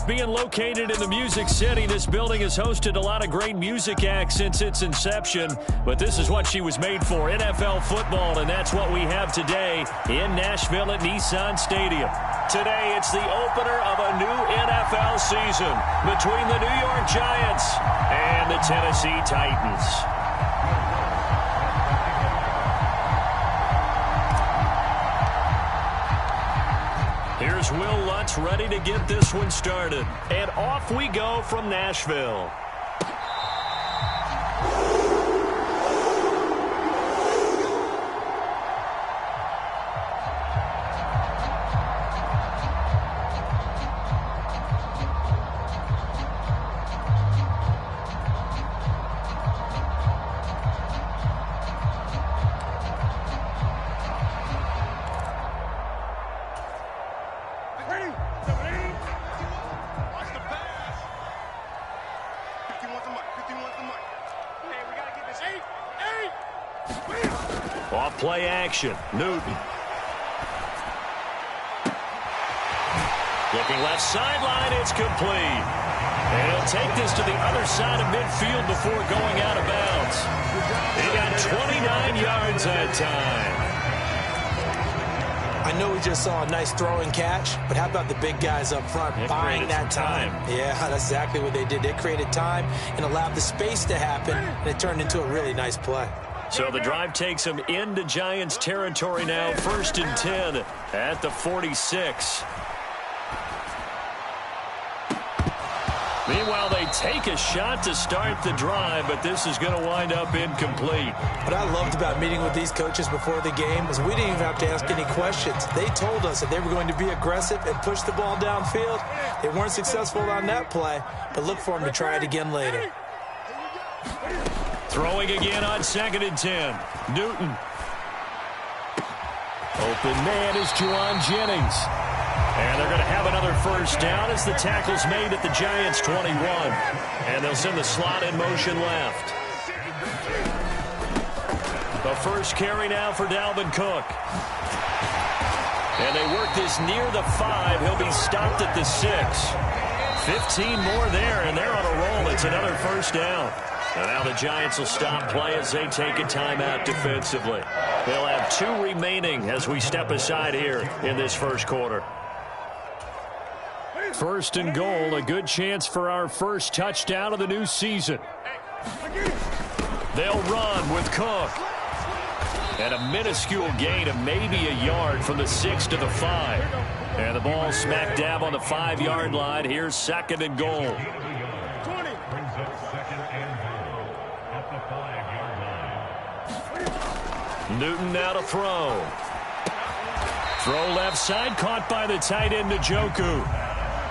With being located in the Music City, this building has hosted a lot of great music acts since its inception. But this is what she was made for, NFL football, and that's what we have today in Nashville at Nissan Stadium. Today, it's the opener of a new NFL season between the New York Giants and the Tennessee Titans. Here's Will Lutz ready to get this one started. And off we go from Nashville. Off play action. Newton. Looking left sideline. It's complete. And he'll take this to the other side of midfield before going out of bounds. He got 29 yards that time. I know we just saw a nice throwing catch, but how about the big guys up front buying that time? Yeah, that's exactly what they did. They created time and allowed the space to happen, and it turned into a really nice play. So the drive takes them into Giants territory now, 1st and 10 at the 46. Meanwhile, they take a shot to start the drive, but this is going to wind up incomplete. What I loved about meeting with these coaches before the game is we didn't even have to ask any questions. They told us that they were going to be aggressive and push the ball downfield. They weren't successful on that play, but look for them to try it again later. Throwing again on 2nd and 10. Newton. Open man is Juwan Jennings. And they're going to have another first down as the tackle's made at the Giants' 21. And they'll send the slot in motion left. The first carry now for Dalvin Cook. And they work this near the 5. He'll be stopped at the 6. 15 more there, and they're on a roll. It's another first down. And now the Giants will stop play as they take a timeout defensively. They'll have 2 remaining as we step aside here in this first quarter. 1st and goal, a good chance for our first touchdown of the new season. They'll run with Cook. And a minuscule gain of maybe a yard from the 6 to the 5. And the ball smack dab on the 5-yard line. Here's 2nd and goal. Newton now to throw. Throw left side, caught by the tight end, Njoku.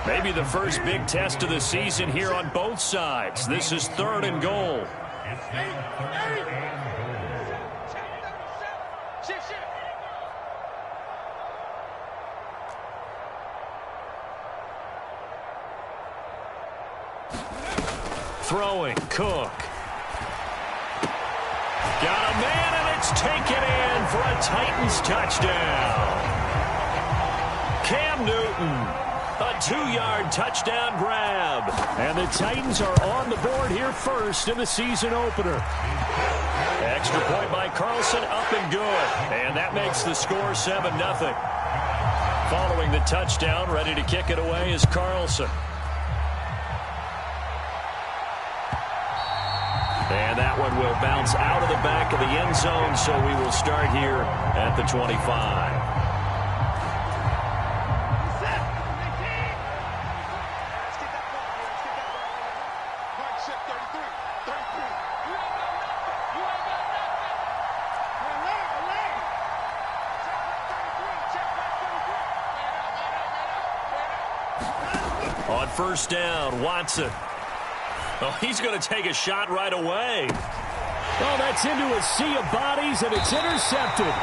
Maybe the first big test of the season here on both sides. This is 3rd and goal. Throwing, Cook. Got a man, and it's taken in for a Titans touchdown. Cam Newton, a 2-yard touchdown grab. And the Titans are on the board here first in the season opener. Extra point by Carlson, up and good. And that makes the score 7-0. Following the touchdown, ready to kick it away is Carlson. And that one will bounce out of the back of the end zone, so we will start here at the 25. On first down, Watson. Oh, he's going to take a shot right away. Oh, that's into a sea of bodies, and it's intercepted.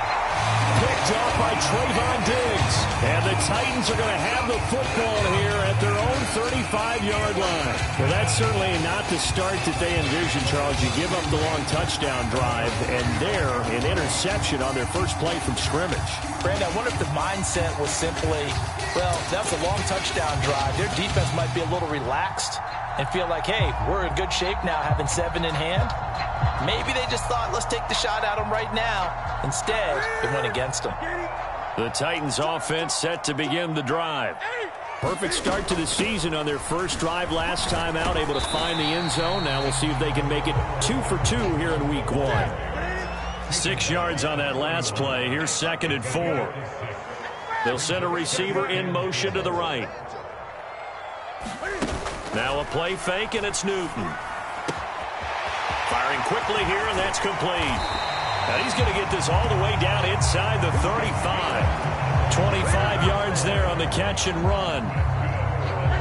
Picked off by Trayvon Diggs. And the Titans are going to have the football here at their own 35. 35-yard line. Well, that's certainly not the start that they envisioned, Charles. You give up the long touchdown drive, and there, an interception on their first play from scrimmage. Brandon, I wonder if the mindset was simply, well, that's a long touchdown drive. Their defense might be a little relaxed and feel like, hey, we're in good shape now having 7 in hand. Maybe they just thought, let's take the shot at them right now. Instead, it went against them. The Titans offense set to begin the drive. Perfect start to the season on their first drive last time out, able to find the end zone. Now we'll see if they can make it 2 for 2 here in week 1. 6 yards on that last play. Here's 2nd and 4. They'll send a receiver in motion to the right. Now a play fake, and it's Newton. Firing quickly here, and that's complete. Now he's going to get this all the way down inside the 35. 25 yards there on the catch and run.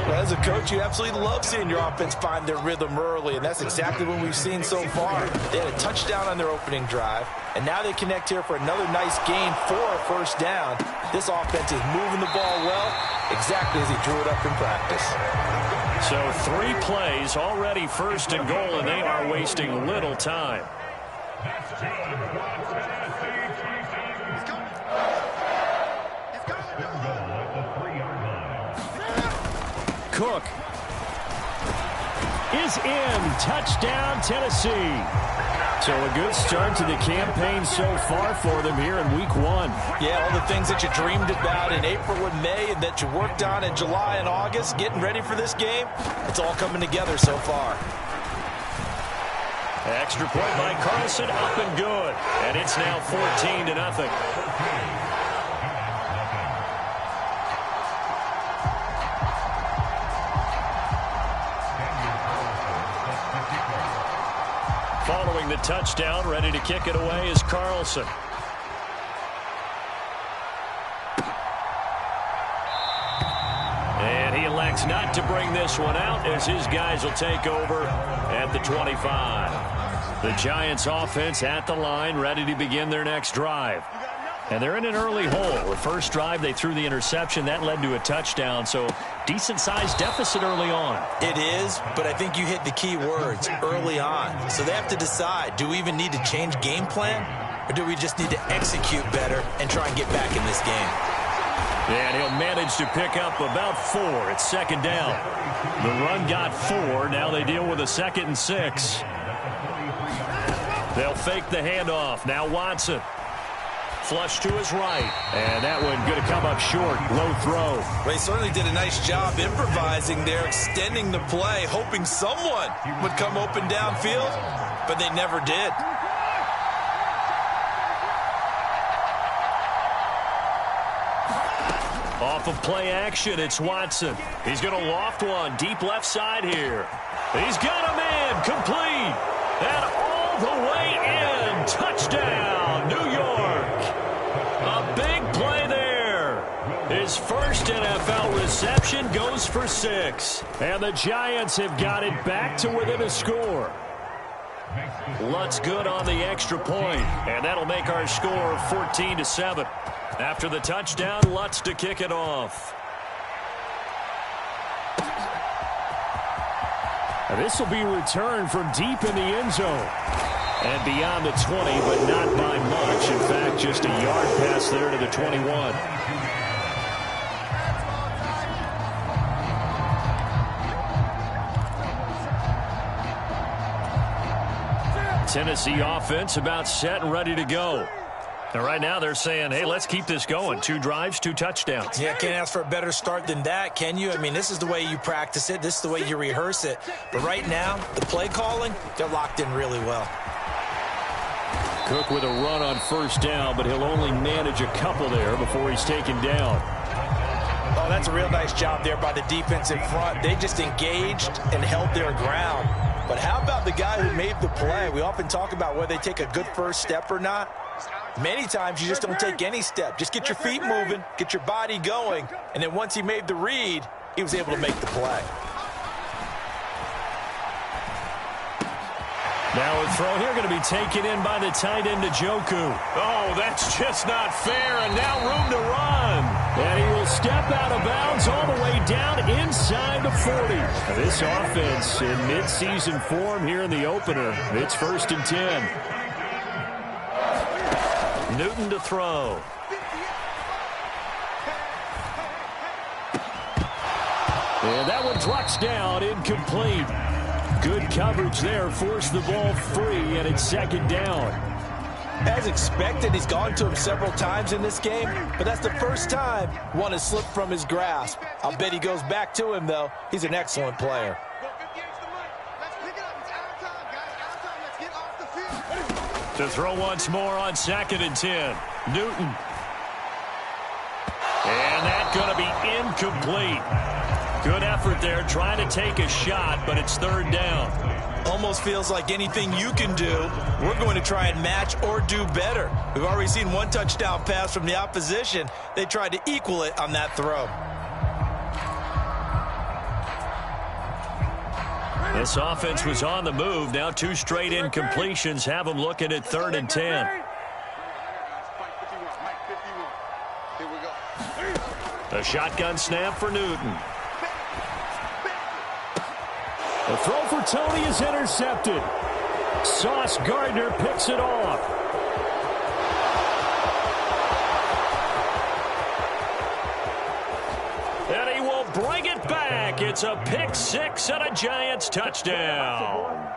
Well, as a coach, you absolutely love seeing your offense find their rhythm early, and that's exactly what we've seen so far. They had a touchdown on their opening drive, and now they connect here for another nice gain for a first down. This offense is moving the ball well, exactly as he drew it up in practice. So 3 plays, already 1st and goal, and they are wasting little time. Cook is in. Touchdown, Tennessee. So a good start to the campaign so far for them here in week 1. Yeah, all the things that you dreamed about in April and May and that you worked on in July and August, getting ready for this game, it's all coming together so far. Extra point by Carlson, up and good. And it's now 14-0. Following the touchdown, ready to kick it away is Carlson. And he elects not to bring this one out as his guys will take over at the 25. The Giants offense at the line, ready to begin their next drive. And they're in an early hole. The first drive, they threw the interception. That led to a touchdown, so decent-sized deficit early on. It is, but I think you hit the key words, early on. So they have to decide, do we even need to change game plan, or do we just need to execute better and try and get back in this game? And he'll manage to pick up about 4. It's 2nd down. The run got 4. Now they deal with a 2nd and 6. They'll fake the handoff. Now Watson. Flush to his right. And that one going to come up short. Low throw. Well, he certainly did a nice job improvising there, extending the play, hoping someone would come open downfield, but they never did. Off of play action, it's Watson. He's going to loft one deep left side here. He's got him in. Complete. And all the way in. Touchdown, New York. A big play there. His first NFL reception goes for 6. And the Giants have got it back to within a score. Lutz good on the extra point. And that'll make our score 14-7. After the touchdown, Lutz to kick it off. This will be returned from deep in the end zone. And beyond the 20, but not by much. In fact, just a yard pass there to the 21. Tennessee offense about set and ready to go. And right now they're saying, hey, let's keep this going. 2 drives, 2 touchdowns. Yeah, can't ask for a better start than that, can you? I mean, this is the way you practice it. This is the way you rehearse it. But right now, the play calling, they're locked in really well. Cook with a run on first down, but he'll only manage a couple there before he's taken down. Oh, that's a real nice job there by the defense in front. They just engaged and held their ground. But how about the guy who made the play? We often talk about whether they take a good first step or not. Many times you just don't take any step. Just get your feet moving, get your body going, and then once he made the read, he was able to make the play. Now a throw here going to be taken in by the tight end, Njoku. Oh, that's just not fair, and now room to run. And he will step out of bounds all the way down inside the 40. This offense in midseason form here in the opener. It's 1st and 10. Newton to throw. And that one drops down, incomplete. Good coverage there, forced the ball free, and it's 2nd down. As expected, he's gone to him several times in this game, but that's the first time one has slipped from his grasp. I'll bet he goes back to him, though. He's an excellent player. To throw once more on 2nd and 10. Newton. And that's going to be incomplete. Good effort there, trying to take a shot, but it's 3rd down. Almost feels like anything you can do, we're going to try and match or do better. We've already seen one touchdown pass from the opposition. They tried to equal it on that throw. This offense was on the move. Now 2 straight incompletions have them looking at 3rd and 10. A shotgun snap for Newton. The throw for Tony is intercepted. Sauce Gardner picks it off. And he will bring it back. It's a pick 6 and a Giants touchdown.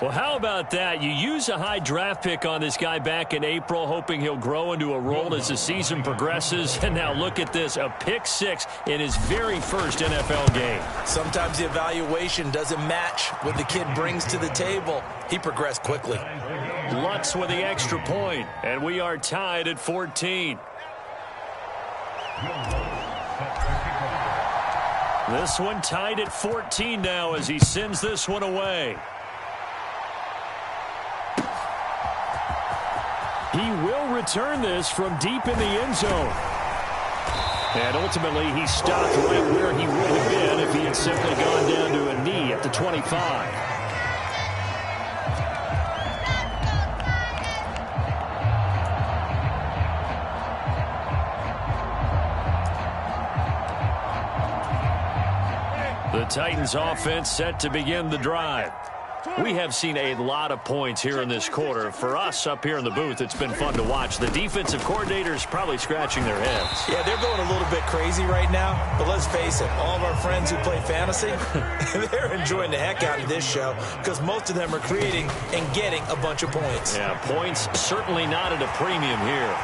Well, how about that? You use a high draft pick on this guy back in April, hoping he'll grow into a role as the season progresses. And now look at this, a pick 6 in his very first NFL game. Sometimes the evaluation doesn't match what the kid brings to the table. He progressed quickly. Lutz with the extra point, and we are tied at 14. This one tied at 14 now as he sends this one away. He will return this from deep in the end zone. And ultimately, he stopped right where he would have been if he had simply gone down to a knee at the 25. The Titans offense set to begin the drive. We have seen a lot of points here in this quarter. For us up here in the booth, it's been fun to watch. The defensive coordinators probably scratching their heads. Yeah, they're going a little bit crazy right now. But let's face it, all of our friends who play fantasy, they're enjoying the heck out of this show because most of them are creating and getting a bunch of points. Yeah, points certainly not at a premium here.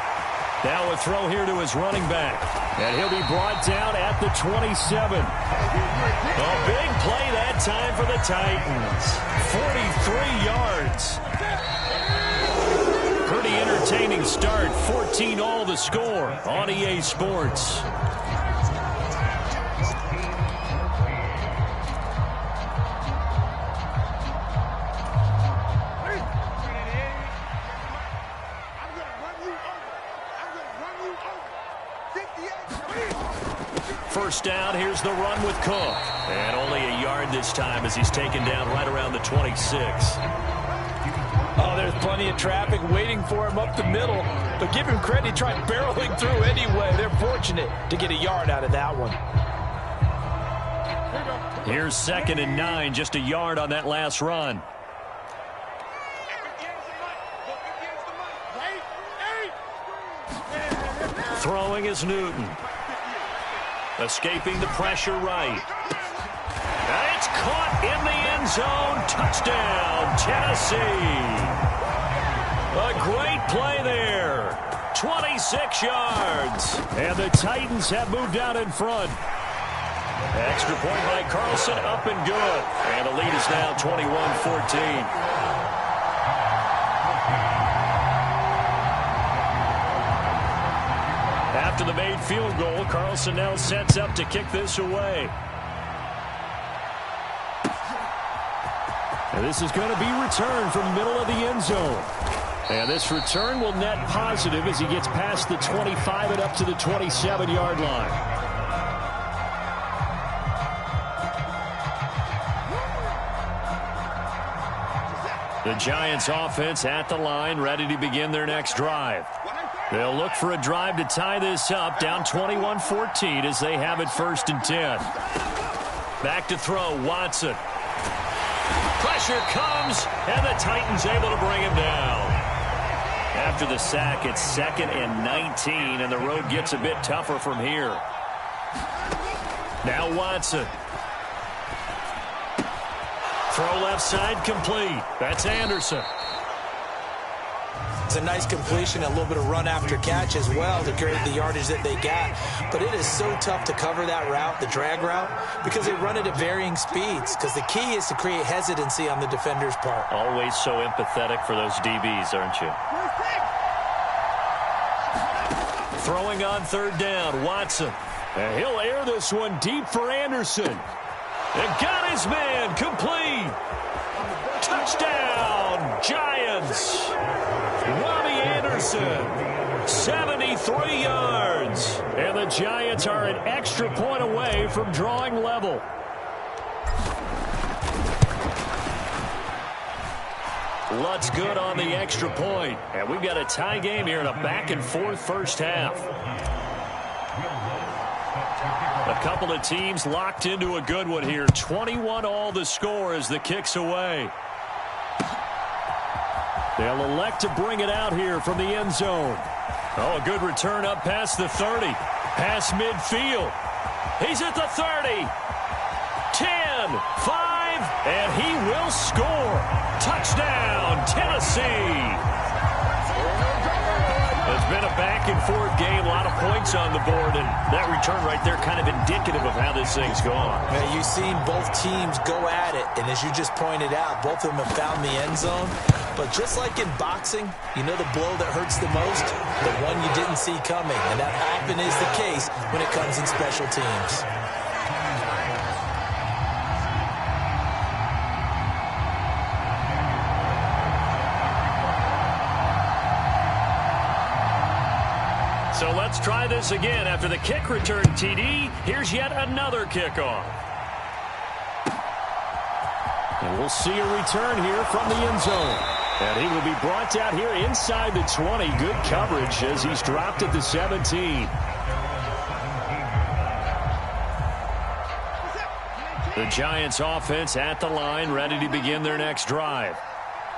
Now a throw here to his running back. And he'll be brought down at the 27. A big play that time for the Titans. 43 yards. Pretty entertaining start. 14-all the score on EA Sports. First down, here's the run with Cook. And only a yard this time as he's taken down right around the 26. Oh, there's plenty of traffic waiting for him up the middle. But give him credit, he tried barreling through anyway. They're fortunate to get a yard out of that one. Here's 2nd and 9, just a yard on that last run. Throwing is Newton. Escaping the pressure right. And it's caught in the end zone. Touchdown, Tennessee. A great play there. 26 yards. And the Titans have moved out in front. Extra point by Carlson, up and good. And the lead is now 21-14. After the made field goal, Carlson now sets up to kick this away. And this is going to be returned from middle of the end zone. And this return will net positive as he gets past the 25 and up to the 27-yard line. The Giants offense at the line, ready to begin their next drive. They'll look for a drive to tie this up, down 21-14 as they have it 1st and 10. Back to throw, Watson. Pressure comes, and the Titans able to bring him down. After the sack, it's 2nd and 19, and the road gets a bit tougher from here. Now Watson. Throw left side complete. That's Anderson. It's a nice completion, a little bit of run after catch as well to create the yardage that they got. But it is so tough to cover that route, the drag route, because they run it at varying speeds. Because the key is to create hesitancy on the defender's part. Always so empathetic for those DBs, aren't you? Throwing on 3rd down, Watson. And he'll air this one deep for Anderson. And got his man, complete. Touchdown, Giants. Robbie Anderson, 73 yards. And the Giants are an extra point away from drawing level. Lutt's good on the extra point. And we've got a tie game here in a back-and-forth first half. A couple of teams locked into a good one here. 21-all the score as the kick's away. They'll elect to bring it out here from the end zone. Oh, a good return up past the 30. Past midfield. He's at the 30. 10, 5, and he will score. Touchdown, Tennessee. It's been a back-and-forth game, a lot of points on the board, and that return right there kind of indicative of how this thing's gone. Man, you've seen both teams go at it, and as you just pointed out, both of them have found the end zone. But just like in boxing, you know the blow that hurts the most? The one you didn't see coming, and that often is the case when it comes in special teams. So let's try this again. After the kick return, TD, here's yet another kickoff. And we'll see a return here from the end zone. And he will be brought down here inside the 20. Good coverage as he's dropped at the 17. The Giants offense at the line, ready to begin their next drive.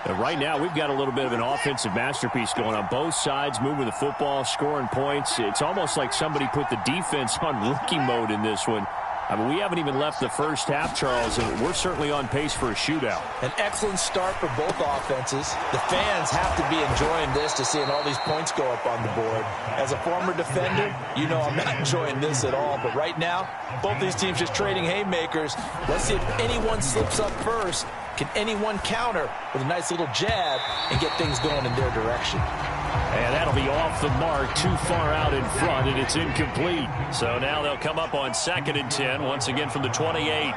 And right now, we've got a little bit of an offensive masterpiece going on both sides, moving the football, scoring points. It's almost like somebody put the defense on rookie mode in this one. I mean, we haven't even left the first half, Charles, and we're certainly on pace for a shootout. An excellent start for both offenses. The fans have to be enjoying this to seeing all these points go up on the board. As a former defender, you know I'm not enjoying this at all. But right now, both these teams just trading haymakers. Let's see if anyone slips up first. Can anyone counter with a nice little jab and get things going in their direction? And that'll be off the mark, too far out in front, and it's incomplete. So now they'll come up on 2nd and 10, once again from the 28.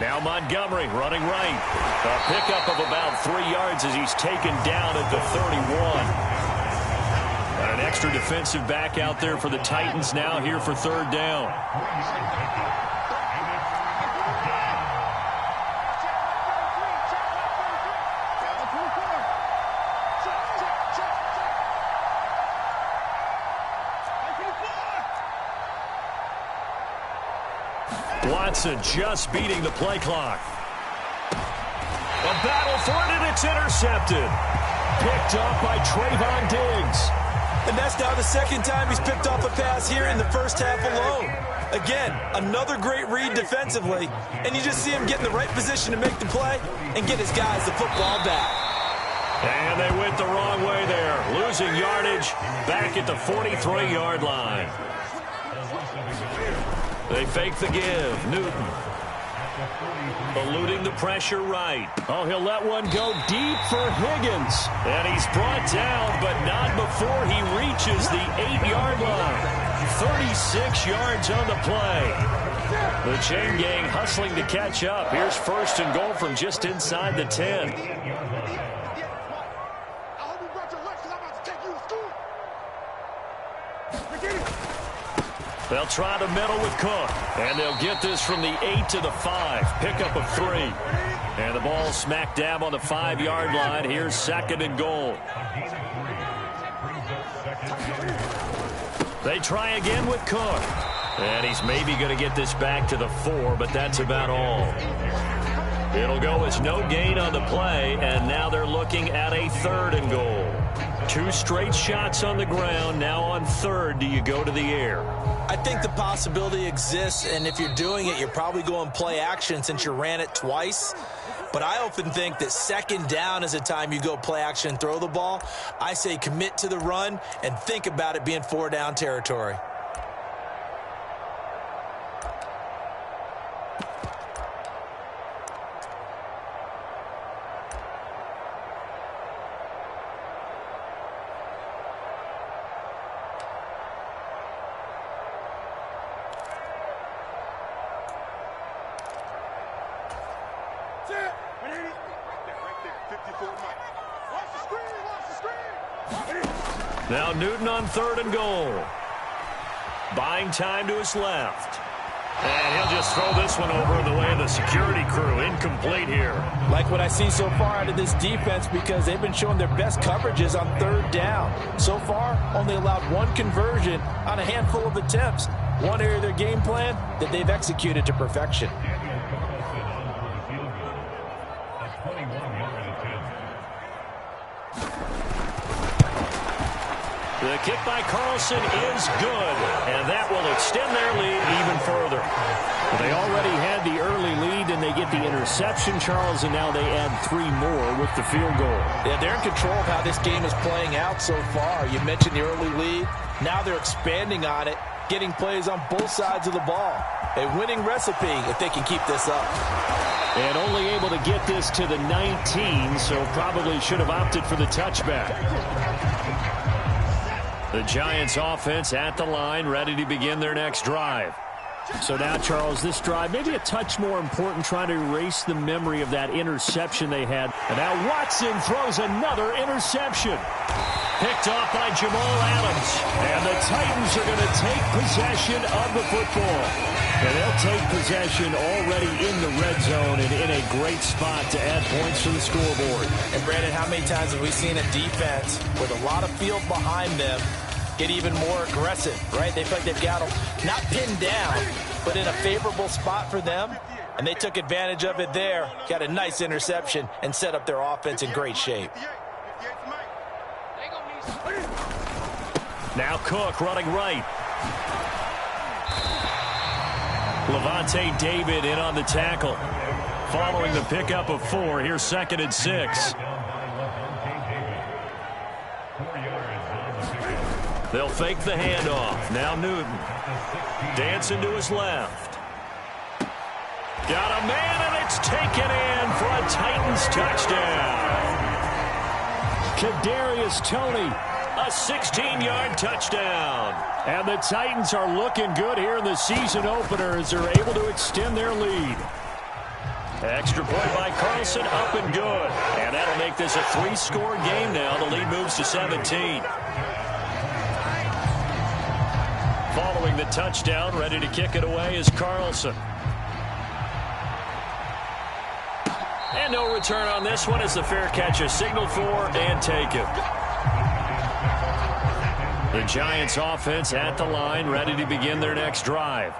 Now Montgomery running right. A pickup of about 3 yards as he's taken down at the 31. And an extra defensive back out there for the Titans now here for 3rd down. Watson just beating the play clock. A battle for it, and it's intercepted. Picked up by Trayvon Diggs. And that's now the 2nd time he's picked off a pass here in the first half alone. Again, another great read defensively, and you just see him get in the right position to make the play and get his guys the football back. And they went the wrong way there, losing yardage back at the 43-yard line. They fake the give. Newton eluding the pressure right. Oh, he'll let one go deep for Higgins. And he's brought down, but not before he reaches the 8-yard line. 36 yards on the play. The chain gang hustling to catch up. Here's 1st and goal from just inside the 10. They'll try to middle with Cook. And they'll get this from the 8 to the 5. Pickup of 3. And the ball smack dab on the 5-yard line. Here's 2nd and goal. They try again with Cook. And he's maybe going to get this back to the 4, but that's about all. It'll go as no gain on the play, and now they're looking at a 3rd and goal. 2 straight shots on the ground. Now on 3rd, do you go to the air? I think the possibility exists, and if you're doing it, you're probably going play action since you ran it twice. But I often think that 2nd down is the time you go play action and throw the ball. I say commit to the run and think about it being 4-down territory. Now Newton on 3rd and goal. Buying time to his left. And he'll just throw this one over in the way of the security crew. Incomplete here. Like what I see so far out of this defense, because they've been showing their best coverages on 3rd down. So far, only allowed 1 conversion on a handful of attempts. One area of their game plan that they've executed to perfection. The kick by Carlson is good, and that will extend their lead even further. They already had the early lead, and they get the interception, Charles, and now they add 3 more with the field goal. Yeah, they're in control of how this game is playing out so far. You mentioned the early lead. Now they're expanding on it, getting plays on both sides of the ball. A winning recipe if they can keep this up. And only able to get this to the 19, so probably should have opted for the touchback. The Giants offense at the line, ready to begin their next drive. So now, Charles, this drive maybe a touch more important, trying to erase the memory of that interception they had. And now Watson throws another interception. Picked off by Jamal Adams. And the Titans are going to take possession of the football. And they'll take possession already in the red zone and in a great spot to add points to the scoreboard. And, Brandon, how many times have we seen a defense with a lot of field behind them get even more aggressive, right? They feel like they've got them not pinned down, but in a favorable spot for them. And they took advantage of it there, got a nice interception, and set up their offense in great shape. Now Cook running right. Levante David in on the tackle. Following the pickup of 4, here's 2nd and 6. They'll fake the handoff. Now Newton. Dancing to his left. Got a man, and it's taken in for a Titans touchdown. Kadarius Toney. A 16-yard touchdown. And the Titans are looking good here in the season opener as they're able to extend their lead. Extra point by Carlson, up and good. And that'll make this a 3-score game now. The lead moves to 17. Following the touchdown, ready to kick it away is Carlson. And no return on this one as the fair catch is signaled for and taken. The Giants offense at the line, ready to begin their next drive.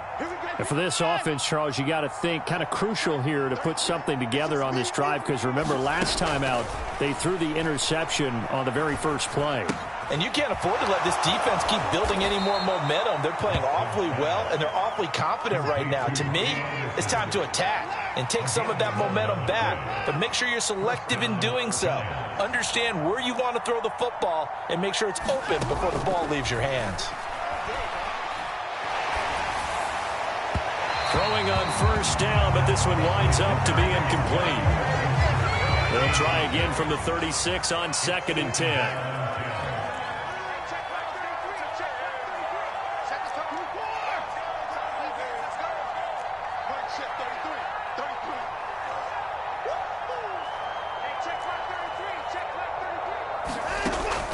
And for this offense, Charles, you got to think kind of crucial here to put something together on this drive, because remember last time out they threw the interception on the very first play. And you can't afford to let this defense keep building any more momentum. They're playing awfully well, and they're awfully confident right now. To me, it's time to attack and take some of that momentum back. But make sure you're selective in doing so. Understand where you want to throw the football and make sure it's open before the ball leaves your hands. Throwing on first down, but this one winds up to be incomplete. They'll try again from the 36 on 2nd and 10.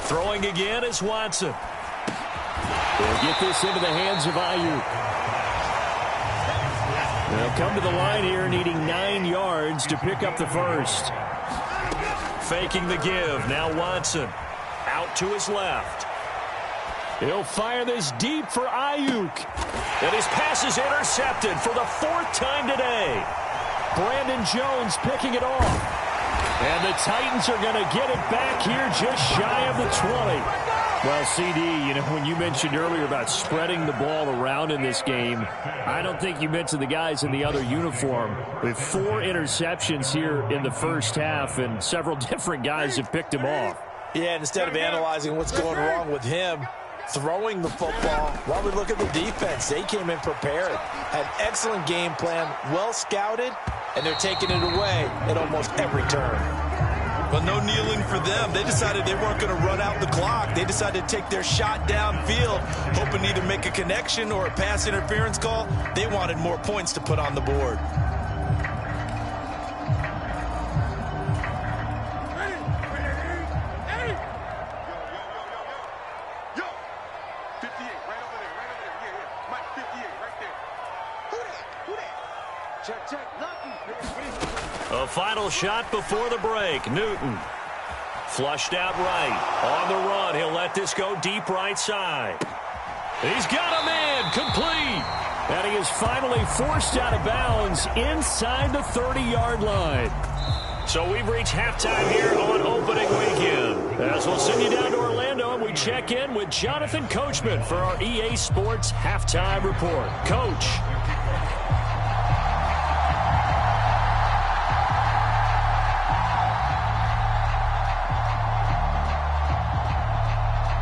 Throwing again is Watson. They'll get this into the hands of Ayuk. They'll come to the line here needing 9 yards to pick up the first. Faking the give. Now Watson out to his left. He'll fire this deep for Ayuk. And his pass is intercepted for the 4th time today. Brandon Jones picking it off. And the Titans are going to get it back here just shy of the 20. Well, CD, when you mentioned earlier about spreading the ball around in this game, I don't think you mentioned the guys in the other uniform. With 4 interceptions here in the first half, and several different guys have picked him off. Yeah, and instead of analyzing what's going wrong with him, throwing the football, while we look at the defense, they came in prepared, had excellent game plan, well scouted, and they're taking it away at almost every turn. Well, no kneeling for them. They decided they weren't going to run out the clock. They decided to take their shot downfield, hoping to either make a connection or a pass interference call. They wanted more points to put on the board. A final shot before the break. Newton flushed out right. On the run, he'll let this go deep right side. He's got a man. Complete. And he is finally forced out of bounds inside the 30-yard line. So we've reached halftime here on opening weekend. As we'll send you down to Orlando, and we check in with Jonathan Coachman for our EA Sports Halftime Report. Coach.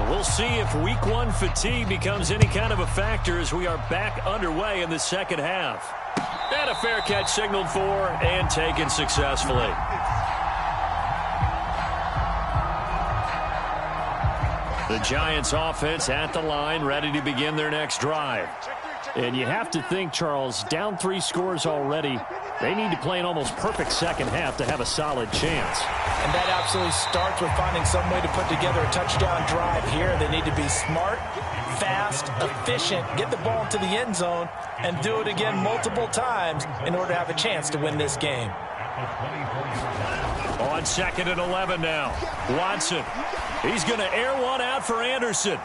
We'll see if Week 1 fatigue becomes any kind of a factor as we are back underway in the second half. And a fair catch signaled for and taken successfully. The Giants offense at the line, ready to begin their next drive. And you have to think, Charles, down 3 scores already. They need to play an almost perfect second half to have a solid chance. And that absolutely starts with finding some way to put together a touchdown drive here. They need to be smart, fast, efficient, get the ball into the end zone, and do it again multiple times in order to have a chance to win this game. On 2nd and 11 now. Watson. He's going to air one out for Anderson.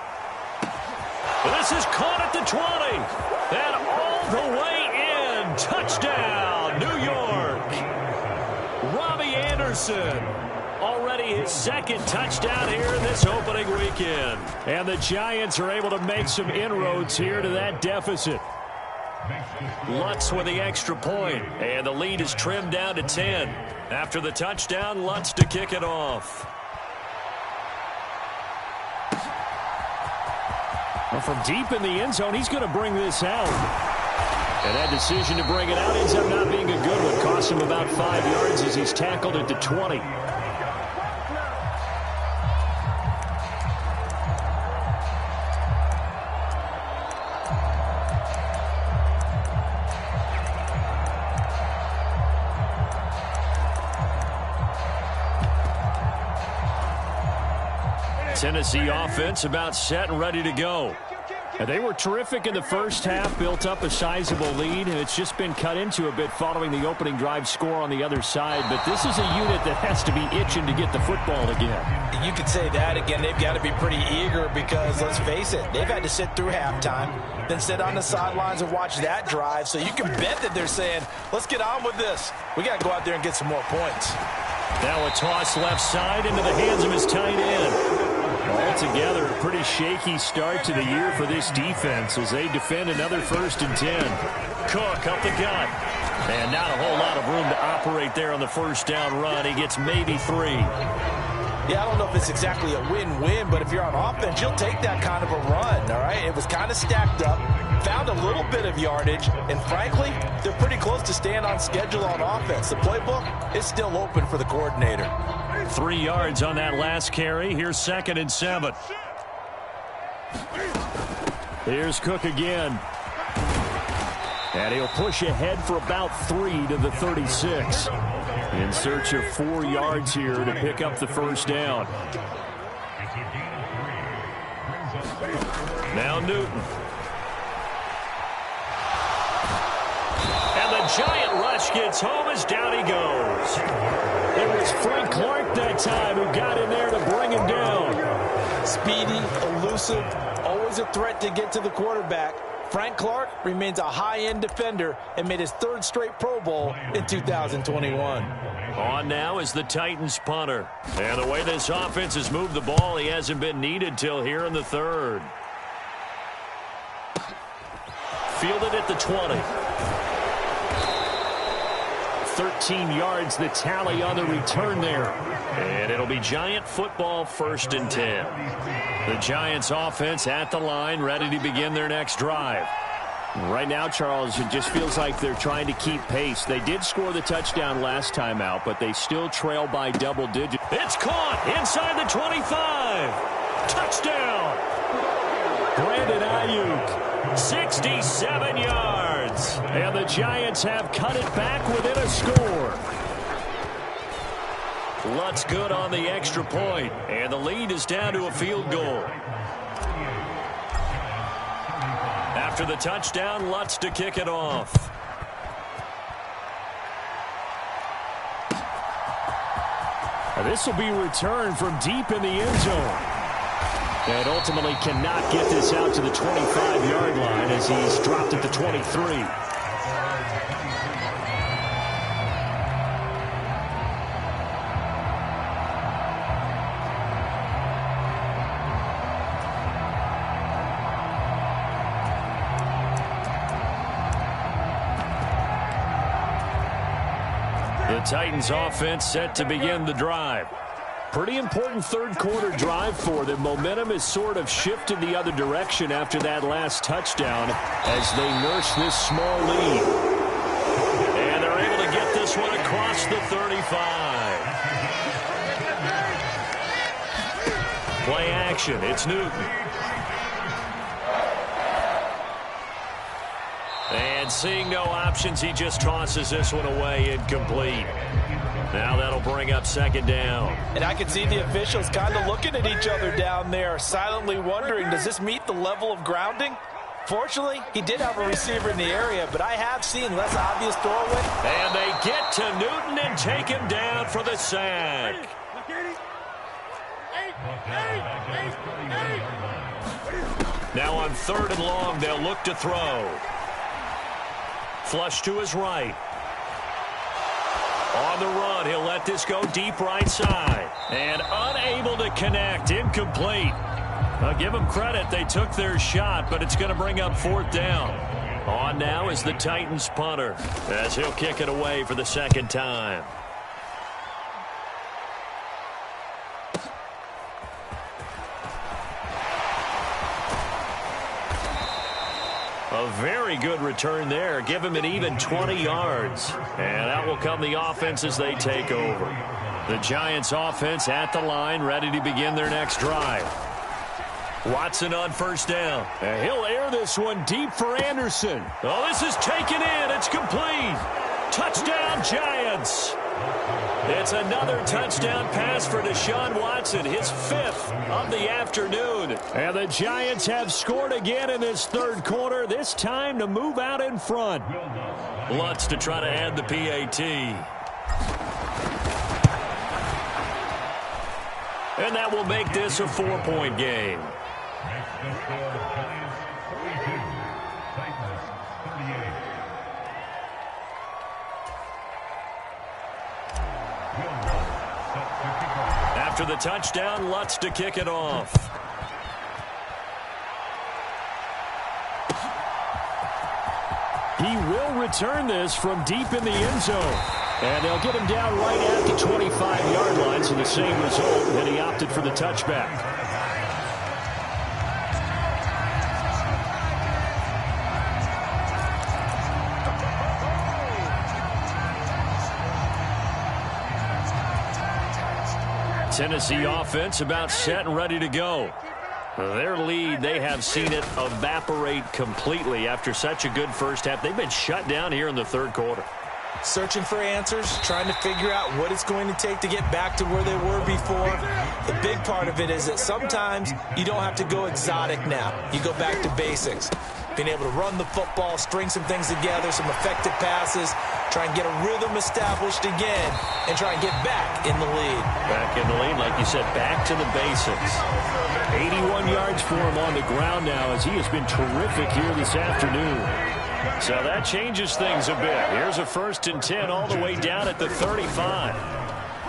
This is caught at the 20. And all the way in. Touchdown, New York. Robbie Anderson. Already his 2nd touchdown here in this opening weekend. And the Giants are able to make some inroads here to that deficit. Lutz with the extra point, and the lead is trimmed down to 10. After the touchdown, Lutz to kick it off. Well, from deep in the end zone, he's going to bring this out. And that decision to bring it out ends up not being a good one. Cost him about 5 yards as he's tackled at the 20. Tennessee offense about set and ready to go. And they were terrific in the first half, built up a sizable lead, and it's just been cut into a bit following the opening drive score on the other side. But this is a unit that has to be itching to get the football again. You could say that again. They've got to be pretty eager because, let's face it, they've had to sit through halftime, then sit on the sidelines and watch that drive. So you can bet that they're saying, let's get on with this. We got to go out there and get some more points. Now a toss left side into the hands of his tight end. Altogether, a pretty shaky start to the year for this defense as they defend another 1st and 10. Cook up the gut. And not a whole lot of room to operate there on the first down run. He gets maybe 3. Yeah, I don't know if it's exactly a win-win, but if you're on offense, you'll take that kind of a run, all right? It was kind of stacked up, found a little bit of yardage, and frankly, they're pretty close to staying on schedule on offense. The playbook is still open for the coordinator. 3 yards on that last carry. Here's 2nd and 7. Here's Cook again. And he'll push ahead for about 3 to the 36. In search of 4 yards here to pick up the first down. Now Newton. And the giant rush gets home as down he goes. It was Frank Clark that time who got in there to bring him down. Speedy, elusive, always a threat to get to the quarterback. Frank Clark remains a high-end defender and made his third straight Pro Bowl in 2021. On now is the Titans punter. And the way this offense has moved the ball, he hasn't been needed till here in the third. Fielded at the 20. 13 yards the tally on the return there. And it'll be Giant football, 1st and 10. The Giants offense at the line, ready to begin their next drive. Right now, Charles, it just feels like they're trying to keep pace. They did score the touchdown last time out, but they still trail by double digits. It's caught inside the 25. Touchdown. Brandon Ayuk, 67 yards. and the Giants have cut it back within a score. Lutz good on the extra point, and the lead is down to a field goal. After the touchdown, Lutz to kick it off. This will be returned from deep in the end zone. And ultimately cannot get this out to the 25-yard line as he's dropped at the 23. The Titans offense set to begin the drive. Pretty important third quarter drive for them. Momentum has sort of shifted the other direction after that last touchdown as they nurse this small lead. And they're able to get this one across the 35. Play action. It's Newton. And seeing no options, he just tosses this one away, incomplete. Now that'll bring up 2nd down. And I can see the officials kind of looking at each other down there, silently wondering, does this meet the level of grounding? Fortunately, he did have a receiver in the area, but I have seen less obvious throwaway. And they get to Newton and take him down for the sack. Now on 3rd and long, they'll look to throw. Flush to his right. On the run, he'll let this go deep right side. And unable to connect, incomplete. I'll give them credit, they took their shot, but it's going to bring up 4th down. On now is the Titans punter, as he'll kick it away for the 2nd time. A very good return there. Give him an even 20 yards. And out will come the offense as they take over. The Giants offense at the line, ready to begin their next drive. Watson on 1st down. And he'll air this one deep for Anderson. Oh, this is taken in. It's complete. Touchdown, Giants. It's another touchdown pass for Deshaun Watson, his 5th of the afternoon. And the Giants have scored again in this third quarter, this time to move out in front. Lutz to try to add the PAT. And that will make this a 4-point game. After the touchdown, Lutz to kick it off. He will return this from deep in the end zone. And they'll get him down right at the 25-yard line, so the same result, and he opted for the touchback. Tennessee offense about set and ready to go. Their lead, they have seen it evaporate completely after such a good first half. They've been shut down here in the third quarter. searching for answers, trying to figure out what it's going to take to get back to where they were before. The big part of it is that sometimes you don't have to go exotic now. You go back to basics. Being able to run the football, string some things together, some effective passes, try and get a rhythm established again, and try and get back in the lead. Back in the lead, like you said, back to the basics. 81 yards for him on the ground now as he has been terrific here this afternoon. So that changes things a bit. Here's a 1st and 10 all the way down at the 35.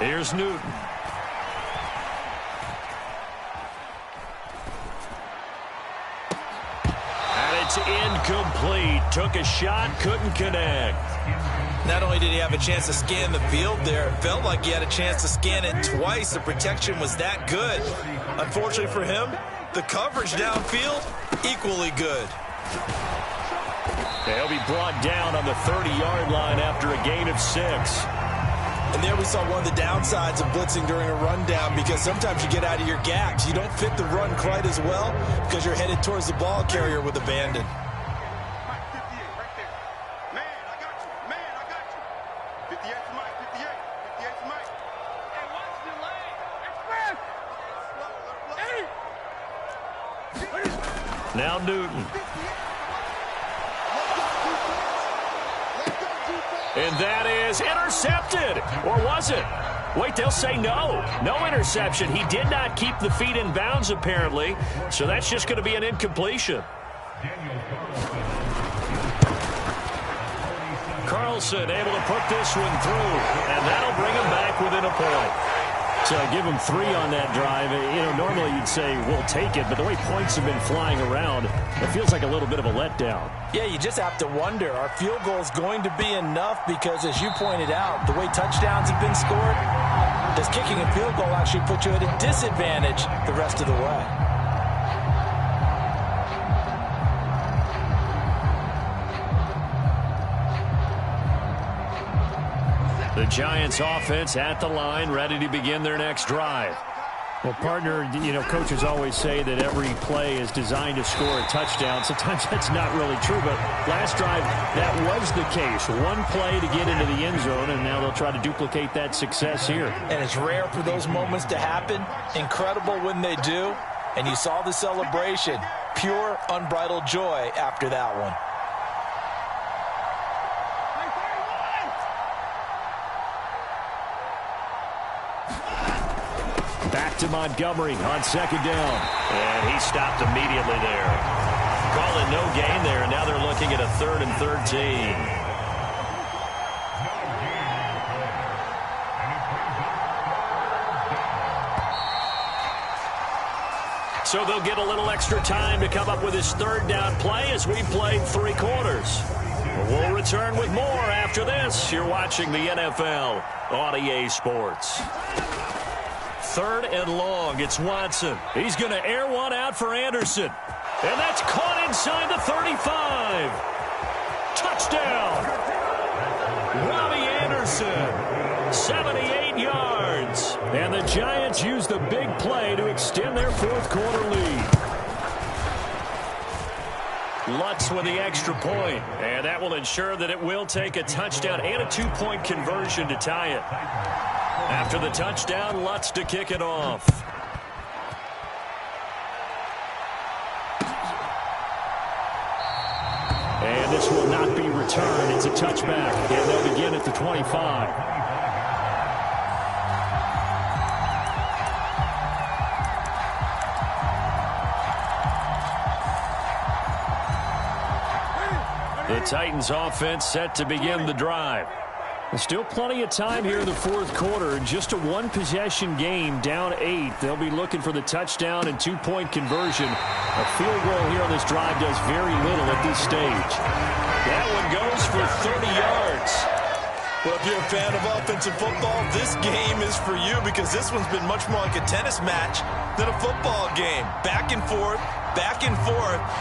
Here's Newton. And it's incomplete. Took a shot, couldn't connect. Not only did he have a chance to scan the field there, it felt like he had a chance to scan it twice. The protection was that good. Unfortunately for him, the coverage downfield, equally good. He'll be brought down on the 30-yard line after a gain of 6. And there we saw one of the downsides of blitzing during a rundown, because sometimes you get out of your gaps. You don't fit the run quite as well because you're headed towards the ball carrier with abandon. Now Newton. And that is intercepted. Or was it? Wait, they'll say no. No interception. He did not keep the feet in bounds, apparently. So that's just going to be an incompletion. Carlson able to put this one through. And that'll bring him back within a point. So give him 3 on that drive. You know, normally you'd say we'll take it, but the way points have been flying around, it feels like a little bit of a letdown. Yeah, you just have to wonder, are field goals going to be enough? Because as you pointed out, the way touchdowns have been scored, does kicking a field goal actually put you at a disadvantage the rest of the way? The Giants offense at the line, ready to begin their next drive. Well, partner, you know, coaches always say that every play is designed to score a touchdown. Sometimes that's not really true, but last drive, that was the case. One play to get into the end zone, and now they'll try to duplicate that success here. And it's rare for those moments to happen. Incredible when they do. And you saw the celebration. Pure, unbridled joy after that one. Back to Montgomery on 2nd down. And he stopped immediately there. Calling no gain there, and now they're looking at a 3rd and 13. So they'll get a little extra time to come up with his 3rd down play as we played 3 quarters. We'll return with more after this. You're watching the NFL on EA Sports. 3rd and long. It's Watson. He's going to air one out for Anderson. And that's caught inside the 35. Touchdown. Robbie Anderson. 78 yards. And the Giants use the big play to extend their 4th quarter lead. Lutz with the extra point. And that will ensure that it will take a touchdown and a 2-point conversion to tie it. After the touchdown, Lutz to kick it off. And this will not be returned. It's a touchback, and they'll begin at the 25. The Titans offense set to begin the drive. There's still plenty of time here in the 4th quarter. Just a 1-possession game, down 8. They'll be looking for the touchdown and 2-point conversion. A field goal here on this drive does very little at this stage. That one goes for 30 yards. Well, if you're a fan of offensive football, this game is for you, because this one's been much more like a tennis match than a football game. Back and forth,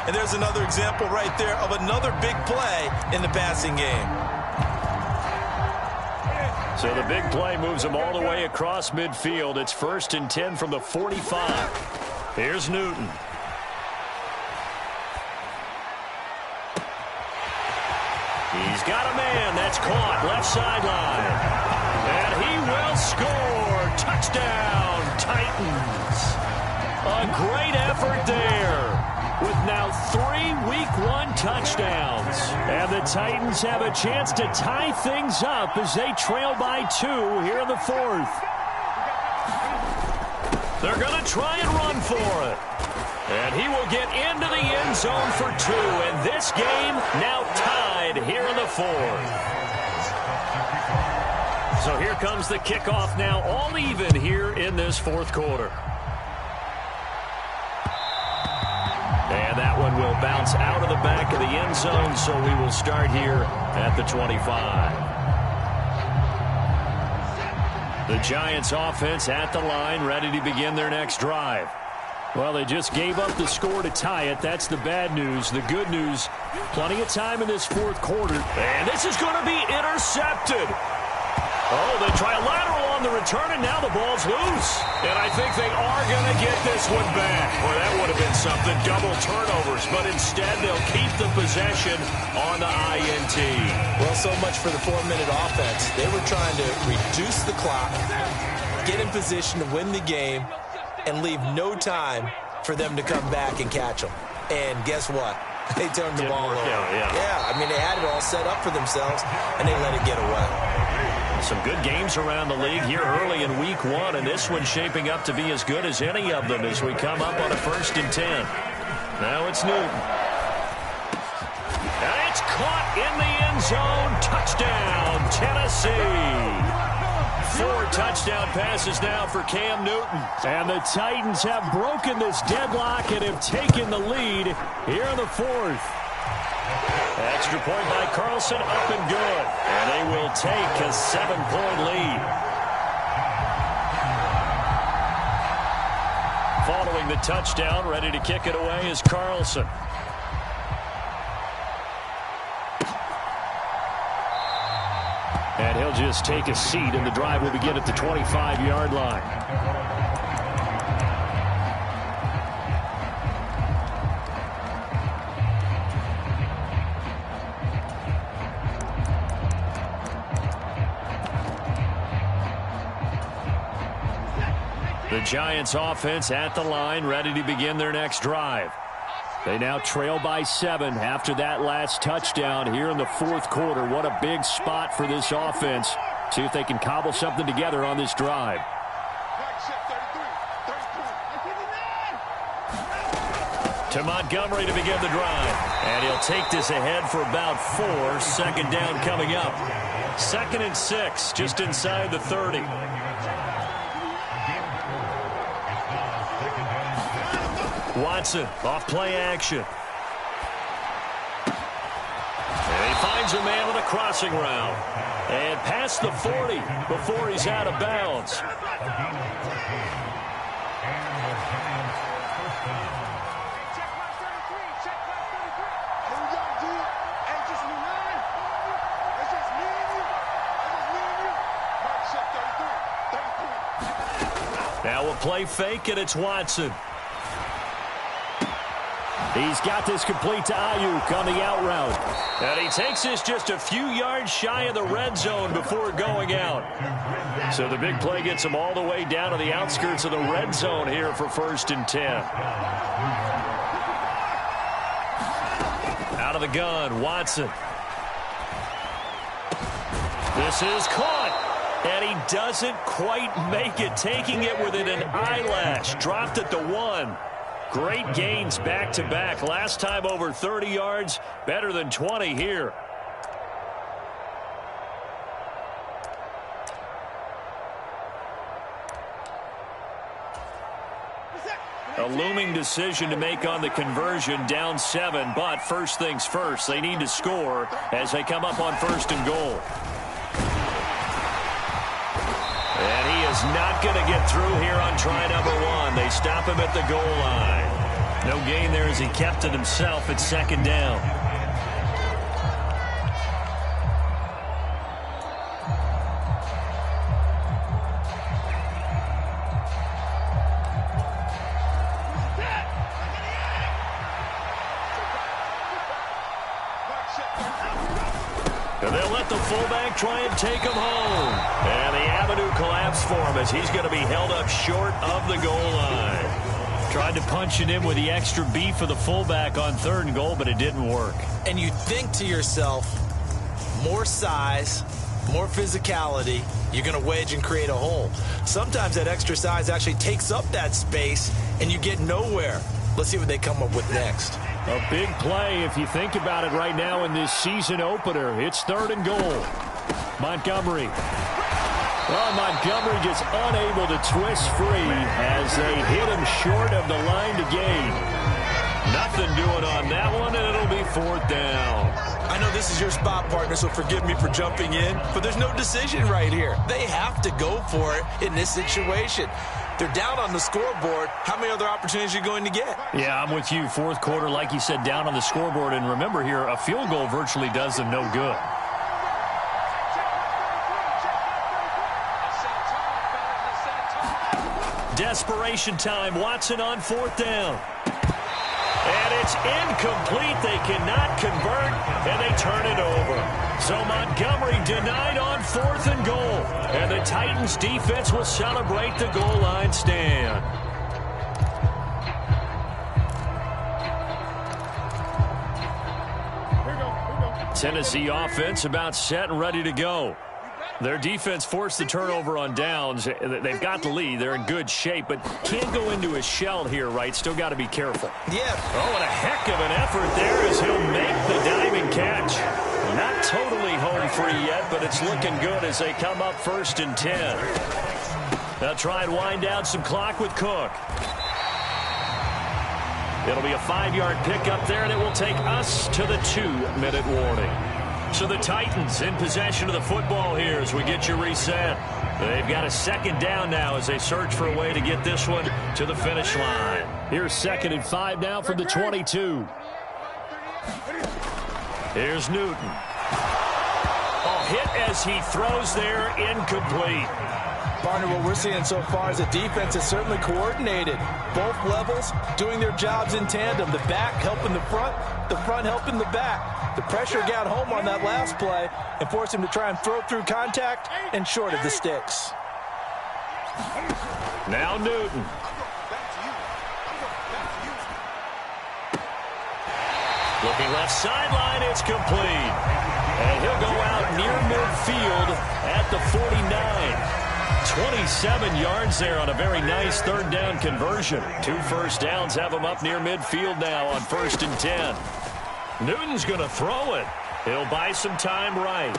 and there's another example right there of another big play in the passing game. So the big play moves them all the way across midfield. It's 1st and 10 from the 45. Here's Newton. He's got a man. That's caught. Left sideline. And he will score. Touchdown, Titans. A great effort there, with now 3 Week 1 touchdowns. And the Titans have a chance to tie things up as they trail by 2 here in the 4th. They're going to try and run for it. And he will get into the end zone for 2. And this game now tied here in the 4th. So here comes the kickoff now, all even here in this 4th quarter. And that one will bounce out of the back of the end zone, so we will start here at the 25. The Giants offense at the line, ready to begin their next drive. Well, they just gave up the score to tie it. That's the bad news. The good news, plenty of time in this 4th quarter. And this is going to be intercepted. Oh, they try a lateral on the return, and now the ball's loose. And I think they are going to get this one back. Well, that would have been something, double turnovers. But instead, they'll keep the possession on the INT. Well, so much for the 4-minute offense. They were trying to reduce the clock, get in position to win the game, and leave no time for them to come back and catch them. And guess what? They turned the ball over. Yeah, I mean, they had it all set up for themselves, and they let it get away. Some good games around the league here early in Week 1, and this one's shaping up to be as good as any of them as we come up on a 1st and 10. Now it's Newton. And it's caught in the end zone. Touchdown, Tennessee. 4 touchdown passes now for Cam Newton. And the Titans have broken this deadlock and have taken the lead here in the 4th. Extra point by Carlson, up and good. And they will take a 7-point lead. Following the touchdown, ready to kick it away is Carlson. And he'll just take a seat, and the drive will begin at the 25-yard line. The Giants offense at the line, ready to begin their next drive. They now trail by 7 after that last touchdown here in the 4th quarter. What a big spot for this offense. See if they can cobble something together on this drive. To Montgomery to begin the drive. And he'll take this ahead for about 4. 2nd down coming up. 2nd and 6, just inside the 30. Watson off play action. And he finds a man with a crossing route. And past the 40 before he's out of bounds. Now we'll play fake, and it's Watson. He's got this complete to Ayuk on the out route. And he takes this just a few yards shy of the red zone before going out. So the big play gets him all the way down to the outskirts of the red zone here for 1st and 10. Out of the gun, Watson. This is caught. And he doesn't quite make it, taking it within an eyelash. Dropped at the 1. Great gains back-to-back. Last time over 30 yards, better than 20 here. A looming decision to make on the conversion, down 7, but first things first, they need to score as they come up on 1st and goal. And he is not going to get through here on try number 1. They stop him at the goal line. No gain there as he kept it himself at 2nd down. let the fullback try and take him home. And the avenue collapsed for him as he's going to be held up short of the goal line. Tried to punch it in with the extra beef for the fullback on 3rd and goal, but it didn't work. And you think to yourself, more size, more physicality, you're going to wedge and create a hole. Sometimes that extra size actually takes up that space, and you get nowhere. Let's see what they come up with next. A big play if you think about it right now in this season opener. It's 3rd and goal. Montgomery. Well, Montgomery just unable to twist free as they hit him short of the line to gain. Nothing doing on that one, and it'll be 4th down. I know this is your spot, partner, so forgive me for jumping in, but there's no decision right here. They have to go for it in this situation. They're down on the scoreboard. How many other opportunities are you going to get? Yeah, I'm with you. 4th quarter, like you said, down on the scoreboard. And remember here, a field goal virtually does them no good. Desperation time. Watson on 4th down. And it's incomplete. They cannot convert, and they turn it over. So Montgomery denied on 4th and goal. And the Titans defense will celebrate the goal line stand. Tennessee offense about set and ready to go. Their defense forced the turnover on downs. They've got the lead. They're in good shape, but can't go into a shell here, right? Still got to be careful. Yeah. Oh, and a heck of an effort there as he'll make the diving catch. Not totally home free yet, but it's looking good as they come up 1st and 10. They'll try and wind down some clock with Cook. It'll be a 5-yard pickup there, and it will take us to the 2-minute warning. So the Titans in possession of the football here as we get you reset. They've got a 2nd down now as they search for a way to get this one to the finish line. Here's 2nd and 5 now from the 22. Here's Newton. Oh, hit as he throws there, incomplete. Partner, what we're seeing so far is the defense is certainly coordinated. Both levels doing their jobs in tandem. The back helping the front helping the back. The pressure got home on that last play and forced him to try and throw through contact and short of the sticks. Now Newton. Looking left sideline, it's complete. And he'll go out near midfield at the 49. 27 yards there on a very nice 3rd down conversion. 2 first downs have him up near midfield now on 1st and 10. Newton's going to throw it. He'll buy some time right.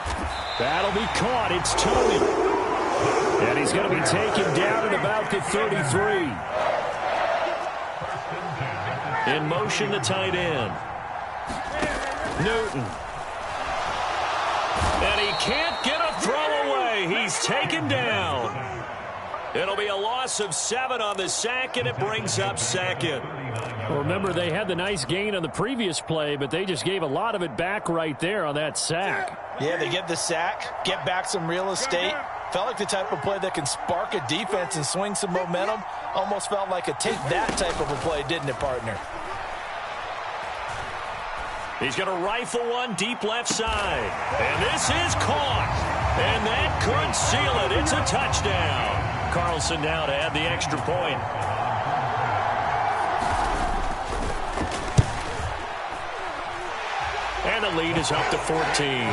That'll be caught. It's Tooney. And he's going to be taken down at about the 33. In motion, the tight end. Newton. And he can't get a throw away. He's taken down. It'll be a loss of 7 on the sack, and it brings up 2nd. Well, remember, they had the nice gain on the previous play, but they just gave a lot of it back right there on that sack. Yeah, they get the sack, get back some real estate. Felt like the type of play that can spark a defense and swing some momentum. Almost felt like a take that type of a play, didn't it, partner? He's going to rifle one deep left side. And this is caught. And that could seal it. It's a touchdown. Carlson now to add the extra point. And the lead is up to 14.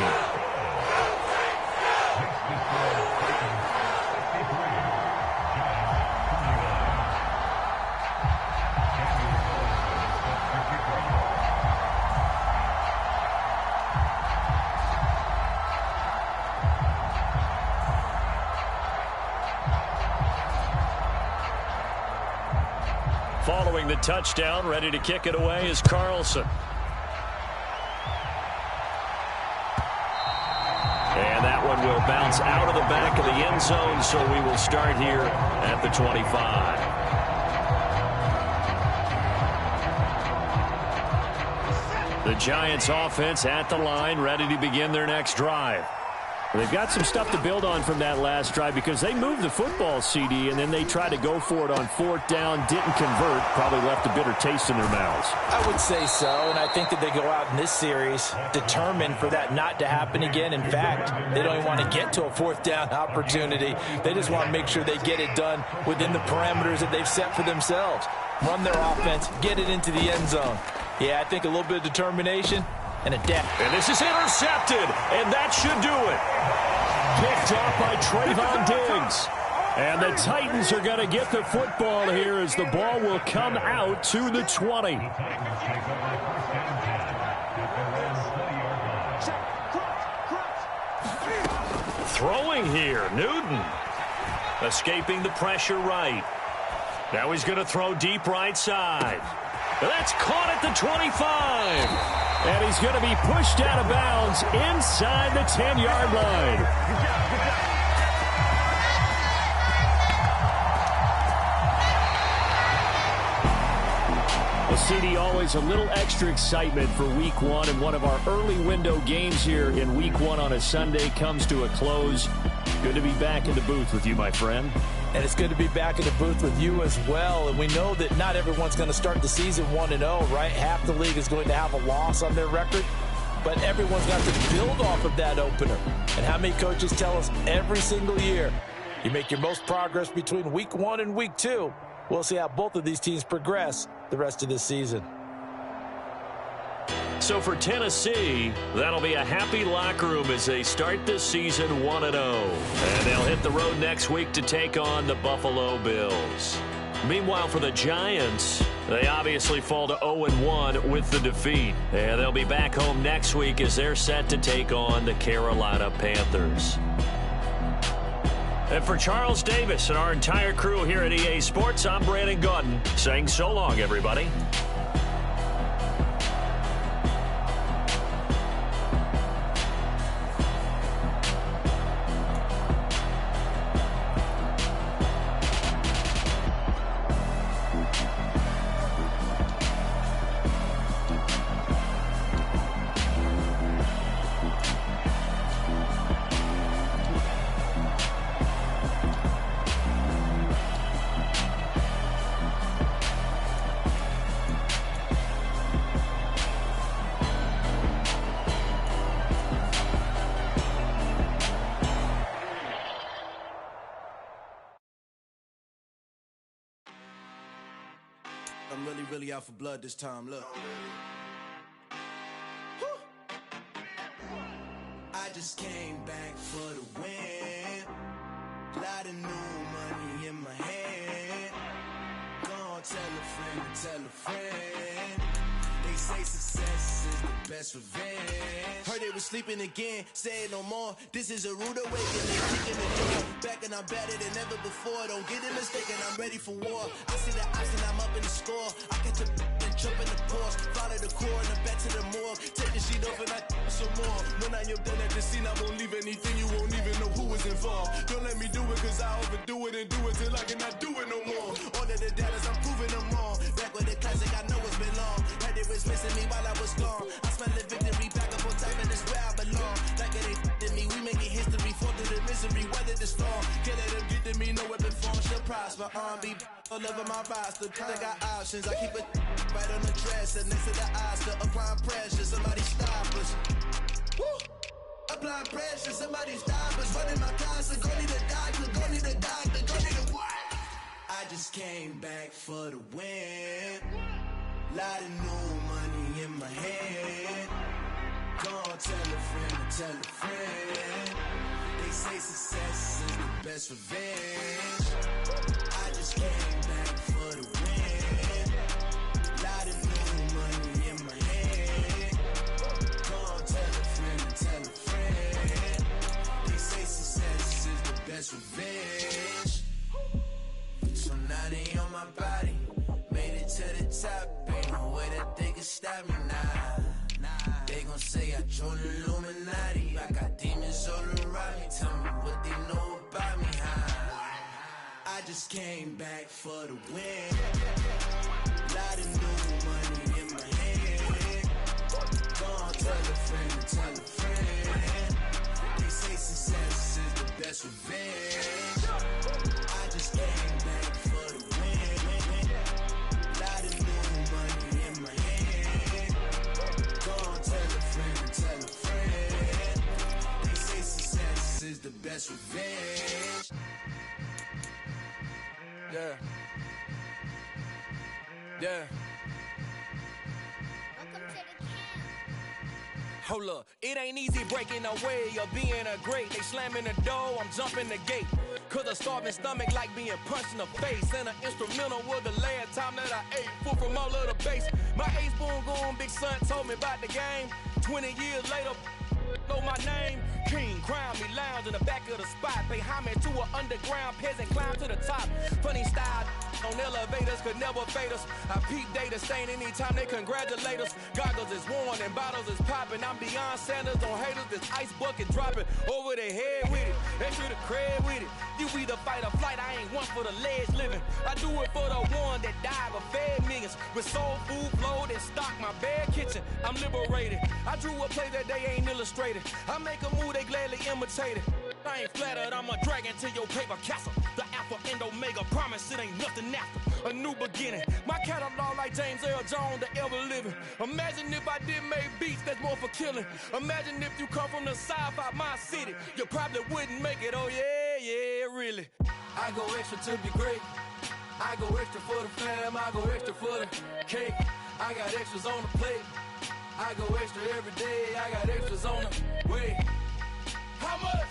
Following the touchdown, ready to kick it away is Carlson. And that one will bounce out of the back of the end zone, so we will start here at the 25. The Giants offense at the line, ready to begin their next drive. They've got some stuff to build on from that last drive because they moved the football, CD, and then they tried to go for it on 4th down, didn't convert, probably left a bitter taste in their mouths. I would say so, and I think that they go out in this series determined for that not to happen again. In fact, they don't even want to get to a 4th down opportunity. They just want to make sure they get it done within the parameters that they've set for themselves. Run their offense, get it into the end zone. Yeah, I think a little bit of determination and a depth. And this is intercepted, and that should do it. Picked off by Trayvon Diggs. And the Titans are going to get the football here as the ball will come out to the 20. Throwing here, Newton. Escaping the pressure right. Now he's going to throw deep right side. That's caught at the 25. And he's going to be pushed out of bounds inside the 10-yard line. Well, CD, always a little extra excitement for Week 1, and one of our early window games here in Week 1 on a Sunday comes to a close. Good to be back in the booth with you, my friend. And it's good to be back in the booth with you as well. And we know that not everyone's going to start the season 1-0, right? Half the league is going to have a loss on their record. But everyone's got to build off of that opener. And how many coaches tell us every single year, you make your most progress between Week 1 and Week 2. We'll see how both of these teams progress the rest of this season. So for Tennessee, that'll be a happy locker room as they start this season 1-0. And they'll hit the road next week to take on the Buffalo Bills. Meanwhile, for the Giants, they obviously fall to 0-1 with the defeat. And they'll be back home next week as they're set to take on the Carolina Panthers. And for Charles Davis and our entire crew here at EA Sports, I'm Brandon Gaudin saying so long, everybody. I'm really out for blood this time, look. I just came back for the win. Lot of new money in my hand. Gonna tell a friend. They say success is the best revenge. Heard they was sleeping again, say it no more. This is a rude awakening, kicking the door. Back and I'm better than ever before. Don't get it mistaken, I'm ready for war. I see the option, I'm up in the score. I catch a and jump in the Porsche. Follow the core and the back to the morgue. Take the sheet off and I some more. When I am done at the scene, I won't leave anything. You won't even know who was involved. Don't let me do it, cause I overdo it and do it till I cannot do it no more. All of the doubters, I'm proving them wrong. Back with the classic, I know it's been long. Heard they was missing me while I was gone. I smell the victory, back up on top, and it's where I belong. Like it ain't to me, we making history. Fall through the misery, weather the storm. Can't let them get to me, no weapon form should prosper. Be all over my roster. I got options, I keep it right on the dresser. Next to the Oscar, applying pressure. Somebody stop us. Woo! Applying pressure, somebody stop us. Running my closet, go need a doctor, go need a doctor, go need a what? I just came back for the win. Lot of new money in my hand. Gonna tell a friend. They say success is the best revenge. I just came back for the win. Lot of new money in my hand. Gonna tell a friend. They say success is the best revenge. So now they on my body. Made it to the top. Ain't no way that they can stop me now. They gon' say I joined the Illuminati. I got demons all around me. Tell me what they know about me, I just came back for the win. Lot of new money in my hand. Gonna tell a friend. They say success best revenge. I just came back for the win. Lot of new money in my hand. Go on, tell a friend, tell a friend. They say success is the best revenge. Yeah. Yeah. Hold up, it ain't easy breaking away or being a great. They slamming the door, I'm jumping the gate. Cause a starving stomach like being punched in the face. And an instrumental was the last time that I ate. Full from all of the bass. My ace boom going, big son told me about the game. 20 years later, know my name. King, crown me, lounge in the back of the spot. Pay homage to an underground peasant, climb to the top. Funny style on elevators could never fade us. I peep data stain anytime they congratulate us. Goggles is worn and bottles is popping. I'm beyond Sanders on haters, this ice bucket dropping over their head with it. Extra the cred with it. You either fight or flight, I ain't one for the ledge living. I do it for the one that died but fed millions. With soul food flowed and stock my bare kitchen. I'm liberated. I drew a play that they ain't illustrated. I make a move, they gladly imitate it. I ain't flattered, I'm a dragon to your paper castle. The Alpha and Omega, promise it ain't nothing after. A new beginning. My catalog like James Earl Jones, the ever living. Imagine if I did make beats that's more for killing. Imagine if you come from the south out my city. You probably wouldn't make it, oh yeah, yeah, really. I go extra to be great. I go extra for the fam, I go extra for the cake. I got extras on the plate. I go extra every day, I got extras on the way. How much?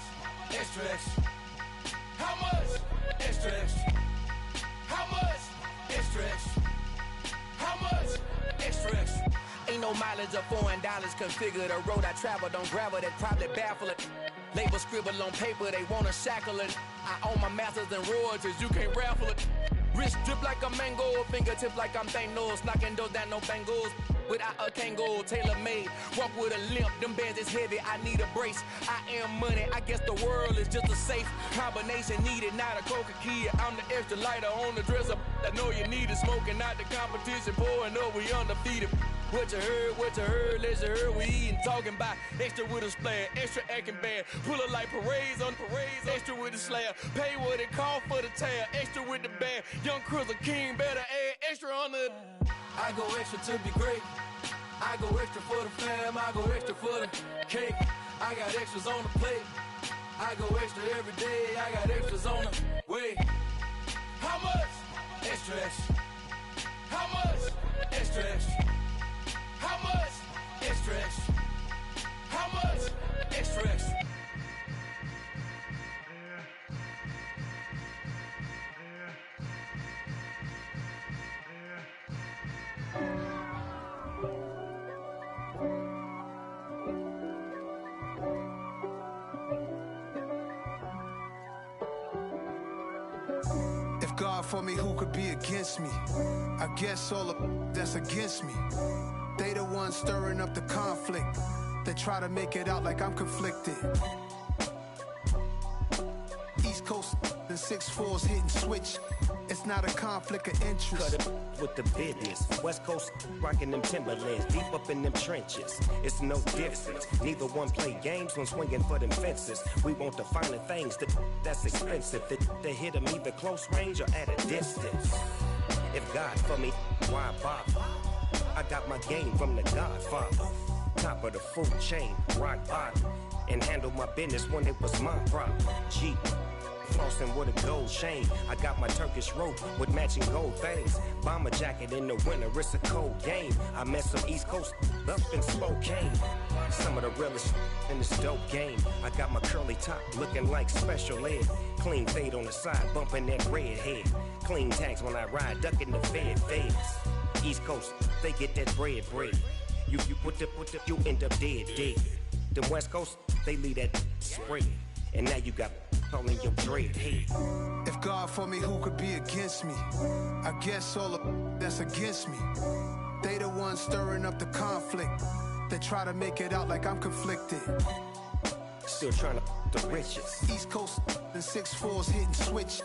Extra, extra. How much? Extra, extra. How much? Extra, extra. How much? Extra, extra. Ain't no mileage of $4 configure the road I travel. Don't gravel, that probably baffle it. Label scribble on paper, they wanna shackle it. I own my masters and royalties, you can't raffle it. Wrist drip like a mango, fingertips like I'm Thanos. Knocking those down, no bangles. Without a Kango, tailor-made. Walk with a limp, them bands is heavy, I need a brace. I am money, I guess the world is just a safe combination needed, not a coca key. I'm the extra lighter on the dresser. I know you need it, smoking out the competition, pouring up, we undefeated. What you heard, let you heard, we eating, talking about extra with a splash, extra acting bad. Pull it like parades on parades, extra with the slab. Pay what it cost for the tab, extra with the band. Young Cruiser King, better add extra on the. I go extra to be great. I go extra for the fam, I go extra for the cake. I got extras on the plate. I go extra every day, I got extras on the way. How much? Extra, extra. How much? Extra, extra. How much? Extra, extra. How much? Extra, extra. If God for me, who could be against me? I guess all of that's against me. They the ones stirring up the conflict. They try to make it out like I'm conflicted. East Coast and 6'4's hitting switch. It's not a conflict of interest. Cut it with the business. West Coast rocking them Timberlands, deep up in them trenches. It's no difference. Neither one play games when swinging for them fences. We want the finer things that's expensive. They hit them either close range or at a distance. If God for me, why bother? I got my game from the Godfather. Top of the food chain, rock bottom. And handle my business when it was my problem. Jeep. Flossing with a gold chain. I got my Turkish rope with matching gold things. Bomber jacket in the winter, it's a cold game. I met some East Coast up in Spokane. Some of the realest in this dope game. I got my curly top looking like special ed. Clean fade on the side, bumping that red head. Clean tags when I ride, ducking the feds. East Coast, they get that bread. You put the, you end up dead. Them West Coast, they leave that spread. And now you got all in your dread head. If God for me, who could be against me? I guess all of that's against me. They the ones stirring up the conflict. They try to make it out like I'm conflicted. Still trying to the richest. East Coast and 6'4s hitting switch.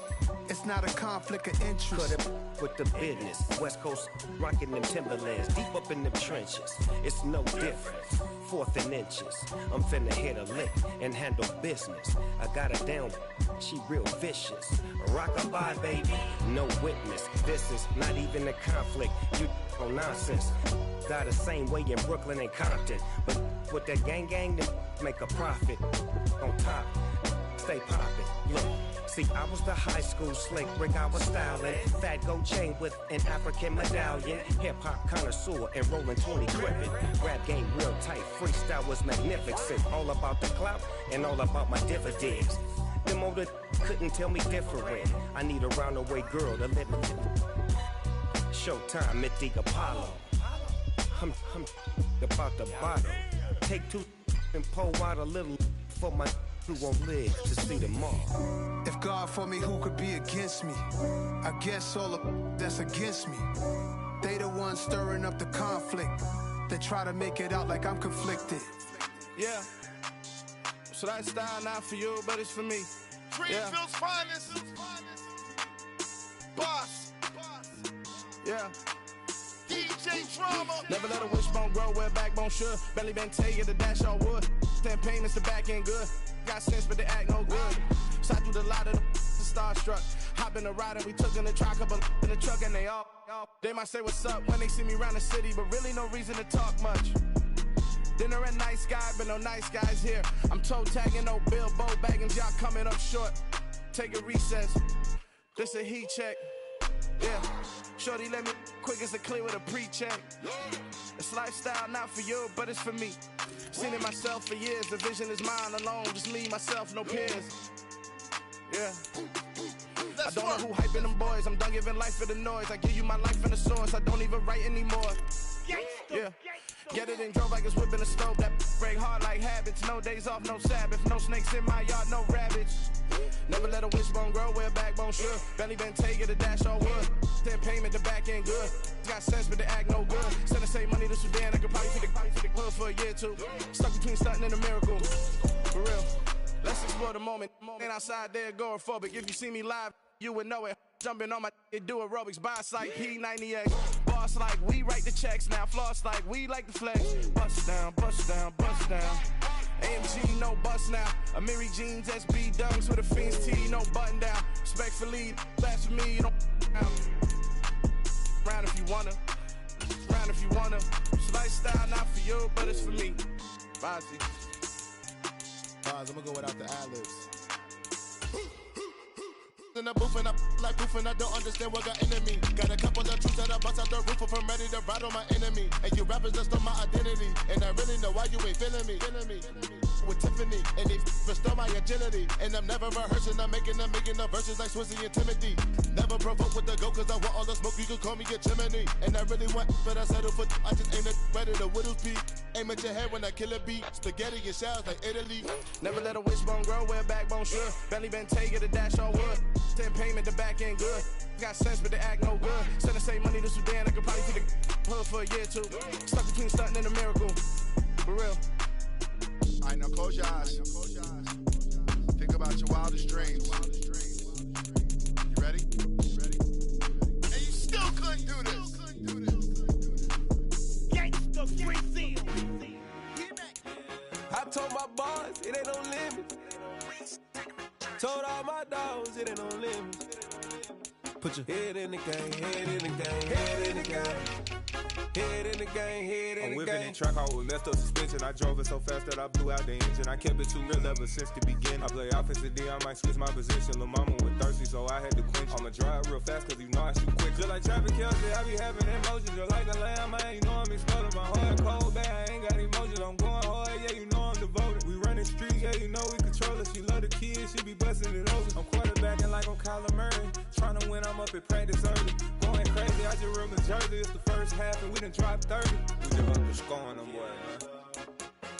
It's not a conflict of interest. Cut it with the business. West Coast rocking them Timberlands, deep up in them trenches. It's no different. 4th and inches. I'm finna hit a lick and handle business. I got her down, she real vicious. Rock-a-bye, baby, no witness. This is not even a conflict. You on nonsense. Got the same way in Brooklyn and Compton, but with that gang, then make a profit. On top, stay poppin'. Look. See, I was the high school slick Rick, I was styling. Fat gold chain with an African medallion. Hip-hop connoisseur and rolling 20 gripping. Rap game real tight, freestyle was magnificent. All about the clout and all about my dividends. Them older couldn't tell me different. I need a roundaway girl to live in. Showtime at the Apollo. I'm about the bottle. Take 2 and pour out a little for my who won't live to see tomorrow. If God for me, who could be against me? I guess all the that's against me. They the ones stirring up the conflict. They try to make it out like I'm conflicted. Yeah. So that style not for you, but it's for me. Greenfield's finest. Boss. Yeah. DJ Drama. Never let a wishbone grow where a backbone should. Belly been tell you the dash all wood. 10 payments, the back end good. Got sense, but they act no good. So I threw the lot of the starstruck. Hop in the ride and we took in the truck, couple in the truck, and they all. They might say what's up when they see me around the city, but really no reason to talk much. Dinner at nice guy, but no nice guys here. I'm toe tagging, no Bilbo bagging, y'all coming up short. Take a recess. This a heat check. Yeah. Shorty let me quick as a clear with a pre-check. This lifestyle not for you, but it's for me. Seen it myself for years. The vision is mine alone. Just me, myself, no peers. Yeah. I don't know who hyping them boys. I'm done giving life for the noise. I give you my life in the source. I don't even write anymore. Yeah. Get it and drove like it's whipping a stove. That break hard like habits. No days off, no Sabbath. No snakes in my yard, no rabbits. Never let a wishbone grow where a backbone should. Belly been take it, a dash all wood. 10 payment, the back end good. Got sense, but they act no good. Send the same money to Sudan. I could probably take the hood for a year or two. Stuck between stunting and a miracle. For real. Let's explore the moment. Ain't outside there agoraphobic. If you see me live, you would know it. Jumping on my do aerobics, buys like P90X. Boss like we write the checks now. Floss like we like the flex. Bust down, bust down, bust down. AMG, no bust now. Amiri jeans, SB dunks with a Fiends T, no button down. Respectfully, that's for me, you don't round if you wanna. Round if you wanna. It's lifestyle not for you, but it's for me. Bozzy. I'm gonna go without the ad-libs. In the booth and I like proof and I don't understand what got into me. Got a couple of troops that I bust out the roof if I'm ready to ride on my enemy. And you rappers just stole my identity, and I really know why you ain't feeling me. With Tiffany, and they restore my agility. And I'm never rehearsing, I'm making the verses like Swizzy and Timothy. Never provoke with the go, cause I want all the smoke, you can call me a chimney. And I really want, but I settle for, I just aim it ready to Whittles peak. Aim at your head when I kill a beat. Spaghetti and shells like Italy. Never let a wishbone grow where a backbone should. Belly been take it, a dash all wood. 10 payment, the back end good. Got sense, but they act no good. Send the same money to Sudan, I could probably take the hood for a year or two. Stuck between stunting and a miracle. For real. All right, now close your eyes. Think about your wildest dreams. You ready? And you still couldn't do this. Gangsta Brazil. I told my boss it ain't no limits. Told all my dogs it ain't no limits. Put your head in the game, head in the game, head in the game. Head in the game, head in the game. I'm whipping and track out with messed up suspension. I drove it so fast that I blew out the engine. I kept it too real ever since the beginning. I play offensive D, I might switch my position. Lil' mama was thirsty, so I had to quench. I'ma drive real fast, cause you know I shoot quick. Just like traffic Kelsey, I be having emotions. Just like a lamb, man, you know I'm exploding. My heart cold, bad, I ain't got emotions. I'm going hard, yeah, you know I'm devoted. We running streets, yeah, you know we control it. She love the kids, she be busting it over. I'm quarterbacking like I'm Kyler Murray. Trying to win, I'm up at practice early. Going crazy, I just real in Jersey. It's the first half and we done dropped 30. We just up to scoring them, boy, man.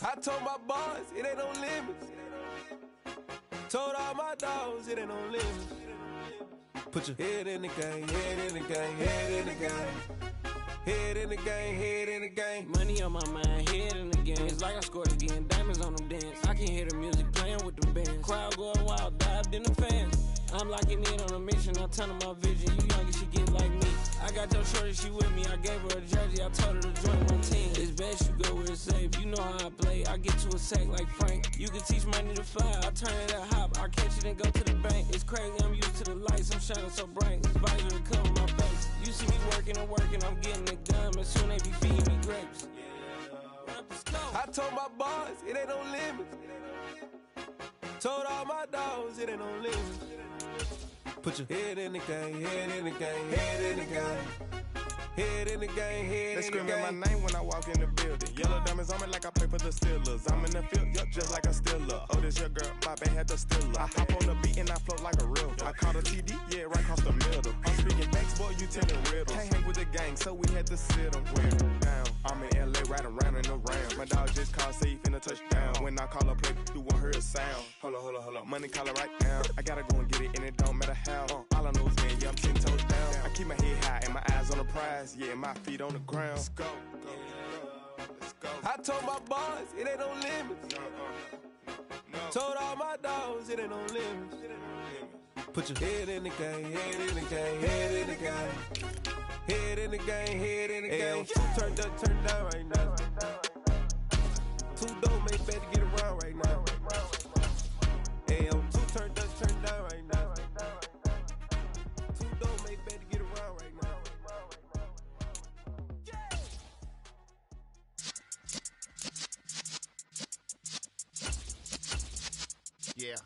I told my boys it ain't no limits. Told all my dogs it ain't no limits. Put your head in the game, head in the game, head in the game. Head in the game, head in the game. Money on my mind, head in the game. It's like I scored again, diamonds on them dance. I can hear the music playing with the bands. Crowd going wild, dived in the fans. I'm locking in on a mission, I'm turning my vision. You young and she get like me. I got your shorty, she with me. I gave her a jersey, I told her to join my team. It's best you go where it's safe. You know how I play, I get to a sack like Frank. You can teach money to fly, I turn it at hop. I catch it and go to the bank. It's crazy, I'm used to the lights, I'm shining so bright. This visor to cover my face. You see me working and working, I'm getting it done. And soon they be feeding me grapes. I told my boys, it ain't no limits. Told all my dogs, it ain't no limits. Put your head in the game, head in the game, head in the game. Head in the game, head they in the game. They screaming my name when I walk in the building. Yellow diamonds on me like I play for the Steelers. I'm in the field, yup, just like a Steeler. Oh, this your girl, my band had the Steeler. I hop on the beat and I float like a river. I caught a TD, yeah, right across the middle. I'm speaking facts, boy, you telling riddles. Can't hang with the gang, so we had to sit them down. I'm in LA, riding around and around. My dog just called, say he finna touchdown. When I call a play, you won't hear a sound. Hold up, money caller right now. I gotta go and get it, and it don't matter how. All I know is, man, yeah, I'm 10 toes down. I keep my head high and my eyes on the prize. Yeah, my feet on the ground. Let's go. I told my boys, it ain't no limits. Told all my dogs, it ain't no limits. Put your head in the game, head in the game, head in the game. Head in the game, head in the game. Turn down right now. Two dope, make better get around right now. Hey, I'm two turn down right now. Two dope, make better get around right now. Yeah.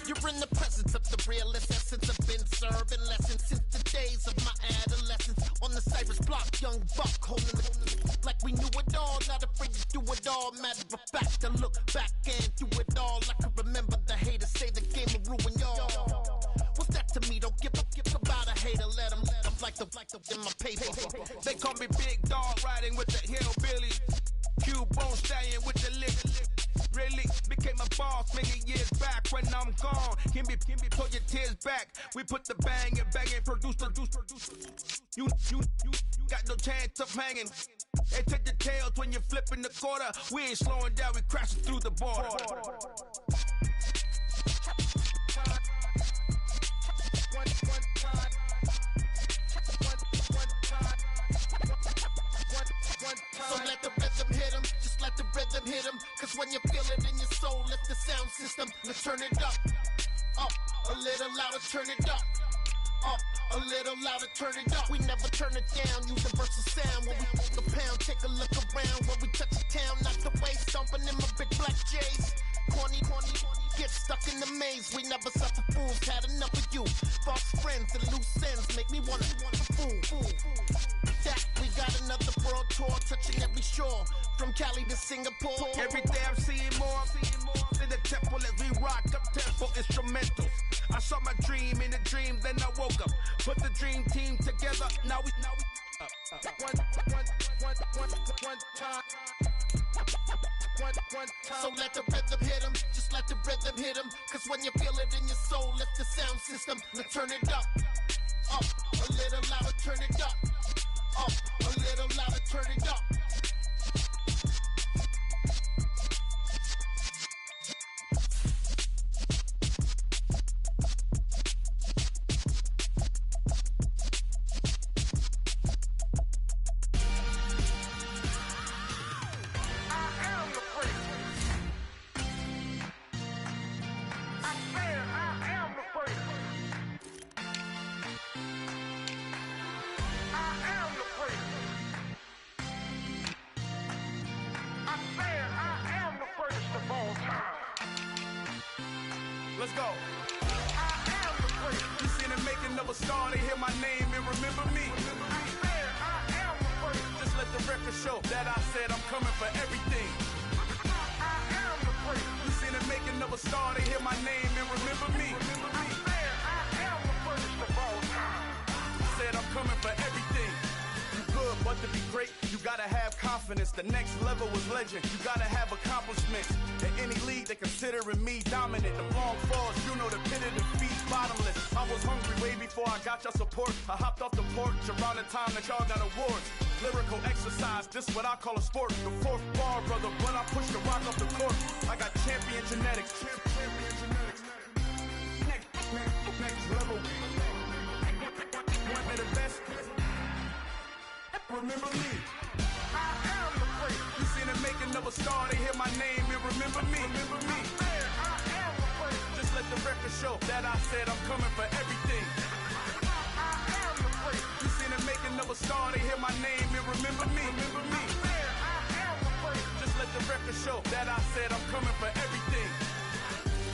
You're in the presence of the realest essence. I've been serving lessons since the days of my adolescence. On the Cypress block, young buck holding the like we knew it all. Not afraid to do it all. Matter of fact, to look back and do it all. I can remember the haters say the game will ruin y'all. What's that to me? Don't give about a hater. Let them like the in my paper. They call me Big Dog, riding with the hillbillies. Q-Bone stallion with the lick. Really became a boss many years back. When I'm gone, can be pull your tears back. We put the bang and produce. You got no chance of hanging. They take the tails when you're flipping the quarter. We ain't slowing down, we crashing through the border. So let the rhythm hit him, just let the rhythm hit him. Cause when you feel it in your soul, lift the sound system. Let's turn it up, a little louder, turn it up. A little louder, turn it up. We never turn it down, universal sound. When we hold the pound, take a look around. When we touch the town, knock the way, stomping in my big black J's. Corny, get stuck in the maze. We never suffer fools, had enough of you. False friends and loose ends make me wanna fool. That we got another world tour, touching every shore, from Cali to Singapore. Every day I'm seeing more in the temple as we rock up tempo instrumentals. I saw my dream in a dream, then I woke up. Put the dream team together, now we one time. So let the rhythm hit him, just let the rhythm hit him. Cause when you feel it in your soul, lift the sound system. Let's turn it up, a little louder, turn it up. A little louder, turn it up. Let's go. You seen the making of a star, they hear my name and remember me. Just let the record show that I said I'm coming for everything. You seen the making of a star, they hear my name and remember me. Said I'm coming for everything. Good, but to be great, you gotta have confidence. The next level was legend. You gotta have accomplishments. In any league, they they considering me dominant. The long falls, you know the pit of defeat, bottomless. I was hungry way before I got your support. I hopped off the porch around the time that y'all got awards. Lyrical exercise, this what I call a sport. The fourth bar, brother, when I push the rock off the court. I got champion genetics. Next level. One of the best. Remember me. I am the great. You seen the making of a star, they hear my name and remember me. Remember me. I am the great. Just let the record show that I said I'm coming for everything. I am the great. You seen the making of a star, they hear my name and remember me. Remember me. I am the great. Just let the record show that I said I'm coming for everything.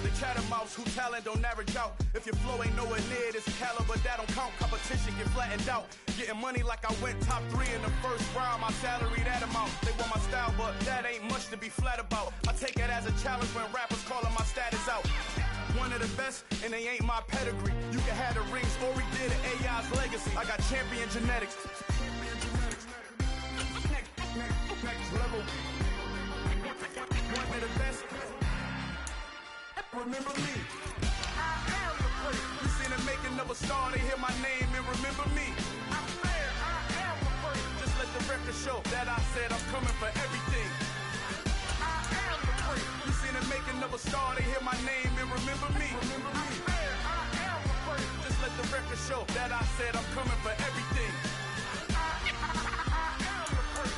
The catamouse who talent don't average out. If your flow ain't nowhere near this caliber, that don't count. Competition get flattened out. Getting money like I went top 3 in the first round. My salary that amount. They want my style, but that ain't much to be flat about. I take it as a challenge when rappers calling my status out. One of the best, and they ain't my pedigree. You can have the rings, or we did it, AI's legacy. I got champion genetics. Next level. One of the best. Remember me. I am the great. You seen the making of a star, they hear my name and remember me. I am the great. Just let the record show that I said I'm coming for everything. I am the great. You seen the making of a star, they hear my name and remember me. Remember me. I am the great. Just let the record show that I said I'm coming for everything. I am the great.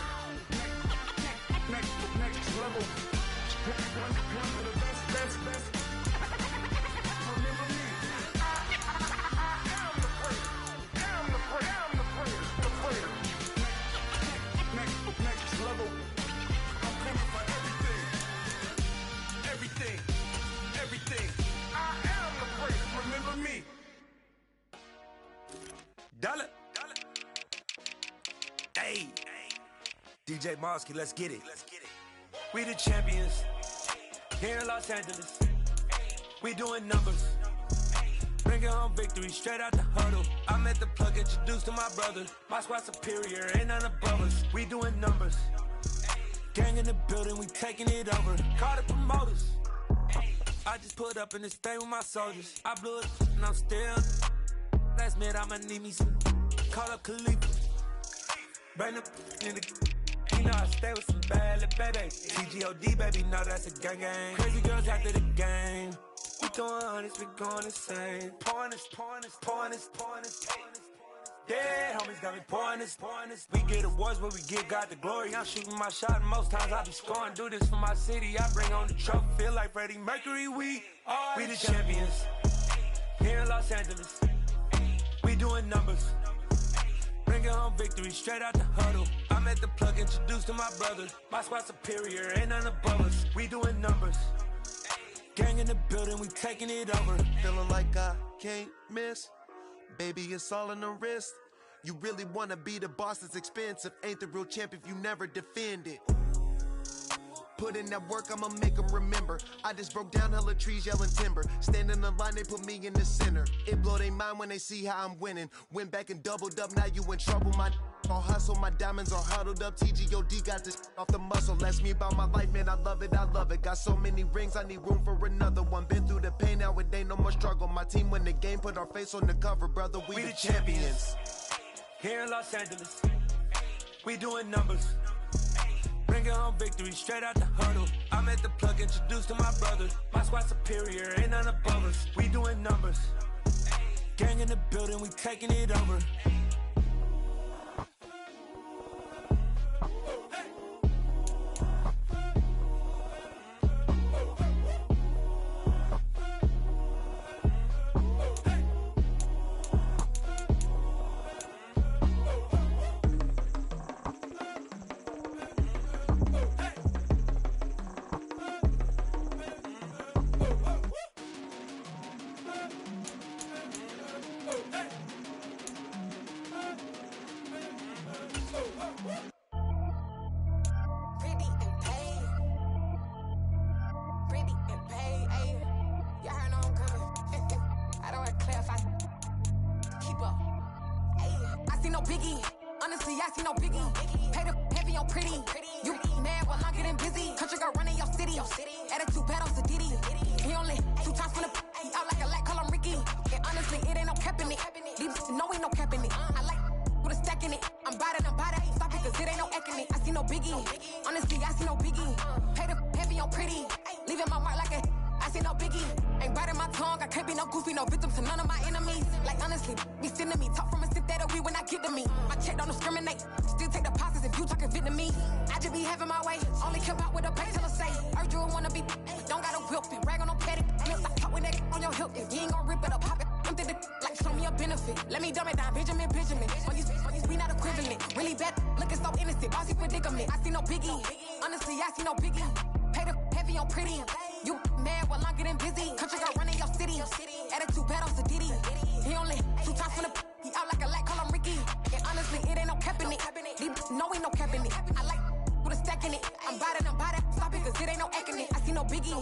Next level. One of the best. Dollar. Hey. DJ Mosky, let's get it. We the champions. Here in Los Angeles. We doing numbers. Bringing home victory straight out the huddle. I'm at the plug, introduced to my brother. My squad superior, ain't none above us. We doing numbers. Gang in the building, we taking it over. Call the promoters. I just put up in this thing with my soldiers. I blew it and I'm still. Last minute, I'ma need me some. Call up Khalifa. Bring the in the. You know I stay with some bad little babies. TGOD, baby, know that's a gang gang. Crazy girls after the game. We going honest, we going insane. Pouring this. Yeah, homies got me pouring this. We get awards, but we give God the glory. I'm shooting my shot, and most times I be scoring. Do this for my city, I bring on the trophy. Feel like Freddie Mercury, we the champions. Here in Los Angeles. We doing numbers. Bringing home victory straight out the huddle. I'm at the plug, introduced to my brother. My squad superior, ain't none above us. We doing numbers. Gang in the building, we taking it over. Feeling like I can't miss. Baby, it's all in the wrist. You really wanna be the boss, it's expensive. Ain't the real champ if you never defend it. Put in that work, I'ma make them remember. I just broke down hella trees, yelling timber. Stand in the line, they put me in the center. It blow their mind when they see how I'm winning. Went back and doubled up, now you in trouble. My all hustle, my diamonds are huddled up. TGOD got this off the muscle. Ask me about my life, man, I love it. Got so many rings, I need room for another one. Been through the pain, now it ain't no more struggle. My team win the game, put our face on the cover, brother. We the champions. Here in Los Angeles, we doing numbers. Bringing home victory straight out the huddle. I'm at the plug, introduced to my brother. My squad superior, ain't none above us. We doing numbers. Gang in the building, we taking it over. Attitude bad on Sadidi. I'm body, ain't stop it, cause it ain't no acting it. I see no biggie. Honestly, I see no biggie. Pay the heavy on pretty. Leaving my mark like a, I see no biggie. Ain't biting my tongue, I can't be no goofy, no victim to none of my enemies. Like honestly, be sending me. Talk from a sip that'll be when I get to me. My check don't discriminate. Still take deposits if you talking Vietnamese. I just be having my way. Only kept out with a bank till I say. Urge you wanna be, don't gotta whip it. Rag on no petty. I talk with that on your hip. If you ain't gon' rip it up, pop it. Empty the like show me a benefit. Let me dumb it down, Benjamin. On these we not equivalent. Really bad, looking so innocent. Bossy predicament. I see no biggie. Honestly, I see no biggie. Pay the heavy on pretty. You mad while I'm getting busy. Country girl running your city. Attitude bad on Diddy. He only 2 times from the he out like a light, call him Ricky. And honestly, it ain't no cap in it. No, ain't no cap in it. I like with a stack in it. I'm body, stop it, cause it ain't no acting it. I see no biggie.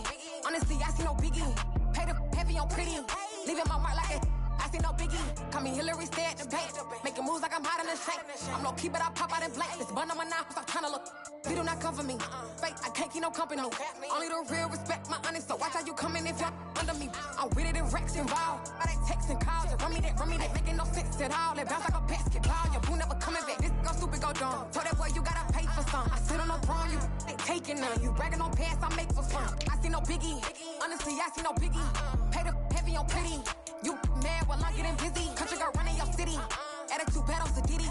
Honestly, I see no biggie. Pay the heavy on pretty. Leaving my mark like a, I see no biggie. Call me Hillary, stay at the bank. Making moves like I'm hiding in the shank. I'm low key, but I pop out in blank. This bun on my knife, stop trying to look. They do not come for me. Fake, I can't keep no company. Only the real respect my honest. So watch how you coming if you're under me. I'm with it and Rex involved. I they texting calls and run me that, making no sense at all. They bounce like a basketball. Your boo never coming back. This go stupid, go dumb. Told that boy you gotta pay for some. I sit on the throne, you ain't taking none. You bragging on pants, I make for fun. I see no biggie. Honestly, I see no biggie. Pay the heavy on pretty. You mad while I'm getting busy. Country girl running your city. Attitude bad on Diddy.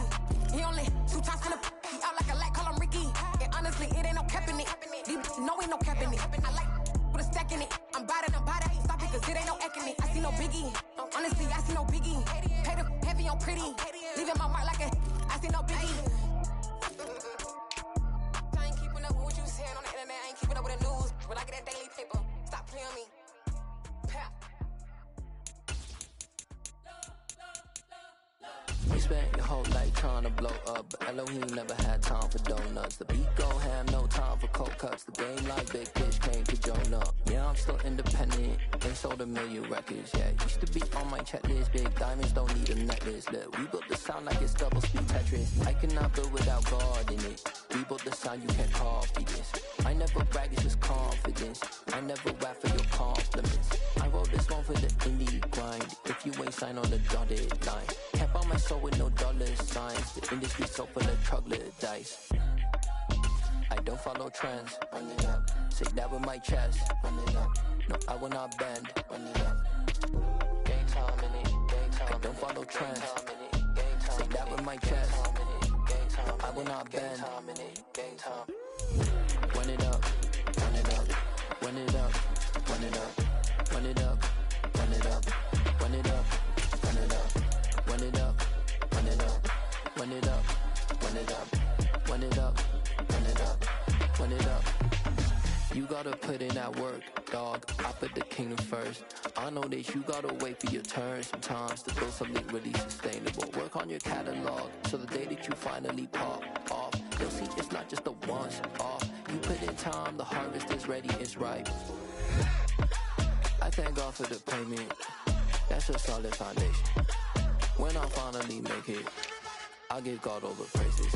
He only 2 times from the he out like a light, call him Ricky. And honestly, it ain't no cap in it. No, ain't no cap in it. I like with a stack in it. I'm body, ain't stop it, cause it ain't no acting it. I see no biggie. Honestly, I see no biggie. Pay the heavy on pretty. Leaving my mark like a, I see no biggie. I ain't keeping up with what you saying on the internet. I ain't keeping up with the news. When I get that daily paper, stop playing me. Pap. We spent your whole life trying to blow up, but Elohim never had time for donuts. The beat gon' have no time for cold cuts. The game like big fish came to join up. Yeah, I'm still independent, ain't sold a million records yet. Used to be on my checklist, big diamonds don't need a necklace. Look, we built the sound like it's double speed Tetris. I cannot build without God in it. We built the sound, you can't copy this. I never brag, it's just confidence. I never rap for your compliments. I wrote this one for the indie grind. If you ain't signed on the dotted line, can't buy my soul with no dollar signs. The industry so full of troglodytes. I don't follow trends. Run it up. Say that with my chest. Run it up. No, I will not bend. Run it up. Game time in it. Game time. I don't follow trends. Say that with my chest. No, I will not bend. Game time. Run it up. Run it up. Run it up. Run it up. Run it up. Run it up. Run it up. Run it up. Run it up. Run it up. Run it up. Run it up. Run it up. Run it up. Run it up. You gotta put in that work, dog. I put the kingdom first. I know that you gotta wait for your turn sometimes to build something really sustainable. Work on your catalog, so the day that you finally pop off, you'll see it's not just a once off. You put in time, the harvest is ready, it's ripe. I thank God for the payment. That's a solid foundation. When I finally make it, I'll give God all the praises.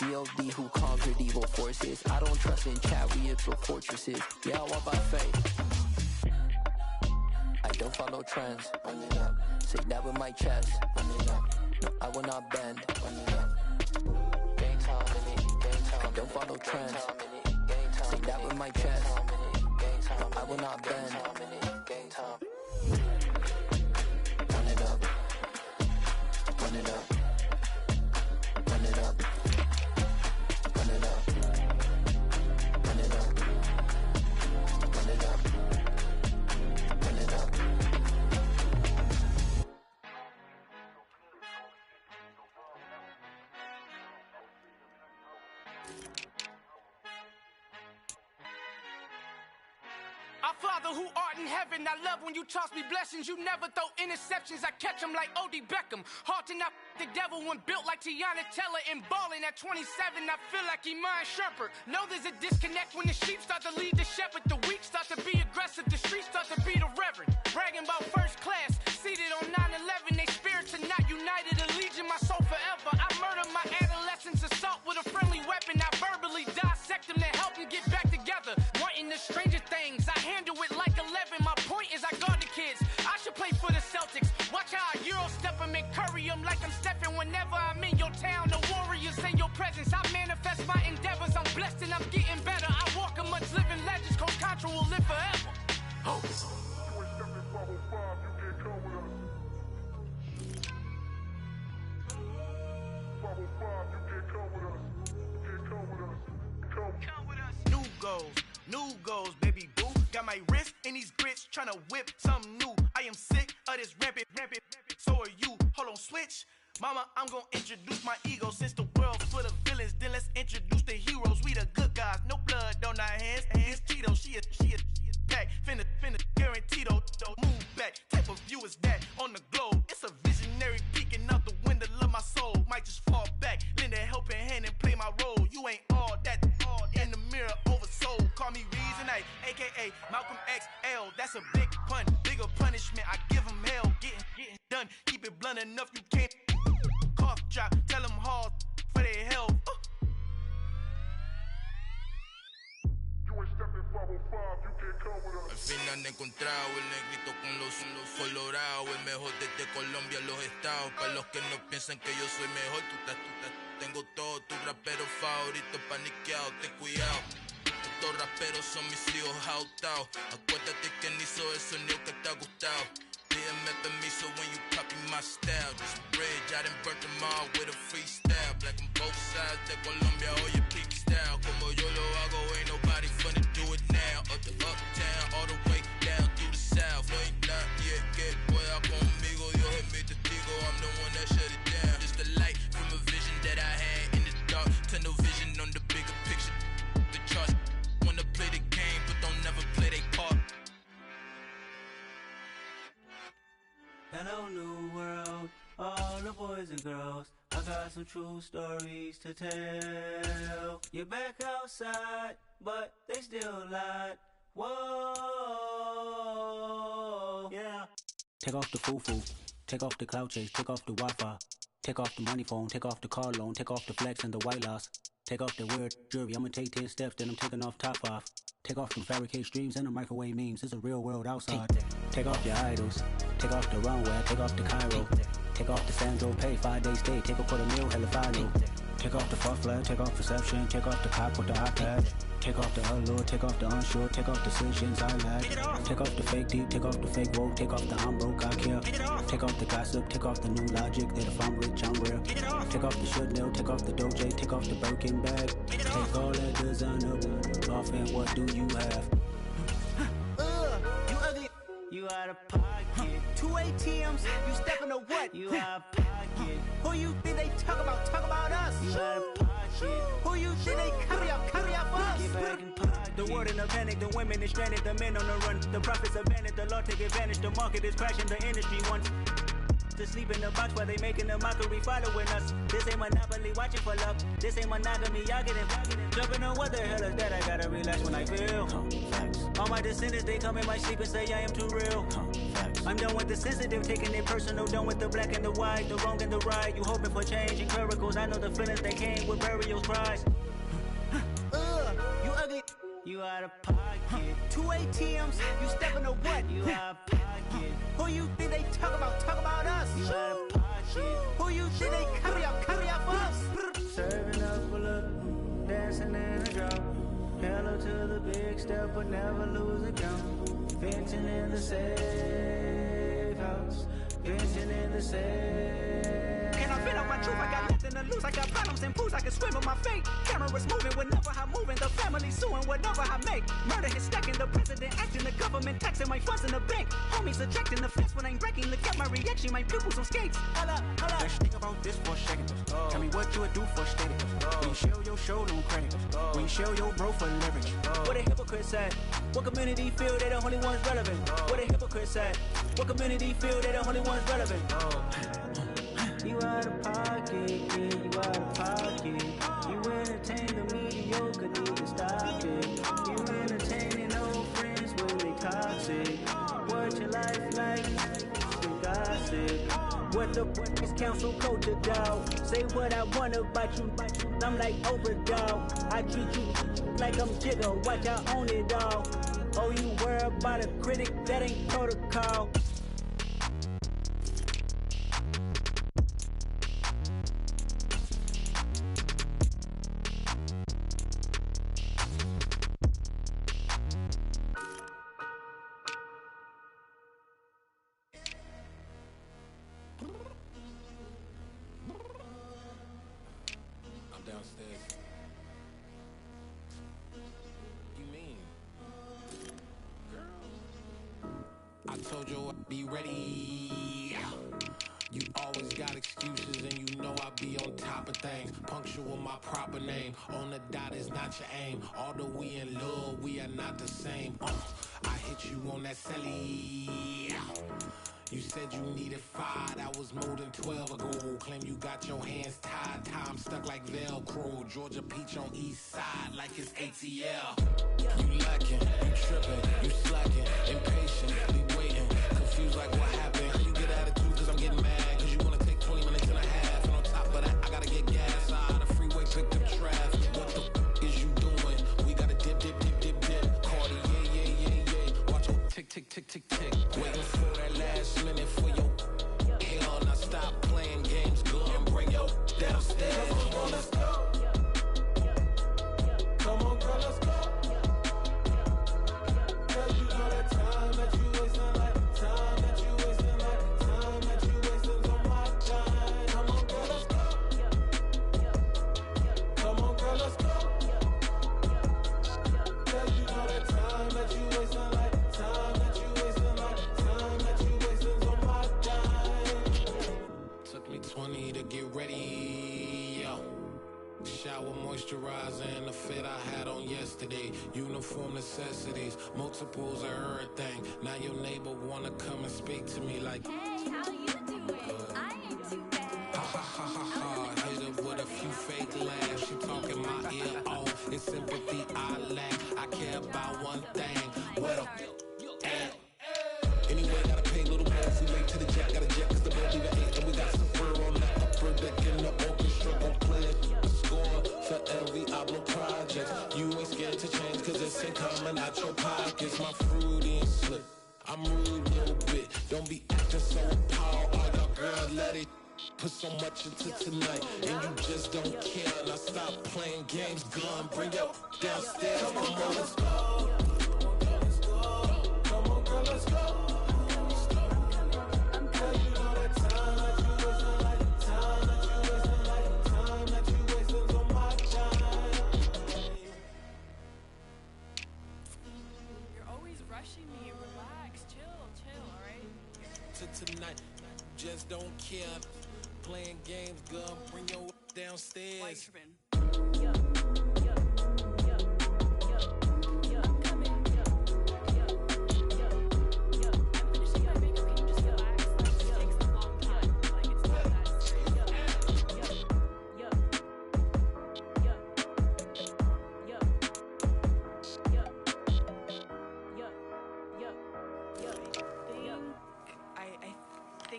G.O.D. who conquered evil forces. I don't trust in chariots or fortresses. Yeah, I walk by faith. I don't follow trends. Run it up. Say that with my chest. Run it up. No, I will not bend. Run it up. Game time in it. Game time. I don't follow trends. Say that with my chest. No, I will not bend. Game time. Run it up. Run it up. Run it up. Run it up. Run it up. Run it up. Run it up. Our Father who art in heaven, I love when you toss me blessings. You never throw interceptions, I catch them like O.D. Beckham. Hard to not the devil when built like Tiana Teller. And balling at 27, I feel like Iman Shumpert. Know there's a disconnect when the sheep start to lead the shepherd. The weak start to be aggressive, the streets start to be the reverend. Bragging about first class, seated on 9/11. They spirits are not united, a legion, my soul forever. I murder my adolescence, assault with a friendly weapon. I verbally dissect them to help them get back together. Wanting the stranger things, I handle it like 11. My point is I guard the kids. I should play for the Celtics. Watch how I Euro step government curry them like I'm Stephen whenever I'm in your town. The warriors in your presence, I manifest my endeavors. I'm blessed and I'm getting better. I walk amongst living legends. Coach Contra will live forever. Oh. New goals, baby boo. Got my wrist in these grits, tryna whip something new. I am sick of this rampant. So are you. Hold on, switch. Mama, I'm gonna introduce my ego. Since the world full of villains, then let's introduce the heroes. We the good guys, no blood on our hands. Hands Cheeto, she a pack. Finna, guaranteed don't move back. Type of view is that on the globe? It's a visionary peeking out the window of my soul. Might just fall back, lend a helping hand and play my role. You ain't all that in the mirror oversold. Call me Reason A, aka Malcolm XL. That's a big pun, bigger punishment. I give him hell, getting done. Keep it blunt enough, you can't cough drop. Tell them hard for their health. Al fin han encontrado el negrito con los colorados, el mejor desde Colombia a los estados. Para los que no piensan que yo soy mejor, tengo todo, tus raperos favoritos paniqueados, ten cuidado. Estos raperos son mis hijos jautados. Acuérdate quién hizo el sonido que te ha gustado. Pídeme permiso when you copy my style. This bridge, I done burnt them all with a freestyle. Black on both sides de Colombia, oye, peak style. Como yo lo hago, ain't nobody finna do it now. Up the uptown, all the way down through the south. Ain't not yet, que pueda conmigo. Dios es mi testigo, I'm the one that shut it down. Just the light from a vision that I had in the dark. Tunnel vision on the bigger picture. The charts wanna play the game, but don't never play their part. Hello, new world, all the boys and girls. I got some true stories to tell. You're back outside, but they still lied. Whoa, yeah. Take off the foo-foo, take off the cloud chase, take off the Wi-Fi, take off the money phone, take off the car loan, take off the flex and the white loss. Take off the weird jewelry, I'ma take 10 steps, then I'm taking off top 5. Take off them fabricated streams and the microwave memes, it's a real world outside. Take off your idols, take off the runway, take off the Cairo. Take off the Sandro pay, 5-day stay, take a $250,000, hella final. Take off the fuck flag, take off perception, take off the cop with the iPad. Take off the allure, take off the unsure, take off decisions I lack. Take off the fake deep, take off the fake woke, take off the I'm broke, I care. Take off the gossip, take off the new logic that if I'm rich, I'm rare. Take off the should know, take off the Doja, take off the Birkin bag. Take all that designer off and what do you have? You ugly. You out of pocket. 2 ATMs, you stepping to what? You out of pocket. Who you think they talk about? Talk about us. You out of pocket. Who you think they carry up for us? Get back in pocket. The world in a panic, the women is stranded, the men on the run. The profits abandoned, the law take advantage. The market is crashing, the industry wants to sleep in the box while they making a mockery following us. This ain't monopoly, watching for love. This ain't monogamy, y'all getting jumping on what the hell is that? I gotta relax when I feel. All my descendants, they come in my sleep and say I am too real. I'm done with the sensitive, taking it personal. Done with the black and the white, the wrong and the right. You hoping for change and miracles. I know the feelings that came with burial cries. You ugly. You out of pocket. 2 ATMs, you stepping to what? You out of pocket. Who you think they talk about? Talk about us. You out of pocket. Who you think they carry up for us? Serving up a look, dancing in a drop. Hello to the big step, but never lose a count. Venting in the safe house. Venting in the safe. Can I vent on my truth? I got nothing to lose. I got problems and pools. I can swim with my fate. Cameras moving whenever I'm moving. The family suing whatever I make. Murder is stacking. The president acting. The government taxing my funds in the bank. Homies ejecting the fence when I'm breaking. Look at my reaction. My pupils on skates. Holla, holla. Let's think about this for a second. Tell me what you would do for steady. When you show your show, no credit. When you show your bro for leverage. What a hypocrite said. What community feel they the only ones relevant? What a hypocrite said. What community feel they the only ones relevant? You out of pocket, yeah, you out of pocket. You entertain the mediocre, need to stop it. You entertaining old friends when they toxic. What your life like? The gossip. What the is council culture, dog? Say what I want about you. I'm like Oprah, dog. I treat you like I'm Jigga. Watch I own it, dog. Oh, you worry about a critic? That ain't protocol. told you I'd be ready. You always got excuses and you know I be on top of things. Punctual my proper name. On the dot is not your aim. Although we in love, we are not the same. I hit you on that celly. You said you needed 5, that was more than 12 ago. Claim you got your hands tied, time stuck like Velcro. Georgia Peach on east side like it's ATL. You lacking, you tripping, you slacking, impatient, waiting, confused like what happened. You get attitude cause I'm getting mad, cause you wanna take 20 minutes and a half. And on top of that, I gotta get gas out of the freeway, picked up traffic. What the is you doing? We gotta dip. Cardi, yeah. Watch your tick. Waiting for that last minute for your hell. Now stop playing games, girl, and bring your downstairs. Come on, let's go. Come on, girl, let's go. Cause you know that time that you wasting, like time that you wasting, like time that you wasting on my time. Come on, girl, let's go. Come on, girl, let's go. Cause you know that time that you wasting, like time that you wasting, like time that you wasting on my time. Took me 20 to get ready, yo. Shower moisturizer and the fit I had on yesterday. Uniform necessities, multiples of everything. Now your neighbor wanna come and speak to me like, hey, how you doing? I ain't too bad. Ha. Hit her with a few fake laughs. She talking my ear off. It's sympathy I lack. I care about one thing. What up? Anyway, gotta pay a little more if we late to the jet. Gotta jet cause the boat leave at 8. And we got some fur on the upper deck in the orchestra. Gon' play it. Score for LV Ablo projects. You ain't scared to change cause it's ain't coming out your pockets. My fruity and slip. I'm rude a little bit. Don't be acting so appalled. All y'all girls let it put so much into tonight. And you just don't care. Now stop playing games. Gun, bring your downstairs. Come on, let's go. Come on, girl, let's go. Tonight, just don't care. Playing games, girl, bring your downstairs.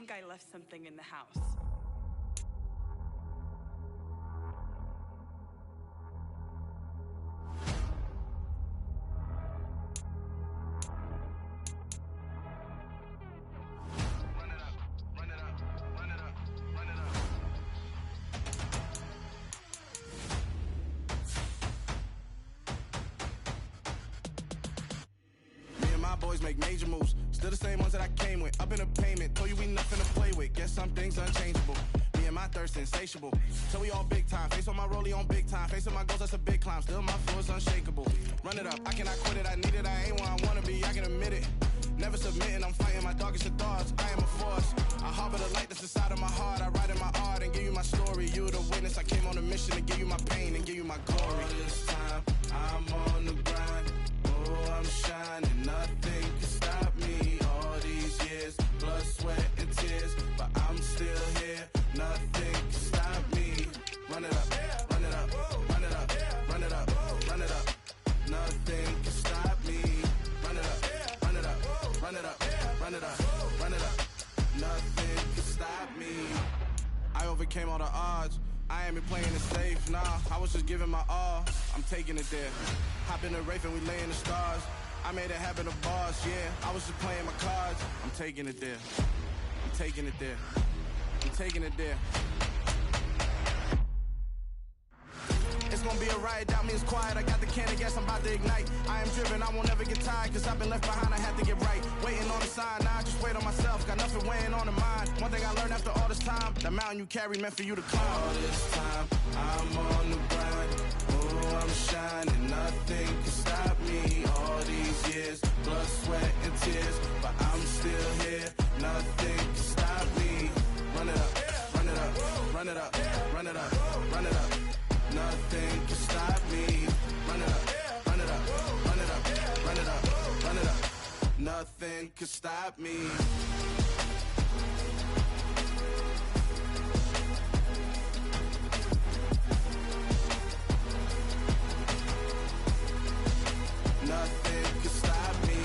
I left something in the house. Boys make major moves, still the same ones that I came with. Up in a payment, told you we nothing to play with. Guess some things unchangeable. Me and my thirst insatiable. So we all big time. Face on my rollie on big time. Face on my goals, that's a big climb. Still my flow is unshakable. Run it up, I cannot quit it. I need it, I ain't where I wanna be. I can admit it. Never submitting, I'm fighting my darkest of thoughts. I am a force. I harbor the light that's inside of my heart. I write in my art and give you my story. You the witness. I came on a mission to give you my pain and give you my glory. All this time, I'm on the grind. Oh, I'm shining. Nothing can stop me. All these years, blood, sweat, and tears. But I'm still here. Nothing can stop me. Run it up, run it up, run it up, run it up, run it up. Nothing can stop me. Run it up, run it up, run it up, run it up, run it up. Nothing can stop me. I overcame all the odds. I ain't been playing it safe, nah. I was just giving my all. I'm taking it there. Hop in the Wraith and we lay in the stars. I made it happen to boss, yeah. I was just playing my cards. I'm taking it there. I'm taking it there. I'm taking it there. It's gonna be a riot, doubt me, it's quiet. I got the can of gas, I'm about to ignite. I am driven, I won't ever get tired, cause I've been left behind, I had to get right. Waiting on the sign, now I just wait on myself. Got nothing weighing on the mind. One thing I learned after all this time, the mountain you carry meant for you to climb. All this time, I'm on the grind. Oh, I'm shining, nothing can stop me. All these years, blood, sweat, and tears, but I'm still nothing could stop me. Nothing could stop me.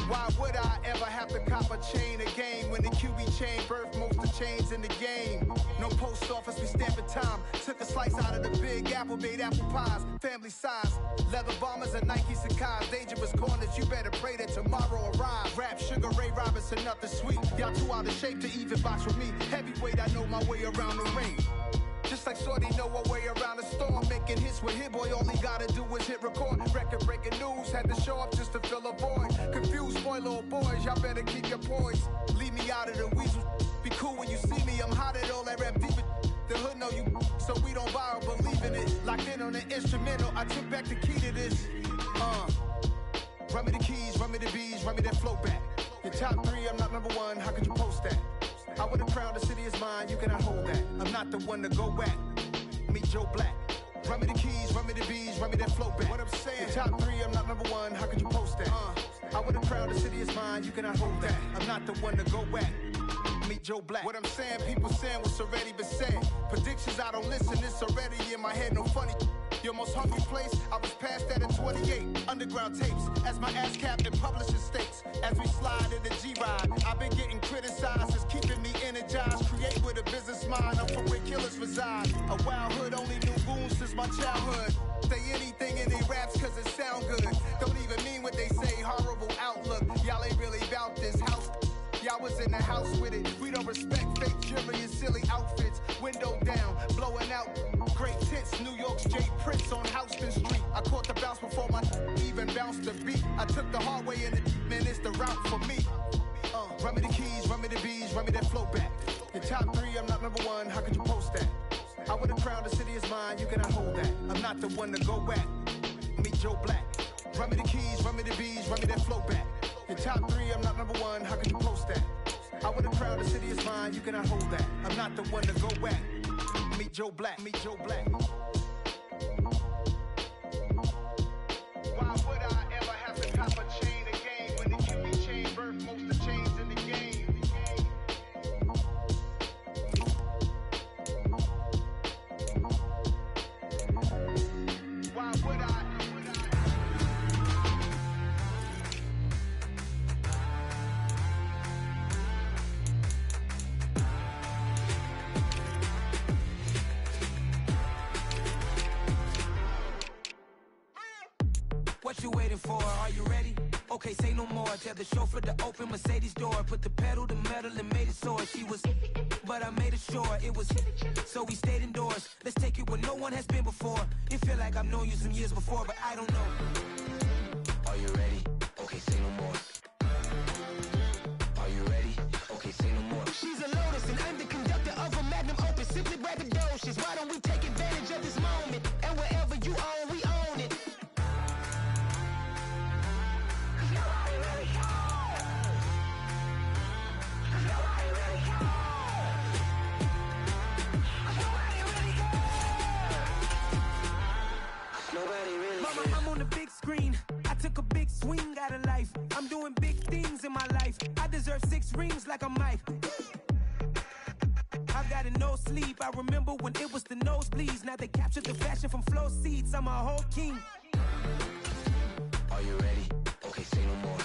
Why would I ever have to cop a chain a game when the QB chain birthed most of chains in the game? No post office, we stamping time. Took a slice out of the big apple, made apple pies, family size. Leather bombers and Nike Sacai's, dangerous corners, you better pray that tomorrow arrives. Rap Sugar Ray Robinson, nothing sweet. Y'all too out of shape to even box with me. Heavyweight, I know my way around the ring. Just like Shorty know a way around the storm. Making hits with Hit Boy, all he gotta do is hit record. Record breaking news, had to show up just to fill a void. Confused boy, little boys, y'all better keep your poise. Leave me out of the weasel. Be cool when you see me, I'm hot at all that rap deep. The hood know you, so we don't borrow, believe in it. Locked in on the instrumental, I took back the key to this. Run me the keys, run me the bees, run me that flow back. Your top three, I'm not number one, how could you post that? I would've crowned the city is mine, you cannot hold that. I'm not the one to go back. Meet Joe Black. Run me the keys, run me the bees, run me that flow back. What I'm saying, your top three, I'm not number one, how could you post that? I would've crowned the city is mine, you cannot hold that. I'm not the one to go back. Meet Joe Black. What I'm saying, people saying what's already been said. Predictions, I don't listen, it's already in my head, no funny. Your most hungry place, I was past that in 28. Underground tapes, as my ass capped in publishing states. As we slide in the G-Ride, I've been getting criticized, it's keeping me energized. Create with a business mind, I'm from where killers reside. A wild hood, only knew goons since my childhood. Say anything in their raps cause it sound good. Don't even mean what they say, horrible outlook. Y'all ain't really about this house. Y'all was in the house with it. We don't respect fake jewelry and silly outfits. Window down, blowing out great tits. New York's Jay Prince on Houston Street. I caught the bounce before my even bounced the beat. I took the hard way in it, man, it's the route for me. Run me the keys, run me the bees, run me that flow back. Your top three, I'm not number one, how could you post that? I would've crowned the city is mine, you cannot hold that. I'm not the one to go back. Meet Joe Black. Run me the keys, run me the bees, run me that flow back. Your top three, I'm not number one, how could you post that? I would've crowned the city is mine, you cannot hold that. I'm not the one to go back. Meet Joe Black, meet Joe Black. Why would I ever have to cop a chain a game when the QB chain birthed most of chains in the game? Why would I? What you waiting for? Are you ready? Okay, say no more. Tell the chauffeur to open Mercedes door. Put the pedal to metal and made it soar. She was, but I made it sure it was. So we stayed indoors. Let's take it where no one has been before. It feel like I've known you some years before, but I don't know. Are you ready? Okay, say no more. Are you ready? Okay, say no more. She's a Lotus and I'm the conductor of a Magnum Opus. Simply braggadocious. Why don't we take advantage of this moment? And wherever you own, we own it. Mama, I'm on the big screen. I took a big swing out of life. I'm doing big things in my life. I deserve 6 rings like a Mike. I've got no sleep. I remember when it was the nosebleeds. Now they captured the fashion from flow seats. I'm a whole king. Are you ready? Okay, say no more.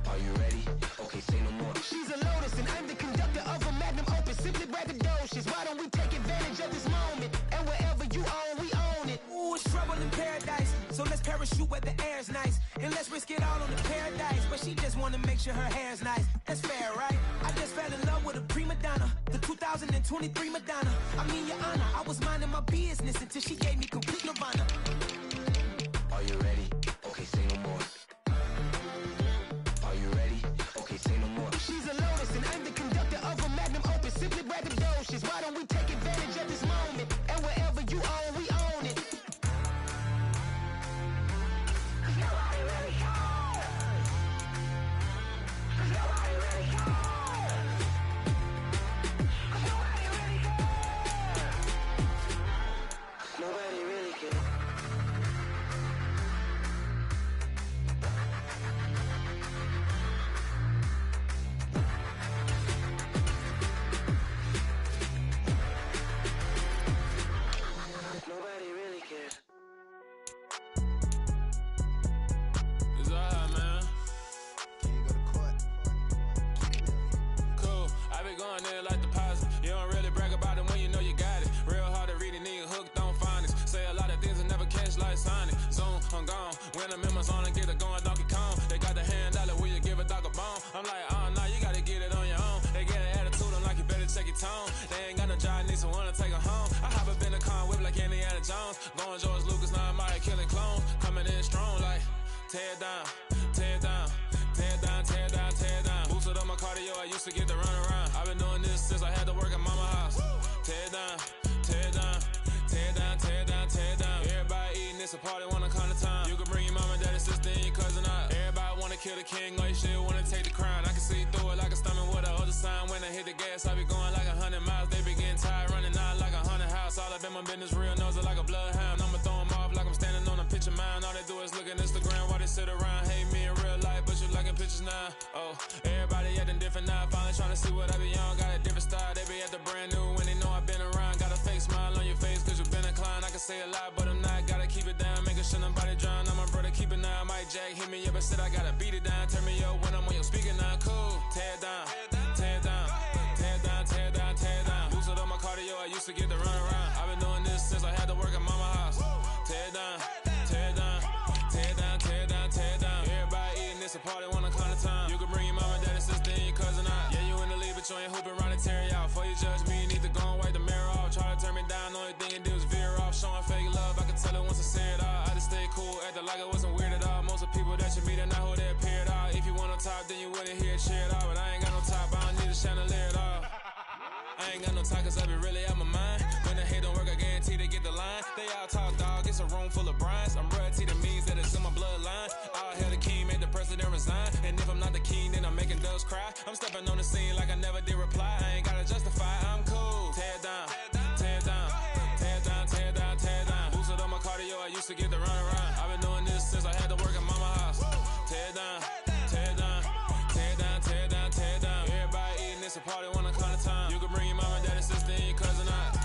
Are you ready? Okay, say no more. She's a Lotus and I'm the conductor of a Magnum Opus. Simply braggadocious. Why don't we take advantage of this moment? And wherever you own, we own it. Ooh, it's trouble in paradise. So let's parachute where the air's nice. And let's risk it all on the paradise. But she just wanna make sure her hair's nice. That's fair, right? I just fell in love with a prima donna. The 2023 Madonna. I mean, your honor, I was minding my business until she gave me complete nirvana. Are you ready? Okay, say no more. Are you ready? Okay, say no more. She's a Lotus and I'm the conductor of a Magnum Opus. Simply braggadocious. Why don't we tear it down, tear it down, tear it down, tear it down, tear it down. Boosted up my cardio, I used to get to run around. I've been doing this since I had to work at mama house. Tear it down, tear it down, tear it down, tear it down, tear it down. Everybody eating, it's a party, wanna count the time. You can bring your mama, daddy, sister, and your cousin out. Everybody wanna kill the king, or you shit wanna take the crown. I can see through it like a stomach with a other sign. When I hit the gas, I be going like 100 miles. They be getting tired, running out like 100 house. All up in my business, real nose like a bloodhound. I'ma throw them off like I'm standing on a picture mound. All they do is look at Instagram while they sit around. Hate me in real life, but you liking pictures now. Oh, everybody acting different now. Finally trying to see what I be on. Got a different style, they be at the brand new when they know I've been around. Got a fake smile on your face cause you been inclined. I can say a lot, but I'm not. Gotta keep it down, making sure nobody drown. I'm my brother, keep it now. Mike Jack hit me up and said I gotta beat it down. Turn me up when I'm on your speaker now. Cool, tear it down, tear it down, tear it down, tear it down, tear it down. Boosted up my cardio, I used to get to run around. I've been doing this since I had to work at mama house. Tear it down, tear it down, tear it down, tear it down, tear it down. Everybody eating, it's a party, wanna count the time. You can bring your mama, daddy, sister, and your cousin out. Yeah, you in the league, but you ain't hooping around and tear it out. Before you judge me, you need to go and wipe the mirror off. Try to turn me down, only thing you do is veer off. Showing fake love, I can tell it once I say it all. I just stay cool, acting like it wasn't weird at all. Most of the people that you meet are not who they appear at all. If you want on top, then you wouldn't hear it cheer at all. But I ain't got no top, I don't need a chandelier at all. I ain't got no time cause I be really out my mind. When the hate don't work, I guarantee they get the line. They all talk dog, it's a room full of brines. I'm royalty, that means that it's in my bloodline. All hail the king, make the president resign. And if I'm not the king, then I'm making doves cry. I'm stepping on the scene like I never did reply. I ain't gotta justify, I'm cool. Tear it down, tear it down, tear it down, tear it down, tear it down. Boosted up my cardio, I used to get to run around. I've been doing this since I had to work at mama house. Tear it down, tear it down, tear it down, tear it down, tear it down. Everybody eating, it's a party, wanna count the time. You can bring your mama, daddy, sister, and your cousin out.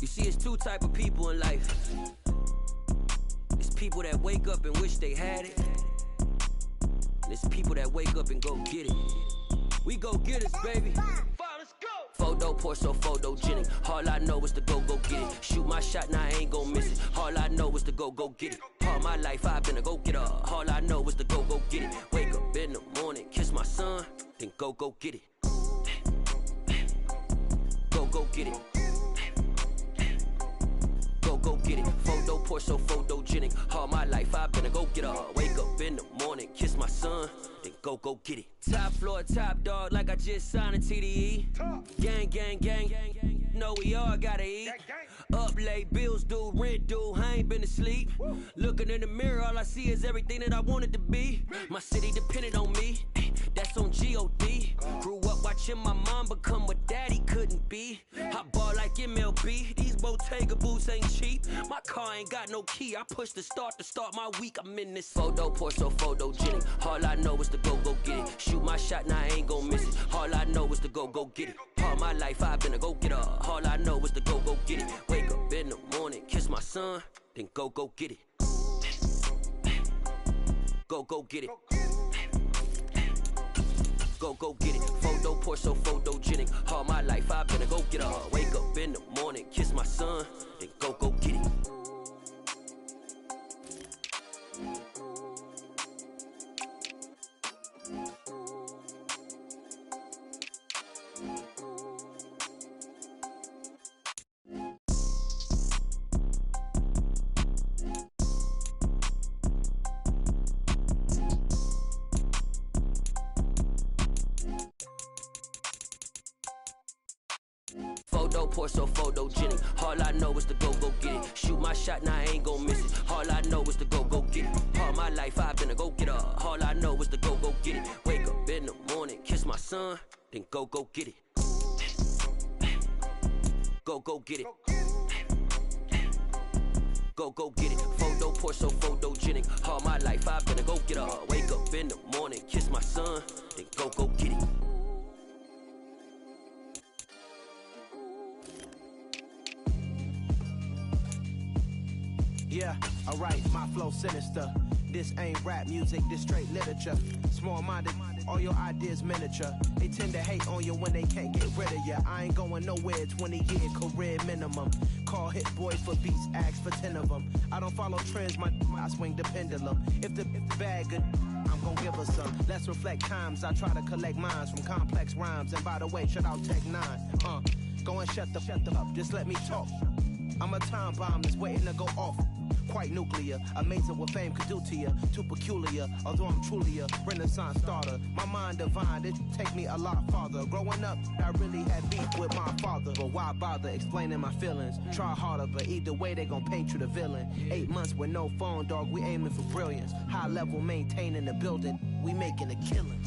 You see, it's two type of people in life. It's people that wake up and wish they had it. And it's people that wake up and go get it. We go get it, baby. Photo, Porso, photogenic. All I know is to go get it. Shoot my shot, now I ain't gon' miss it. All I know is to go get it. All my life I've been a go-getter. All I know is to go get it. Wake up in the morning, kiss my son, then go get it. Go get it. Go get it. Photo, Porso, photogenic. All my life I've been a go-getter. Wake up in the morning, kiss my son, then go get it. Top floor, top dog, like I just signed a TDE. Gang, gang, gang, gang. Know we all gotta eat. Up late, bills due, rent due, I ain't been asleep. Looking in the mirror, all I see is everything that I wanted to be. My city depended on me, that's on G.O.D. Grew up watching my mom become what daddy couldn't be. I ball like MLB, these Bottega boots ain't cheap. My car ain't got no key, I push the start to start my week. I'm in this photo, Porso, photogenic. All I know is to go get it. Shoot my shot, now I ain't gon' miss it. All I know is to go get it. All my life I've been a go-getter. All I know is to go get it. Wake up in the morning, kiss my son, then go get it. Go get it. Go get it. Photo, Porso, photogenic. All my life I've been a go-getter. Wake up in the morning, kiss my son, then go get it. Photo poor, so photogenic. All I know is to go get it. Shoot my shot, now I ain't gon' miss it. All I know is to go get it. All my life I've been a go-getter. All I know is to go get it. Wake up in the morning, kiss my son, then go get it. Go get it. Go get it. Photo poor, so photogenic. All my life I've been a go-getter. Wake up in the morning, kiss my son, then go get it. Yeah, alright, my flow sinister. This ain't rap music, this straight literature. Small-minded, all your ideas miniature. They tend to hate on you when they can't get rid of you. I ain't going nowhere, 20-year career minimum. Call hit boy for beats, ask for 10 of them. I don't follow trends, I swing the pendulum. If the bag good, I'm gon' give her some. Let's reflect times, I try to collect minds from complex rhymes. And by the way, shout out Tech 9. Go and shut the up, just let me talk. I'm a time bomb that's waiting to go off. Quite nuclear, amazing what fame could do to you. Too peculiar, although I'm truly a renaissance starter. My mind divine, it take me a lot farther. Growing up, I really had beef with my father. But why bother explaining my feelings? Try harder, but either way they gon' paint you the villain. 8 months with no phone, dog, we aiming for brilliance. High level maintaining the building, we making a killing.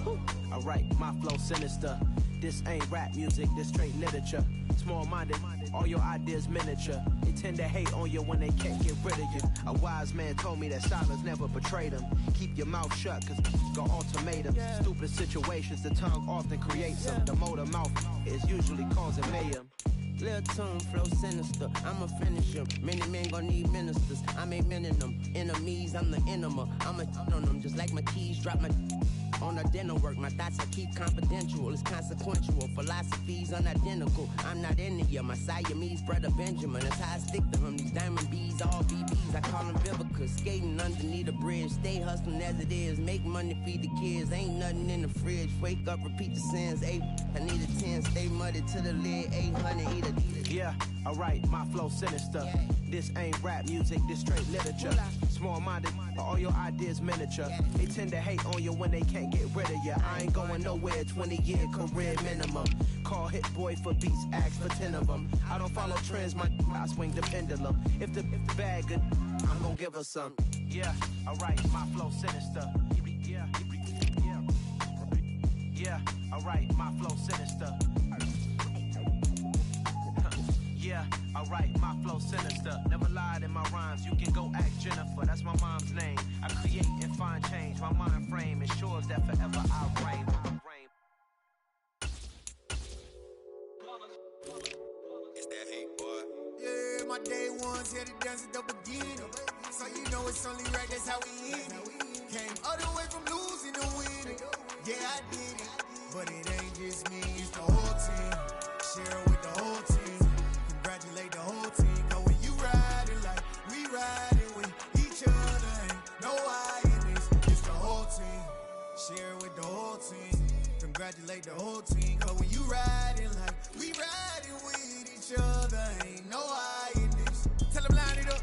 Alright, my flow sinister. This ain't rap music, this straight literature. Small-minded, all your ideas miniature. They tend to hate on you when they can't get rid of you. A wise man told me that silence never betrayed him. Keep your mouth shut, cause got ultimatums. Stupid situations, the tongue often creates them. The motor mouth is usually causing mayhem. Lil' tune, flow sinister, I'ma finish him. Many men gon' need ministers, I'm aiming them. Enemies, I'm the enema. I'ma on them, just like my keys, drop my on a dental work. My thoughts I keep confidential, it's consequential. Philosophies unidentical, I'm not into you. My Siamese brother Benjamin, that's how I stick to him. These diamond bees, all BBs, I call them Vivica. Skating underneath a bridge, stay hustling as it is. Make money, feed the kids, ain't nothing in the fridge. Wake up, repeat the sins, 8, I need a 10. Stay muddy to the lid, 800, eat a. Yeah, alright, my flow sinister. This ain't rap music, this straight literature. Small-minded, all your ideas miniature. They tend to hate on you when they can't get rid of you. I ain't going nowhere, 20-year career minimum. Call hit boy for beats, ask for 10 of them. I don't follow trends, I swing the pendulum. If the bag good, I'm gon' give her some. Yeah, alright, my flow sinister. Yeah, alright, my flow sinister. Yeah, alright, my flow sinister. Never lied in my rhymes, you can go ask Jennifer, that's my mom's name. I create and find change, my mind frame ensures that forever I reign. It's that hate, boy. Yeah, my day ones here to dance at the beginning. So you know it's only right, that's how we end it. Came all the way from losing to winning. Yeah, I did it, but it ain't just me, it's the whole team. Share with the whole team. Congratulate the whole team, cause when you riding like we riding with each other, ain't no I in this, it's the whole team. Share with the whole team. Congratulate the whole team, cause when you riding like we riding with each other, ain't no I in this. Tell them line it up,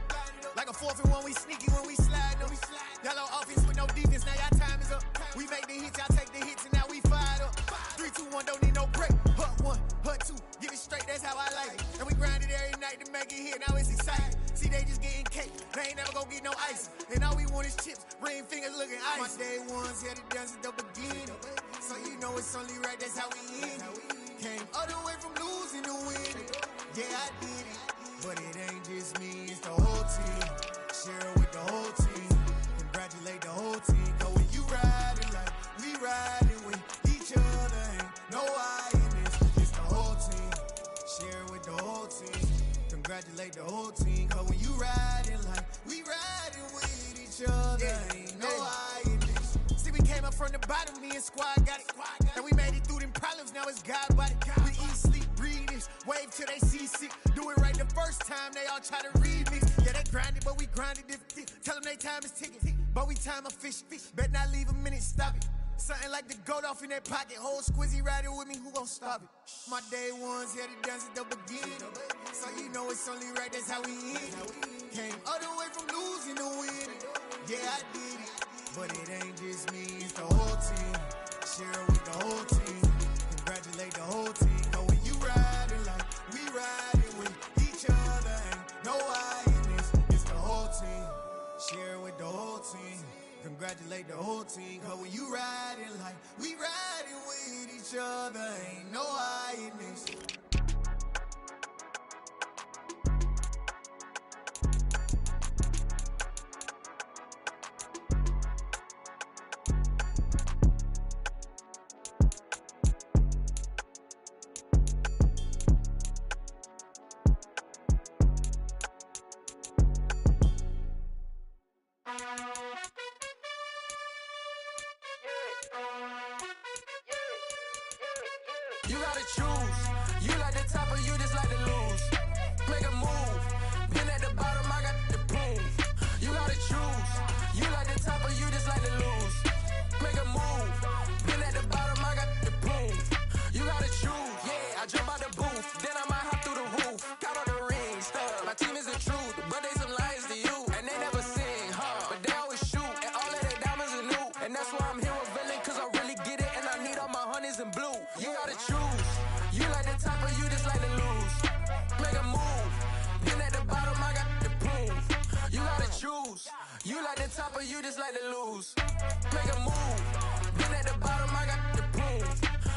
like a 4th and 1, we sneaky when we slide them. Yellow offense with no defense, now y'all time is up. We make the hits, y'all take the hits, and now we fired up. 3, 2, 1, don't need no break. Hut 1, hut 2, get it straight, that's how I like it. And we grind it every night to make it hit, now it's exciting. See, they just getting cake, they ain't never gonna get no ice. And all we want is chips, ring fingers looking ice. My day ones here to dance at the beginning. So you know it's only right, that's how we end it. Came all the way from losing to winning. Yeah, I did it, but it ain't just me, it's the whole team. Share with the whole team. Congratulate the whole team, cause when you riding like we riding with each other, ain't no I in this, it's the whole team. Share with the whole team. Congratulate the whole team, cause when you riding like we riding with each other, ain't no I in this. See, we came up from the bottom, me and squad got it. And we made it through them problems, now it's God body. We eat, sleep, breathe this, wave till they see sick. Do it right the first time, they all try to remix. Yeah, they grinded, but we grinded different. Tell them they time is ticking, but we time a fish. Bet not leave a minute, stop it. Something like the goat off in that pocket. Whole squizzy riding with me, who gon' stop it? My day ones here to dance at the beginning. So you know it's only right, that's how we end it. Came all the way from losing to winning. Yeah, I did it, but it ain't just me, it's the whole team. Share with the whole team. Congratulate the whole team, cause when you riding like You gotta choose. You like the top or you just like to lose. Make a move. Been at the bottom, I got the boom. You gotta choose. You like the top or you just like to lose. Make a move. Been at the bottom, I got the boom. You gotta choose. Yeah, I jump out the booth. Then I might hop through the roof. Got all the rings, stuff. My team is the truth, but they some liars to you. And they never sing, but they always shoot. And all of their diamonds are new. And that's why I'm here with villain, cause I really get it. And I need all my honeys in blue. You gotta choose. You like the top or you just like to lose. Make a move. Been at the bottom, I got the boom. You gotta choose. You like the top or you just like to lose. Make a move. Been at the bottom, I got the boom.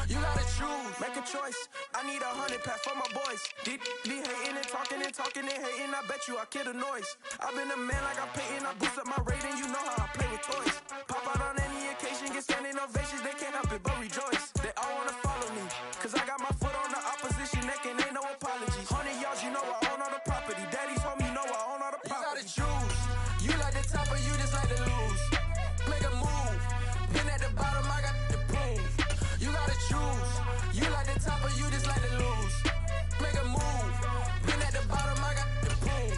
You gotta choose. Make a choice. I need 100 pack for my boys. Deep be hating and talking and talking and hating. I bet you I kill the noise. I've been a man like I'm Peyton. I boost up my rating. You know how I play with toys. Pop out on any occasion, get standing ovations. They can't help it but rejoice. They all wanna follow me, cause I got my foot on the opposition neck and ain't no apologies. 100 yards, you know I own all the property. Daddy's home, you know I own all the property. You gotta choose. You like the top or you just like to lose. Make a move. Been at the bottom, I got the boom. You gotta choose. You like the top or you just like to lose. Make a move. Been at the bottom, I got the boom.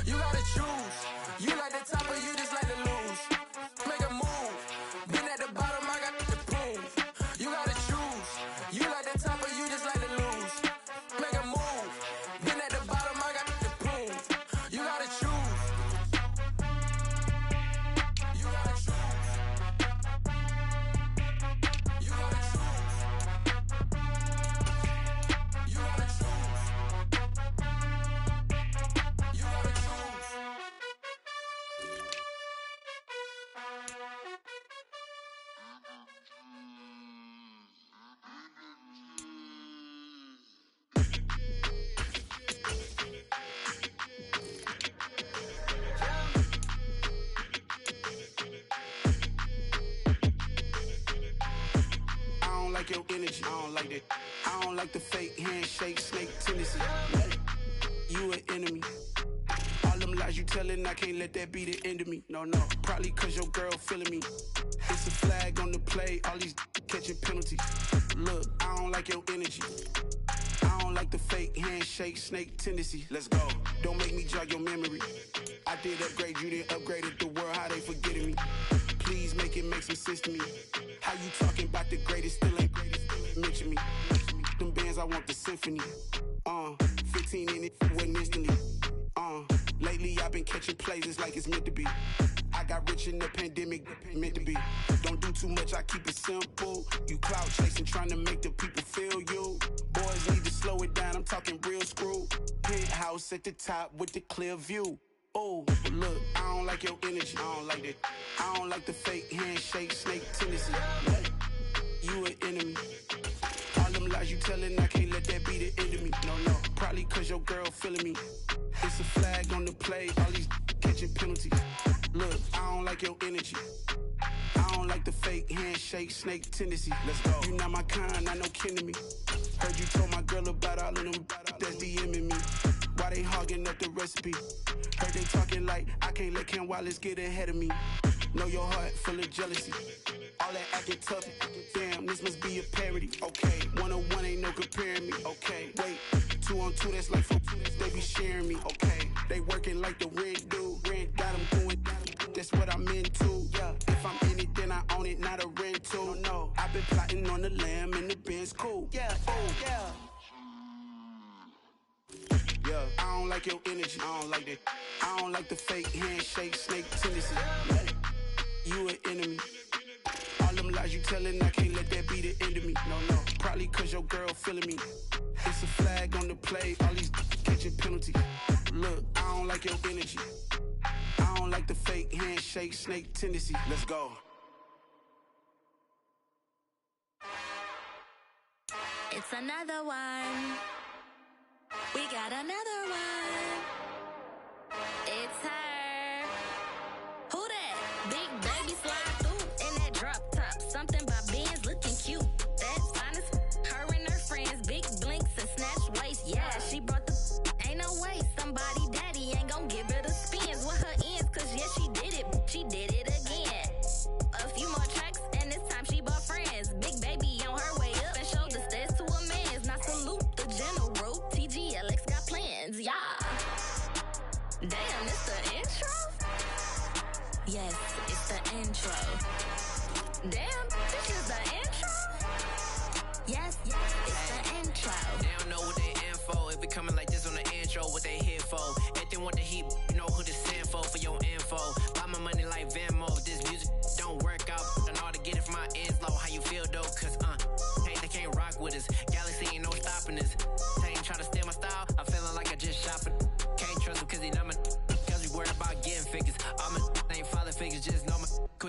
You gotta choose. You like the top or you just like to lose. Make a move. Been at the bottom, I got the boom. You gotta choose. You like the top or you just like to lose. Make a move. Been at the bottom, I got the boom. You gotta choose. You gotta choose. You gotta choose. You gotta choose. You gotta choose. I don't like your energy. I don't like that. I don't like the fake handshake, snake tendency. You an enemy. All them lies you telling, I can't let that be the end of me. No, no. Probably cause your girl feeling me. It's a flag on the play, all these catching penalties. Look, I don't like your energy. I don't like the fake handshake, snake tendency. Let's go. Don't make me jog your memory. I did upgrade, you didn't upgrade it. The world, how they forgetting me. Please make it make some sense to me. How you talking about the greatest, still ain't greatest, mention me. Them bands, I want the symphony. 15 in it, wasn't instantly. Lately I've been catching plays, it's like it's meant to be. I got rich in the pandemic, meant to be. Don't do too much, I keep it simple. You clout chasing, trying to make the people feel you. Boys need to slow it down, I'm talking real screw. Penthouse at the top with the clear view. Oh, look, I don't like your energy. I don't like that. I don't like the fake handshake, snake tendency. You an enemy. All them lies you telling, I can't let that be the end of me. No, no. Probably cause your girl feeling me. It's a flag on the play, all these catching penalties. Look, I don't like your energy. I don't like the fake handshake, snake tendency. Let's go. You not my kind, I know kin to me. Heard you told my girl about all of them that's DMing me. Why they hogging up the recipe? Heard they talking like I can't let Ken Wallace get ahead of me. Know your heart full of jealousy. All that acting tough. Damn, this must be a parody. Okay, 101 ain't no comparing me. Okay, wait, 2 on 2, that's like 4. They be sharing me. Okay, they working like the rent do. Rent got them going. That's what I'm into. Yeah, if I'm in it, then I own it, not a rental. No, I've been plotting on the lamb and the Benz cool. Yeah, oh yeah. Yeah, I don't like your energy. I don't like that. I don't like the fake handshake, snake tendency. You an enemy. All them lies you telling, I can't let that be the end of me. No, no. Probably cause your girl feeling me. It's a flag on the play, all these catching penalties. Look, I don't like your energy. I don't like the fake handshake, snake tendency. Let's go. It's another one. We got another one. It's her. Who that? Big baby slide through in that drop top. Something by Benz looking cute. That's fine as her and her friends. Big blinks and snatch waist. Yeah, she brought the ain't no way. Somebody daddy ain't gon' give her the spins with her ends. Cause yeah, she did it. She did it again. A few more tracks and this time she bought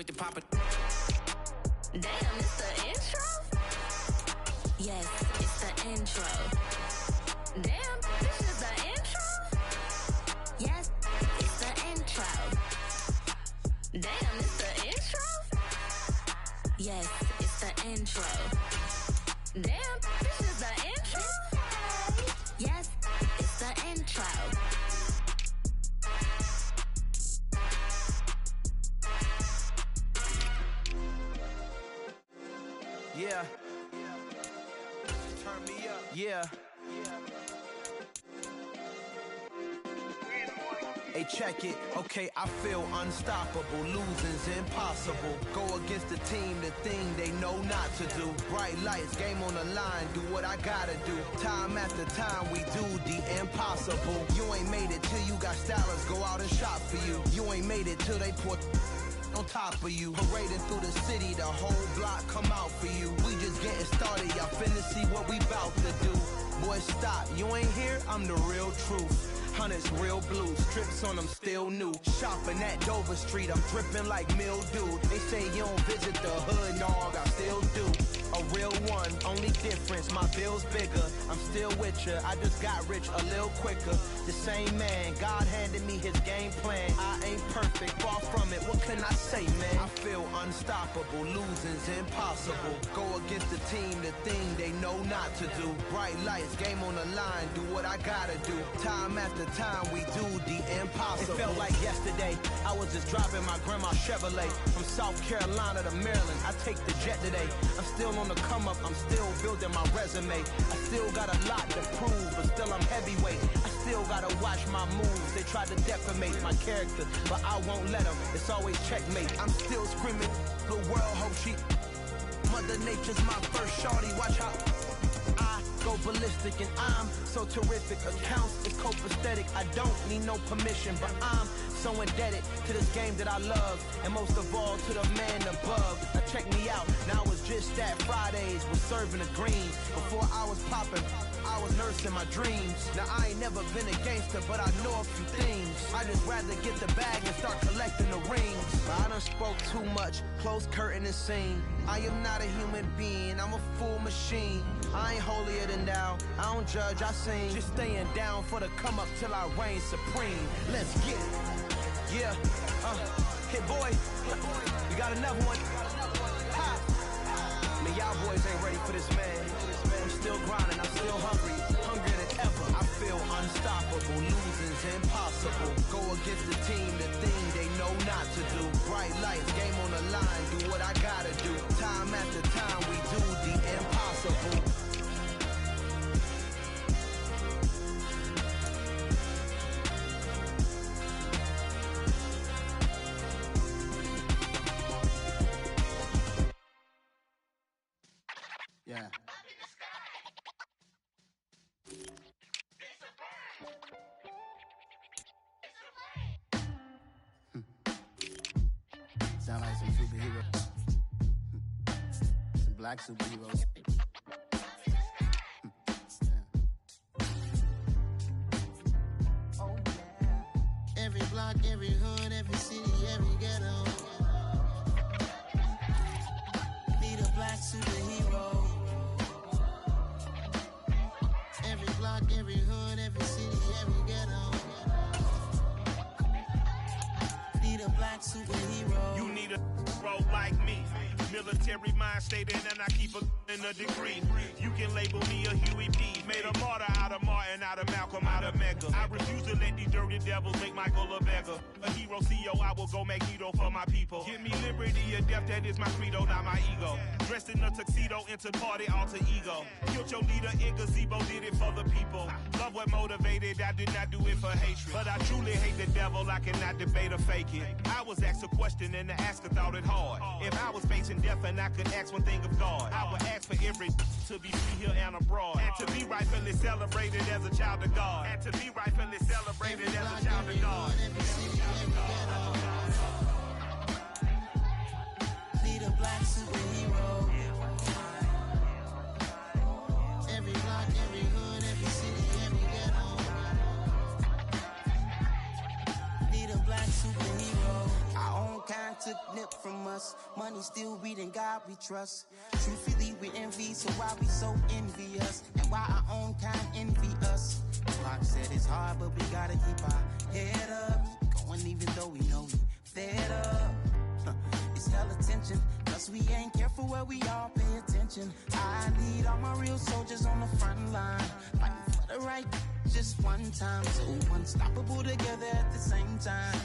with the pop it. Damn, it's the intro? Yes, it's the intro. Damn, this is the intro? Yes, it's the intro. Damn, it's the intro? Yes, it's the intro. Damn, this is the intro? Yes, it's the intro. Yeah. Turn me up. Yeah. Hey, check it. Okay, I feel unstoppable. Losing's impossible. Go against the team, the thing they know not to do. Bright lights, game on the line. Do what I gotta do. Time after time, we do the impossible. You ain't made it till you got stylists go out and shop for you. You ain't made it till they put on top of you. Parading through the city, the whole block come out for you. We just getting started, y'all finna see what we bout to do. Boy, stop, you ain't here, I'm the real truth. Hunters, real blue, strips on them still new. Shopping at Dover Street, I'm dripping like mildew. They say you don't visit the hood, dog, I still do. A real one, only difference, my bill's bigger. I'm still with ya, I just got rich a little quicker. The same man, God handed me his game plan. I ain't perfect, far from it, what can I say, man? I feel unstoppable, losing's impossible. Go against the team, the thing they know not to do. Bright lights, game on the line, do what I gotta do. Time after time, we do the impossible. It felt like yesterday, I was just driving my grandma's Chevrolet. From South Carolina to Maryland, I take the jet today. I'm still on the come up, I'm still building my resume. I still got a lot to prove, but still I'm heavyweight. I still gotta watch my moves. They try to defamate my character, but I won't let them. It's always checkmate. I'm still screaming, the world hope she. Mother Nature's my first shorty, watch how I go ballistic and I'm so terrific. Accounts is copacetic, I don't need no permission, but I'm so indebted to this game that I love, and most of all to the man above. Now check me out, now it's just that Fridays was serving the green. Before I was popping, I was nursing my dreams. Now I ain't never been a gangster, but I know a few things. I just rather get the bag and start collecting the rings. But I done spoke too much, close curtain and scene. I am not a human being, I'm a full machine. I ain't holier than thou, I don't judge, I sing. Just staying down for the come up till I reign supreme. Let's get it. Yeah, hit boy, we got another one. Ha! Man, y'all boys ain't ready for this, man. I'm still grinding, I'm still hungry, hungrier than ever. I feel unstoppable, losing's impossible. Go against the team, the thing they know not to do. Bright lights, game on the line, do what I gotta do. Time after time, we do the impossible. Yeah. Sound like some superheroes. Some black superheroes. Oh, yeah. Every block, every hood, every city, every ghetto. Need a black superhero. Every block, every hood, every city, every ghetto. Need a black superhero. You need a hero like me. Military mind stated, and I keep a degree. You can label me a Huey P. Made a martyr out of Martin, out of Malcolm, out of Mega. I refuse to let these dirty devils make Michael a beggar. A hero CEO, I will go Magneto for my people. Give me liberty or death, that is my credo, not my ego. Dressed in a tuxedo, into party, alter ego. Killed your leader in gazebo, did it for the people. Love what motivated, I did not do it for hatred. But I truly hate the devil, I cannot debate or fake it. I was asked a question and the asker thought it hard. If I was facing death and I could ask one thing of God, I would ask for every to be free here and abroad, and to be rightfully celebrated as a child of God, and to be rightfully celebrated as a child of God. Need a black superhero. Every block, every hood, every city, every ghetto. Need a black superhero. Our own kind took nip from us. us. Money still reading God we trust. Truthfully we envy, so why we so envious? And why our own kind envy us? Clock said it's hard, but we gotta keep our head up. Going even though we know we fed up. It's hella tension, cause we ain't careful where we all pay attention. I need all my real soldiers on the front line, fighting for the right just one time. So unstoppable together at the same time,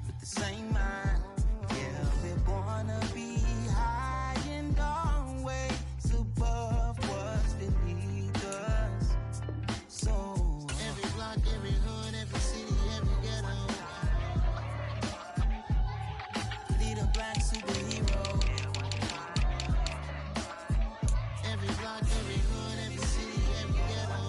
with the same mind. Yeah, we're born to be high and always above what's beneath us. So every block, every hood, every city, every ghetto, need a black superhero. Every block, every hood, every city, every ghetto,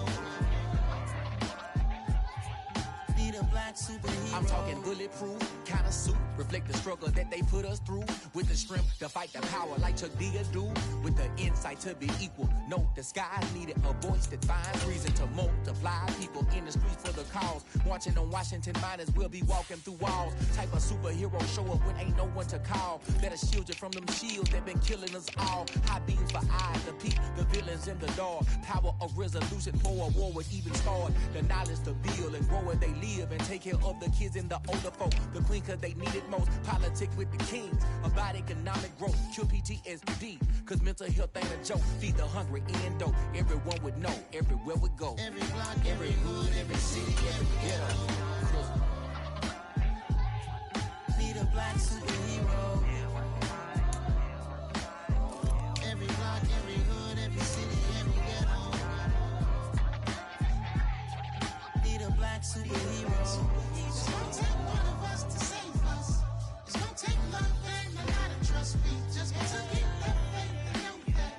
need a black superhero. I'm talking bulletproof kind of suit, reflect the struggle that they put us through, with the strength to fight the power like Chuck D do, with the insight to be equal. No, the sky needed a voice that finds reason to multiply people in the streets for the cause. Marching on Washington, might as well be walking through walls. Type of superhero show up when ain't no one to call. Better shield you from them shields that been killing us all. High beams for eyes to peep the villains in the dark. Power of resolution for a war would even start. The knowledge to build and grow where they live and take care of the kids and the older folk. The queen cause they need it most. Politic with the kings about economic growth. Cure PTSD cause mental health ain't a joke. Feed the hungry and dope. Everyone would know everywhere we go. Every block, every hood, every city, every ghetto, need a black superhero. Every block, every hood, every city, every ghetto, need a black superhero. It's gonna take one of us to save us. It's gonna take love and a lot of trust. We just gotta get that faith and know that.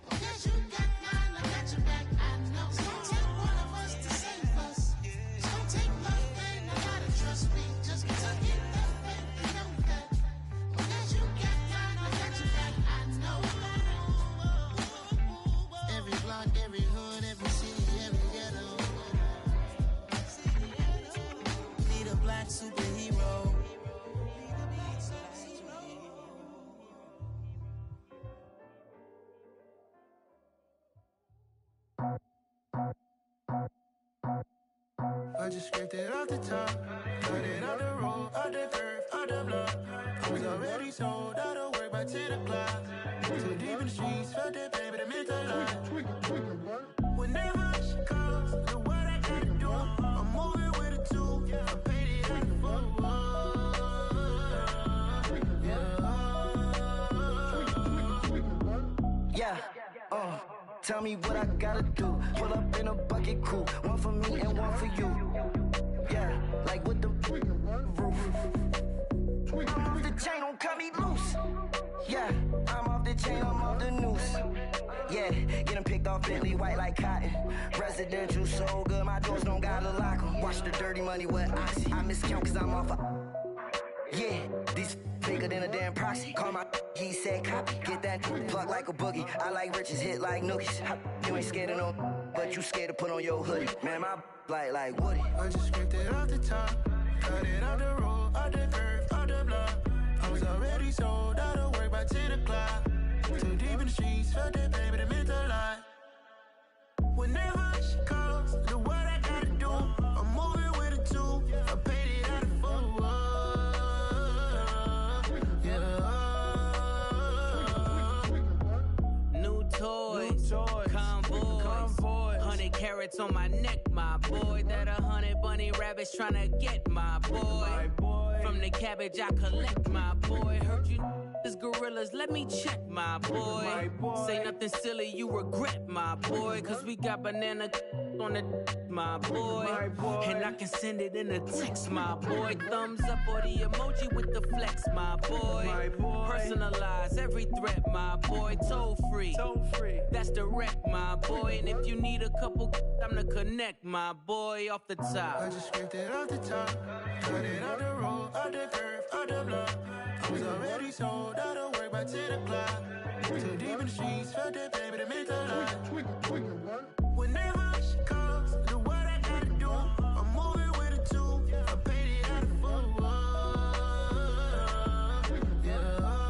Because you got mine, I got your back, I know. It's gonna take one of us to save us. It's gonna take love and a lot of trust. We just gotta get that faith and know that. Because you got mine, I got your back, I know. Every block, every hood, every city, every ghetto, need a black superhero. I just scraped it off the top, cut it on the road, on the curve, on the block. I was already sold, out of work by 10 o'clock. Too deep in the streets, felt that baby, the mental line. Whenever she calls, the what I gotta do, I'm moving with a two, I paid it out the phone. Yeah, tell me what I gotta do. Pull up in a bucket crew, one for me and one for you. Yeah, like with the roof. I'm off the chain, don't cut me loose. Yeah, I'm off the chain, I'm off the noose. Yeah, get them picked off Bentley, white like cotton. Residential so good, my doors don't gotta lock them. Watch the dirty money with Oxy. I miscount cause I'm off a... Yeah, these bigger than a damn proxy. Call my he said copy. Get that plug like a boogie. I like riches, hit like nookies. You ain't scared of no, but you scared to put on your hoodie. Man, my like Woody. I just scraped it off the top, cut it on the road, on the curve, on the block. I was already sold, out of work by 10 o'clock. Too deep in the streets, felt that baby, the mental line. Whenever she calls, the what I gotta do, I'm moving with a two, I paid it out of phone. New toys, convoys, 100 carats on my neck, my boy. That 100 bunny rabbits tryna get my boy. From the cabbage I collect, my boy. Heard you is gorillas, let me check, my boy. Say nothing silly, you regret, my boy. Cause we got banana on the my boy. And I can send it in a text, my boy. Thumbs up or the emoji with the flex, my boy. Personalize every threat, my boy. Toll free, that's direct, my boy. And if you need a couple, I'm to connect, my boy. Off the top, I just scraped it off the top, cut it on the road, on the curve, on the block. I was already sold, out of work by 10 o'clock. Too deep in the streets, felt that baby, the mental line. Whenever she calls, the what I gotta do, I'm moving with a two, I paid it out of phone. Yeah.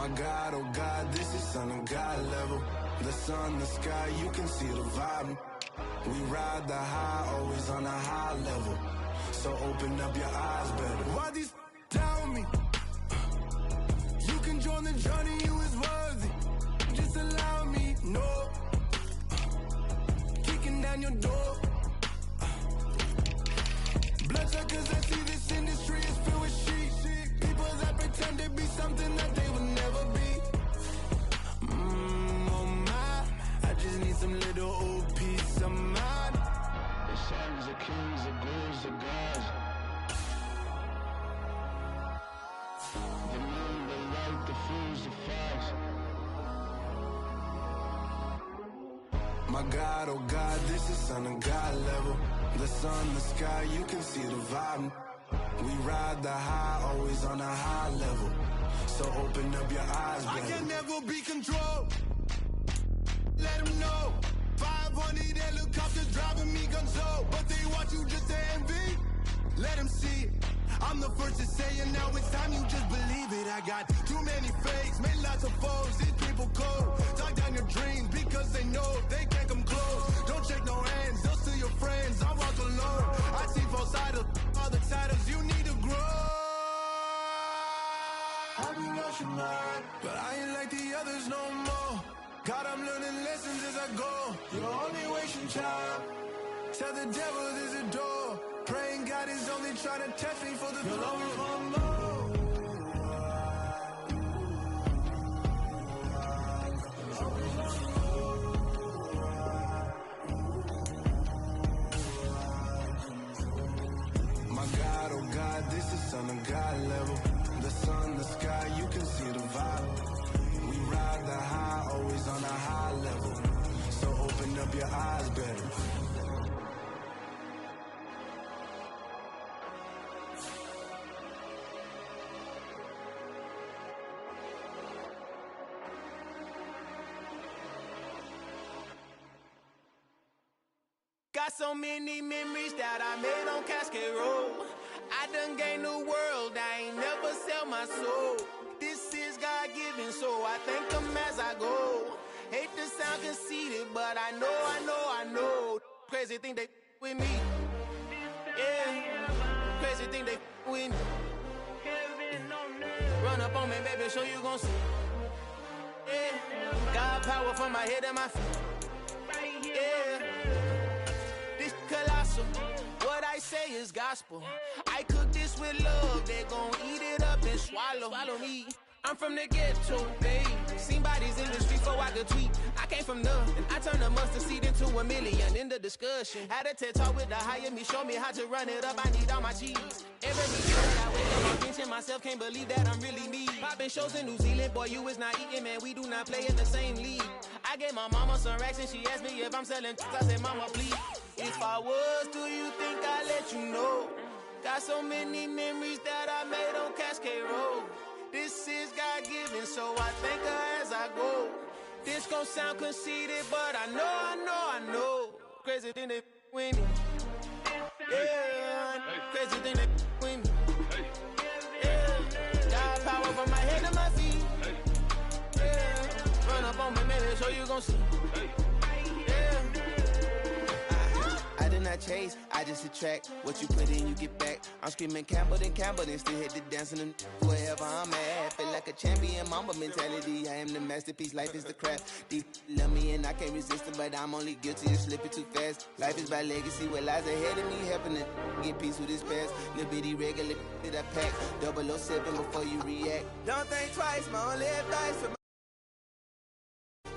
My God, oh God, this is son of God level. The sun, the sky, you can see the vibe. We ride the high, always on a high level. So open up your eyes better. Why these down me? You can join the journey, you is worthy. Just allow me, no. Kicking down your door. Bloodsuckers, I see this industry is filled with sheep. People that pretend to be something that they will never be. Oh my, I just need some little old peace of mind. The sons of kings, the gurus, the gods. The moon, the light, the fools, the facts. My God, oh God, this is son of God level. The sun, the sky, you can see the vibe. We ride the high, always on a high level. So open up your eyes, baby. I can never be controlled. Let them know. 500 helicopters driving me gonzo. But they want you just to envy. Let them see it. I'm the first to say it, now it's time you just believe it. I got too many fakes, made lots of foes. These people cold. Talk down your dreams because they know they can't come close. Don't shake no hands, they'll steal your friends. I walk alone. I see false idols, all the titles you need to grow. I've been rushing mine, but I ain't like the others no more. God, I'm learning lessons as I go. You're only wasting time. Tell the devil there's a door. Praying God is only trying to test me for the glory. You'll always want more. My God, oh God, this is son of God level. The sun, the sky, you can see the vibe. We ride the high, always on a high level. So open up your eyes better. Got so many memories that I made on Cascade Road. I done gained the world, I ain't never sell my soul. This is God-given, so I thank him as I go. Hate to sound conceited, but I know. Crazy thing they with me. Yeah, crazy thing they with me. Run up on me, baby, so you gon' see. Yeah, God power from my head and my feet. Yeah. Colossal, what I say is gospel. I cook this with love, they gon' eat it up and swallow me. I'm from the ghetto, babe. Seen bodies in the street before I could tweet. I came from nothing, I turned a mustard seed into a million in the discussion. Had a TED talk with the higher me, show me how to run it up, I need all my cheese. Every day that I wake up, I'm pinching myself, can't believe that I'm really me. Popping shows in New Zealand, boy, you is not eating, man, we do not play in the same league. I gave my mama some racks and she asked me if I'm selling I said, mama, please. If I was, do you think I'd let you know? Got so many memories that I made on Cascade Road. This is God-given, so I thank her as I go. This gon' sound conceited, but I know. Crazy thing they with me. Yeah, crazy thing they with me. Yeah, got power from my head to my feet. Yeah, run up on me, maybe, so you gon' see. I did not chase, I just attract. What you put in, you get back. I'm screaming Campbell, then still hit the dancing and wherever I'm at. Feel like a champion, mamba mentality. I am the masterpiece, life is the craft. Deep love me and I can't resist it, but I'm only guilty of slipping too fast. Life is by legacy, what lies ahead of me, helping to get peace with this past. Little bitty regular that I pack. 007 before you react. Don't think twice, my only advice for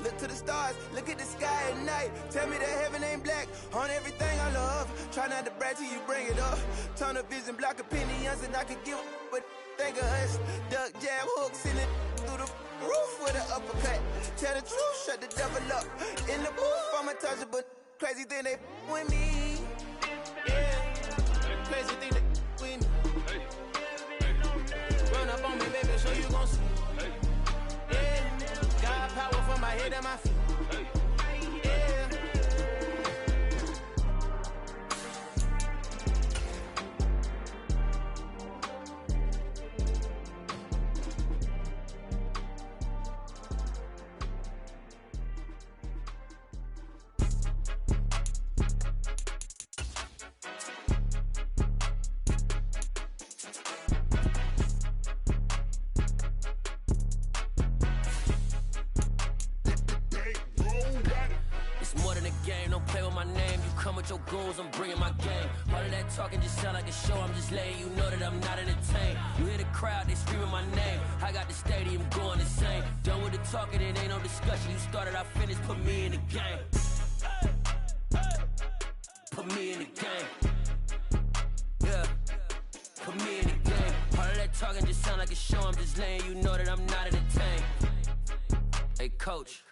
look to the stars, look at the sky at night. Tell me that heaven ain't black on everything I love. Try not to brag till you bring it up. Tunnel vision, block opinions, and I could give but think of us. Duck, jab, hooks in it through the roof with an uppercut. Tell the truth, shut the devil up. In the booth, I'm untouchable. Crazy thing they with me. Yeah, crazy thing they with me. Run up on me, baby, so you gon' see. Yeah, God power from my head and my feet. Yeah. Play with my name, you come with your goons, I'm bringing my game. All of that talking just sound like a show, I'm just letting you know that I'm not entertained. You hear the crowd, they screaming my name. I got the stadium going insane. Done with the talking, it ain't no discussion. You started, I finished, put me in the game. Put me in the game. Yeah, put me in the game. All of that talking just sound like a show, I'm just letting you know that I'm not entertained. Hey, coach.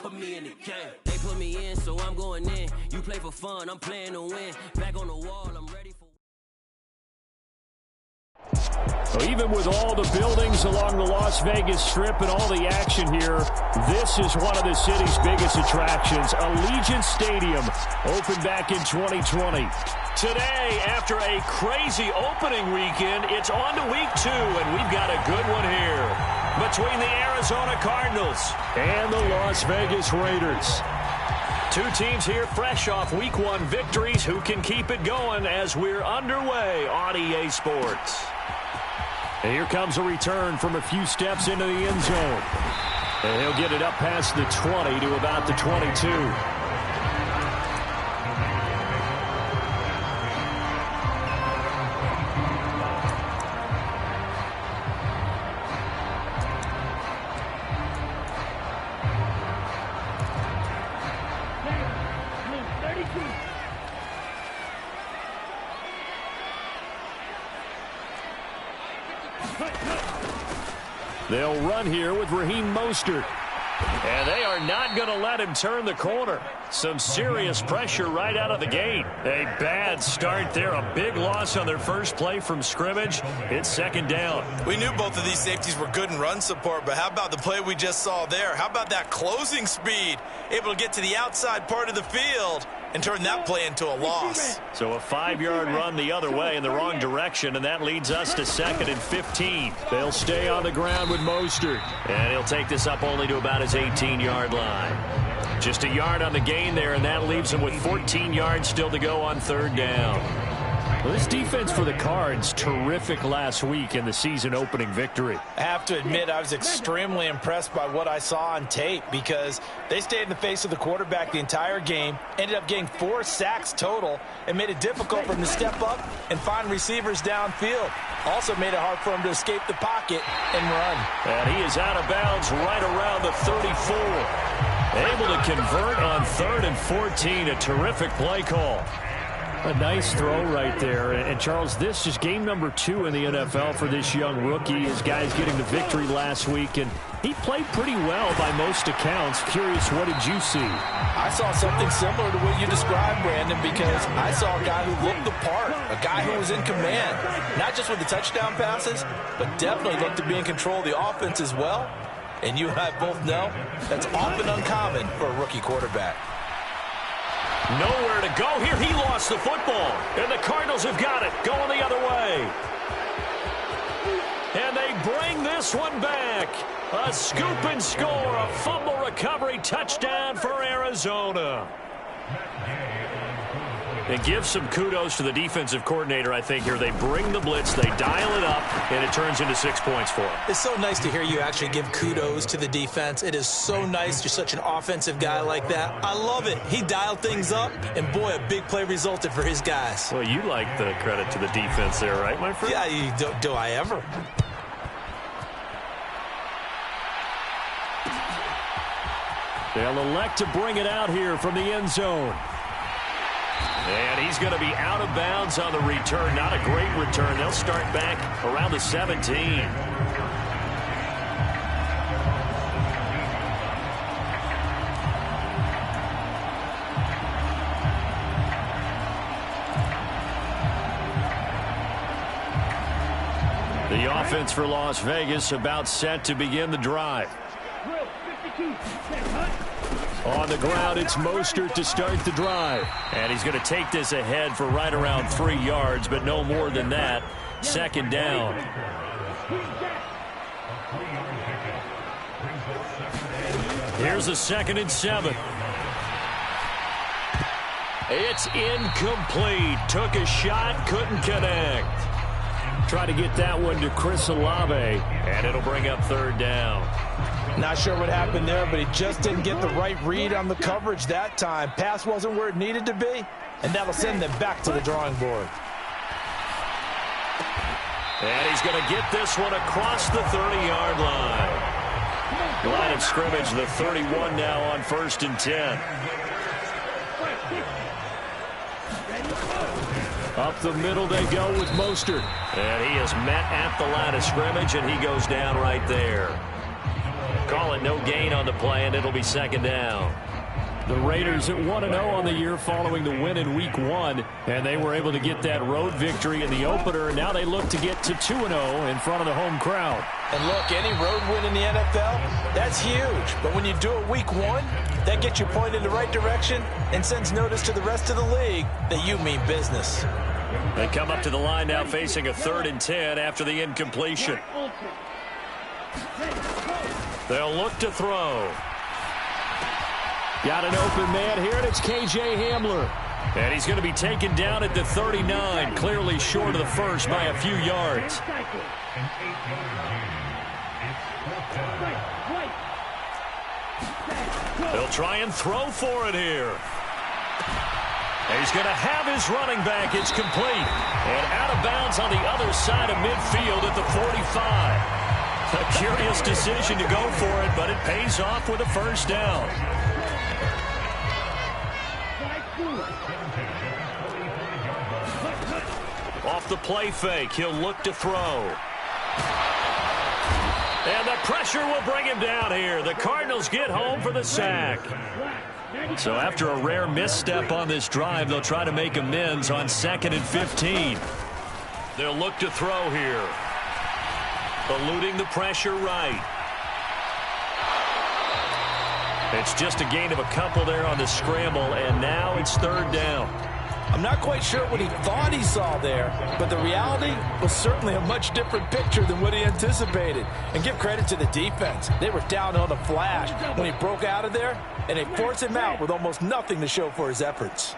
Put me in the game. They put me in, so I'm going in. You play for fun, I'm playing to win. Back on the wall, I'm ready for... So even with all the buildings along the Las Vegas Strip and all the action here, this is one of the city's biggest attractions. Allegiant Stadium opened back in 2020. Today, after a crazy opening weekend, it's on to week 2, and we've got a good one here between the Arizona Cardinals and the Las Vegas Raiders. Two teams here fresh off week 1 victories. Who can keep it going as we're underway on EA Sports? And here comes a return from a few steps into the end zone. And he'll get it up past the 20 to about the 22. They'll run here with Raheem Mostert. And they are not going to let him turn the corner. Some serious pressure right out of the gate. A bad start there. A big loss on their first play from scrimmage. It's second down. We knew both of these safeties were good in run support, but how about the play we just saw there? How about that closing speed? Able to get to the outside part of the field and turn that play into a loss. So a 5-yard run the other way in the wrong direction, and that leads us to 2nd and 15. They'll stay on the ground with Mostert, and he'll take this up only to about his 18-yard line. Just a yard on the gain there, and that leaves him with 14 yards still to go on 3rd down. Well, this defense for the Cards, terrific last week in the season-opening victory. I have to admit, I was extremely impressed by what I saw on tape because they stayed in the face of the quarterback the entire game, ended up getting 4 sacks total, and made it difficult for him to step up and find receivers downfield. Also made it hard for him to escape the pocket and run. And he is out of bounds right around the 34. Able to convert on 3rd and 14. A terrific play call. A nice throw right there. And, Charles, this is game number 2 in the NFL for this young rookie. His guys getting the victory last week, and he played pretty well by most accounts. Curious, what did you see? I saw something similar to what you described, Brandon, because I saw a guy who looked the part, a guy who was in command, not just with the touchdown passes, but definitely looked to be in control of the offense as well. And you and I both know that's often uncommon for a rookie quarterback. Nowhere to go here. He lost the football. And the Cardinals have got it. Going the other way. And they bring this one back. A scoop and score. A fumble recovery touchdown for Arizona. And give some kudos to the defensive coordinator, I think, here. They bring the blitz, they dial it up, and it turns into 6 points for them. It's so nice to hear you actually give kudos to the defense. It is so nice. You're such an offensive guy like that. I love it. He dialed things up, and boy, a big play resulted for his guys. Well, you like the credit to the defense there, right, my friend? Yeah, do I ever? They'll elect to bring it out here from the end zone. And he's going to be out of bounds on the return. Not a great return. They'll start back around the 17. The offense for Las Vegas about set to begin the drive. On the ground, it's Mostert to start the drive. And he's going to take this ahead for right around 3 yards, but no more than that. Second down. Here's a 2nd and 7. It's incomplete. Took a shot, couldn't connect. Try to get that one to Chris Olave, and it'll bring up 3rd down. Not sure what happened there, but he just didn't get the right read on the coverage that time. Pass wasn't where it needed to be, and that'll send them back to the drawing board. And he's going to get this one across the 30-yard line. Line of scrimmage, the 31 now on 1st and 10. Up the middle they go with Mostert. And he is met at the line of scrimmage, and he goes down right there. Call it no gain on the play, and it'll be 2nd down. The Raiders at 1-0 on the year following the win in Week 1, and they were able to get that road victory in the opener, and now they look to get to 2-0 in front of the home crowd. And look, any road win in the NFL, that's huge. But when you do it Week 1, that gets you pointed in the right direction and sends notice to the rest of the league that you mean business. They come up to the line now facing a 3rd and 10 after the incompletion. They'll look to throw. Got an open man here, and it's K.J. Hamler. And he's going to be taken down at the 39, clearly short of the first by a few yards. They'll try and throw for it here. And he's going to have his running back. It's complete. And out of bounds on the other side of midfield at the 45. A curious decision to go for it, but it pays off with a 1st down. Off the play fake, he'll look to throw. And the pressure will bring him down here. The Cardinals get home for the sack. So after a rare misstep on this drive, they'll try to make amends on 2nd and 15. They'll look to throw here. Eluding the pressure right. It's just a gain of a couple there on the scramble, and now it's 3rd down. I'm not quite sure what he thought he saw there, but the reality was certainly a much different picture than what he anticipated. And give credit to the defense. They were down on the flash when he broke out of there, and they forced him out with almost nothing to show for his efforts.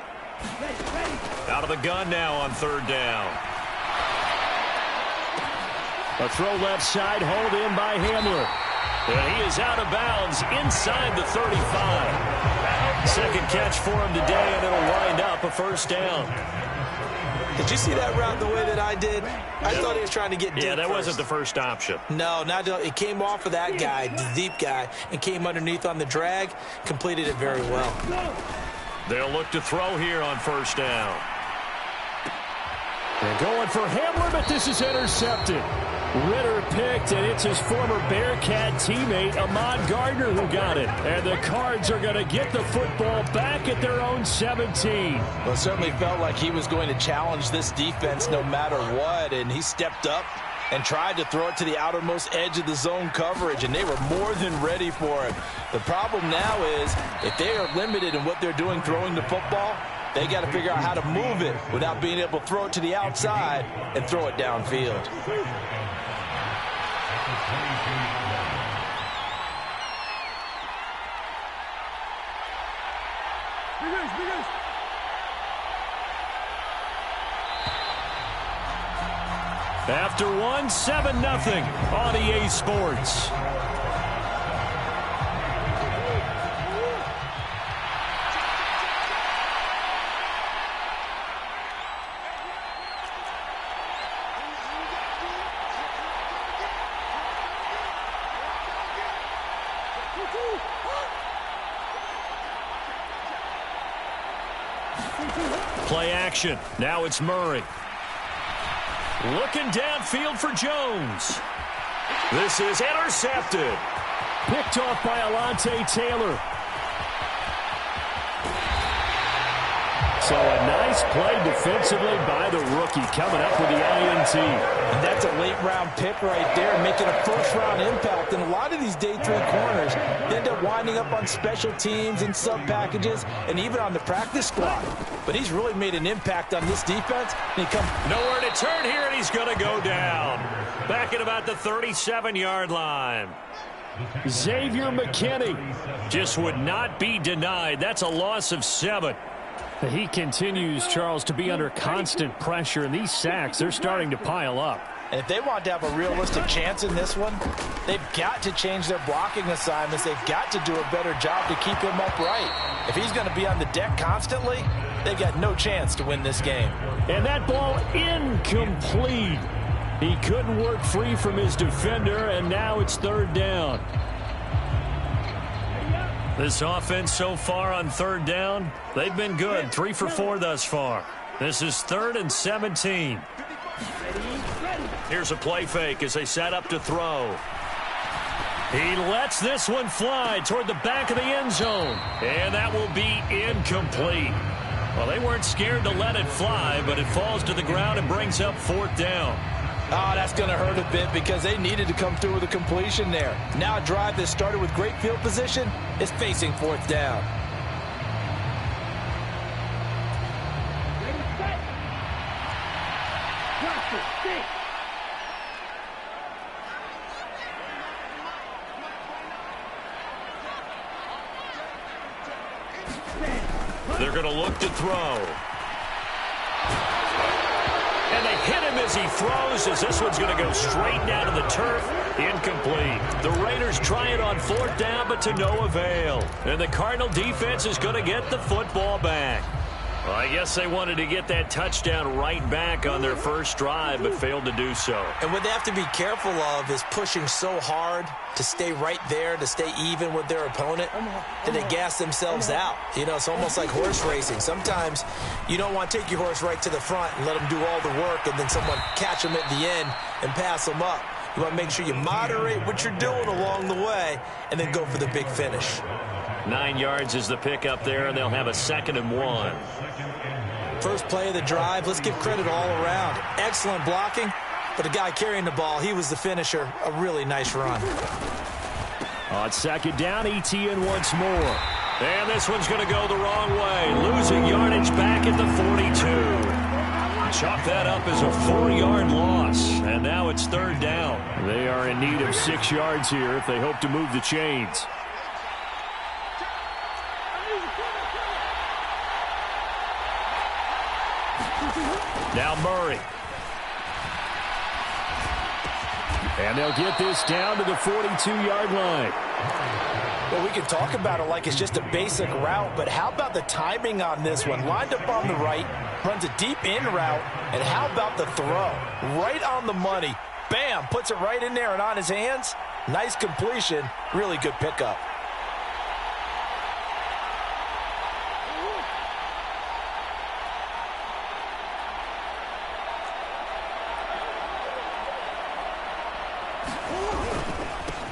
Out of the gun now on 3rd down. A throw left side, hauled in by Hamler. And he is out of bounds inside the 35. 2nd catch for him today, and it'll wind up a 1st down. Did you see that route the way that I did? I thought he was trying to get deep. Yeah, that first. wasn't the first option. No, it came off of that guy, the deep guy, and came underneath on the drag, completed it very well. They'll look to throw here on 1st down. They're going for Hamler, but this is intercepted. Ritter picked, and it's his former Bearcat teammate, Ahmad Gardner, who got it. And the Cards are going to get the football back at their own 17. Well, it certainly felt like he was going to challenge this defense no matter what, and he stepped up and tried to throw it to the outermost edge of the zone coverage, and they were more than ready for it. The problem now is, if they are limited in what they're doing throwing the football, they got to figure out how to move it without being able to throw it to the outside and throw it downfield. After one, 7-0 on EA Sports. Play action. Now it's Murray. Looking downfield for Jones. This is intercepted. Picked off by Alontae Taylor. So a nice play defensively by the rookie coming up with the INT. And that's a late-round pick right there, making a first-round impact. And a lot of these day 3 corners end up winding up on special teams and sub-packages and even on the practice squad. But he's really made an impact on this defense. And he comes nowhere to turn here, and he's going to go down. Back at about the 37-yard line. Xavier McKinney just would not be denied. That's a loss of 7. He continues, Charles, to be under constant pressure, and these sacks, they're starting to pile up. And if they want to have a realistic chance in this one, they've got to change their blocking assignments. They've got to do a better job to keep him upright. If he's going to be on the deck constantly, they've got no chance to win this game. And that ball incomplete. He couldn't work free from his defender, and now it's third down. This offense so far on third down, they've been good. 3 for 4 thus far. This is 3rd and 17. Here's a play fake as they set up to throw. He lets this one fly toward the back of the end zone. And that will be incomplete. Well, they weren't scared to let it fly, but it falls to the ground and brings up 4th down. Oh, that's going to hurt a bit because they needed to come through with a completion there. Now a drive that started with great field position is facing 4th down. They're going to look to throw. And they hit him as he throws, as this one's going to go straight down to the turf. Incomplete. The Raiders try it on 4th down, but to no avail. And the Cardinal defense is going to get the football back. Well, I guess they wanted to get that touchdown right back on their first drive, but failed to do so. And what they have to be careful of is pushing so hard to stay right there, to stay even with their opponent, that they gas themselves out. You know, it's almost like horse racing. Sometimes you don't want to take your horse right to the front and let them do all the work, and then someone catch them at the end and pass them up. You want to make sure you moderate what you're doing along the way and then go for the big finish. 9 yards is the pickup there, and they'll have a 2nd and 1. First play of the drive, let's give credit all around. Excellent blocking, but the guy carrying the ball, he was the finisher. A really nice run. On 2nd down, ETN once more. And this one's going to go the wrong way. Losing yardage back at the 42. Chalk that up as a 4-yard loss. And now it's 3rd down. They are in need of 6 yards here if they hope to move the chains. Now Murray. And they'll get this down to the 42-yard line. Well, we can talk about it like it's just a basic route, but how about the timing on this one? Lined up on the right, runs a deep in route, and how about the throw? Right on the money. Bam, puts it right in there and on his hands. Nice completion, really good pickup.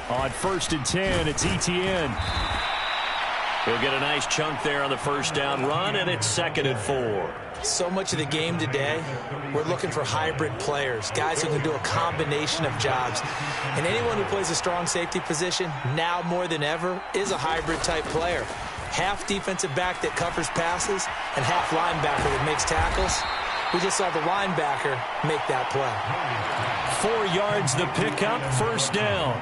On 1st and 10, it's ETN. He'll get a nice chunk there on the first down run, and it's 2nd and 4. So much of the game today, we're looking for hybrid players, guys who can do a combination of jobs. And anyone who plays a strong safety position, now more than ever, is a hybrid type player. Half defensive back that covers passes, and half linebacker that makes tackles. We just saw the linebacker make that play. 4 yards the pickup, first down.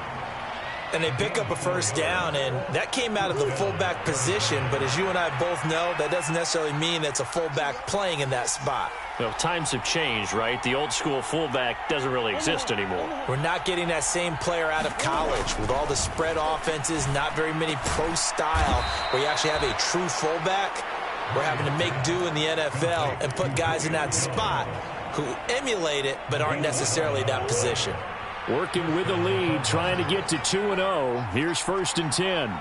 And they pick up a first down, and that came out of the fullback position. But as you and I both know, that doesn't necessarily mean that's a fullback playing in that spot. You know, times have changed, right? The old school fullback doesn't really exist anymore. We're not getting that same player out of college with all the spread offenses, not very many pro style, where you actually have a true fullback. We're having to make do in the NFL and put guys in that spot who emulate it but aren't necessarily that position. Working with the lead, trying to get to 2-0. Here's 1st and 10.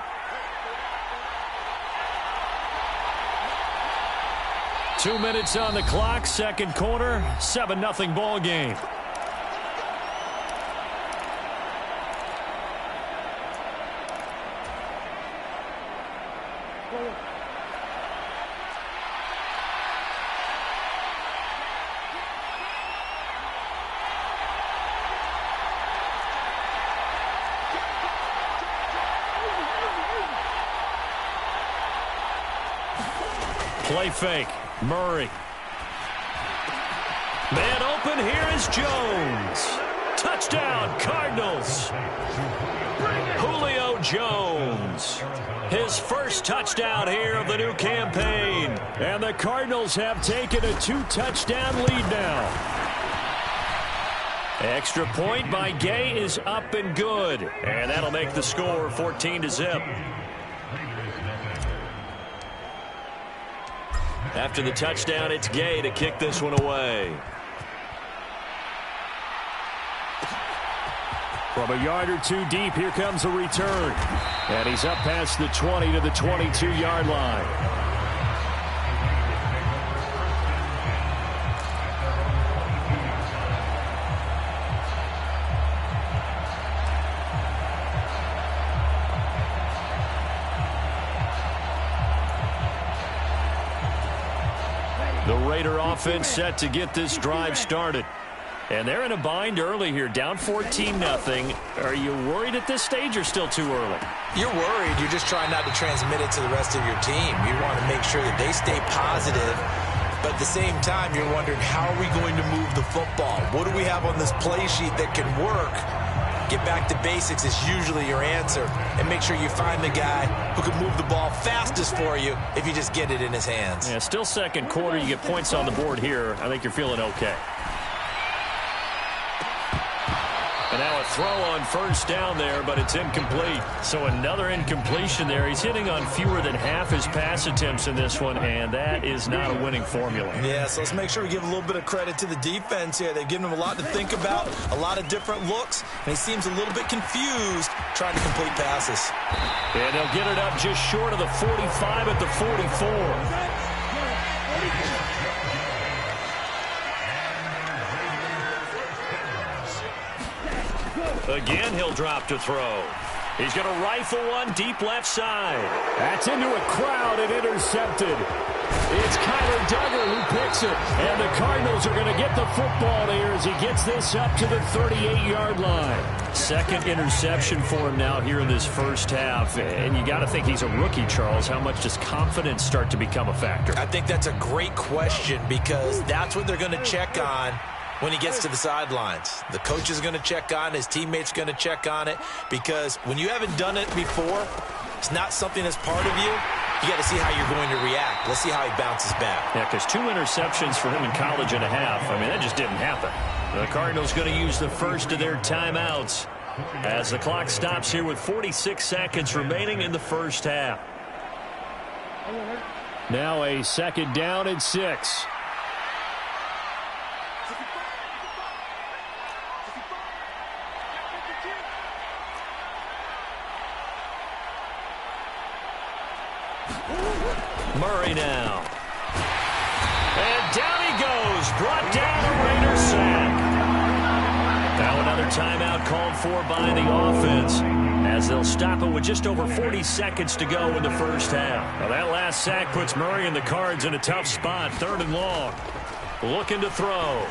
Two minutes on the clock, second quarter, 7-0 ball game. Play fake. Murray. Man open. Here is Jones. Touchdown, Cardinals. Julio Jones. His first touchdown here of the new campaign. And the Cardinals have taken a 2-touchdown lead now. Extra point by Gay is up and good. And that'll make the score 14-0. After the touchdown, it's Gay to kick this one away. From a yard or two deep, here comes a return. And he's up past the 20 to the 22-yard line. The Raider offense set to get this drive started. And they're in a bind early here, down 14-0. Are you worried at this stage or still too early? You're worried. You're just trying not to transmit it to the rest of your team. You want to make sure that they stay positive. But at the same time, you're wondering, how are we going to move the football? What do we have on this play sheet that can work? Get back to basics is usually your answer. And make sure you find the guy who can move the ball fastest for you if you just get it in his hands. Yeah, still second quarter. You get points on the board here. I think you're feeling okay. And now a throw on first down there, but it's incomplete. So another incompletion there. He's hitting on fewer than half his pass attempts in this one, and that is not a winning formula. Yeah, so let's make sure we give a little bit of credit to the defense here. They've given him a lot to think about, a lot of different looks, and he seems a little bit confused trying to complete passes. And they'll get it up just short of the 45 at the 44. Again, he'll drop to throw. He's going to rifle one deep left side. That's into a crowd and intercepted. It's Kyler Duggar who picks it. And the Cardinals are going to get the football here as he gets this up to the 38-yard line. Second interception for him now here in this first half. And you got to think he's a rookie, Charles. How much does confidence start to become a factor? I think that's a great question because that's what they're going to check on when he gets to the sidelines. The coach is going to check on it. His teammates going to check on it because when you haven't done it before, it's not something that's part of you. You got to see how you're going to react. Let's see how he bounces back. Yeah, because 2 interceptions for him in college and a half. I mean, that just didn't happen. The Cardinals going to use the first of their timeouts as the clock stops here with 46 seconds remaining in the first half. Now a second down and 6. Murray now. And down he goes. Brought down a Raider sack. Now another timeout called for by the offense as they'll stop it with just over 40 seconds to go in the first half. Now that last sack puts Murray and the Cards in a tough spot. 3rd and long. Looking to throw.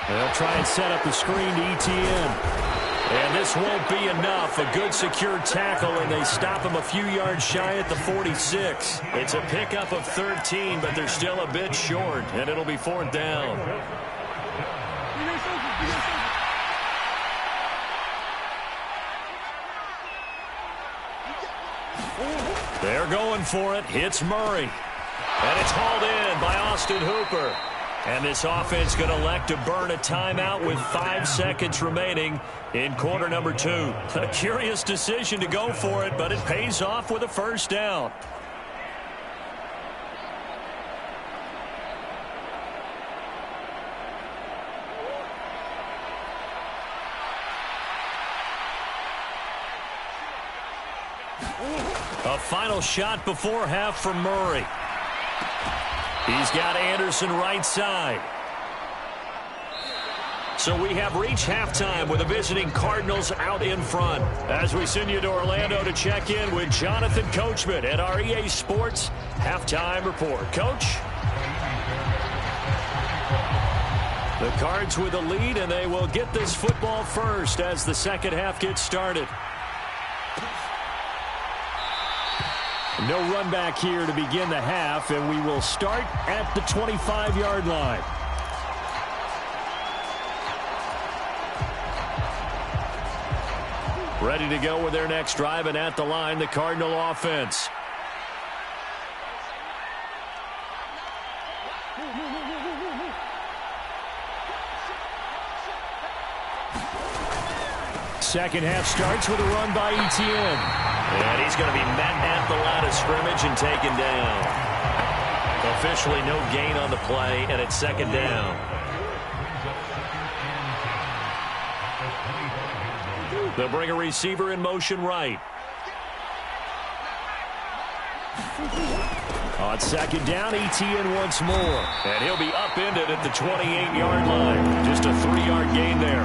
They'll try and set up the screen to ETN. And this won't be enough. A good secure tackle, and they stop him a few yards shy at the 46. It's a pickup of 13, but they're still a bit short, and it'll be 4th down. They're going for it. Hits Murray. And it's hauled in by Austin Hooper. And this offense going to elect to burn a timeout with 5 seconds remaining in quarter number 2. A curious decision to go for it, but it pays off with a first down. A final shot before half from Murray. He's got Anderson right side. So we have reached halftime with the visiting Cardinals out in front. As we send you to Orlando to check in with Jonathan Coachman at our EA Sports Halftime Report. Coach? The Cards with the lead, and they will get this football first as the second half gets started. No run back here to begin the half, and we will start at the 25-yard line. Ready to go with their next drive, and at the line, the Cardinal offense. Second half starts with a run by Etienne. And he's going to be met at the line of scrimmage and taken down. Officially no gain on the play, and it's second down. They'll bring a receiver in motion right. On second down, Etienne once more. And he'll be upended at the 28-yard line. Just a 3-yard gain there.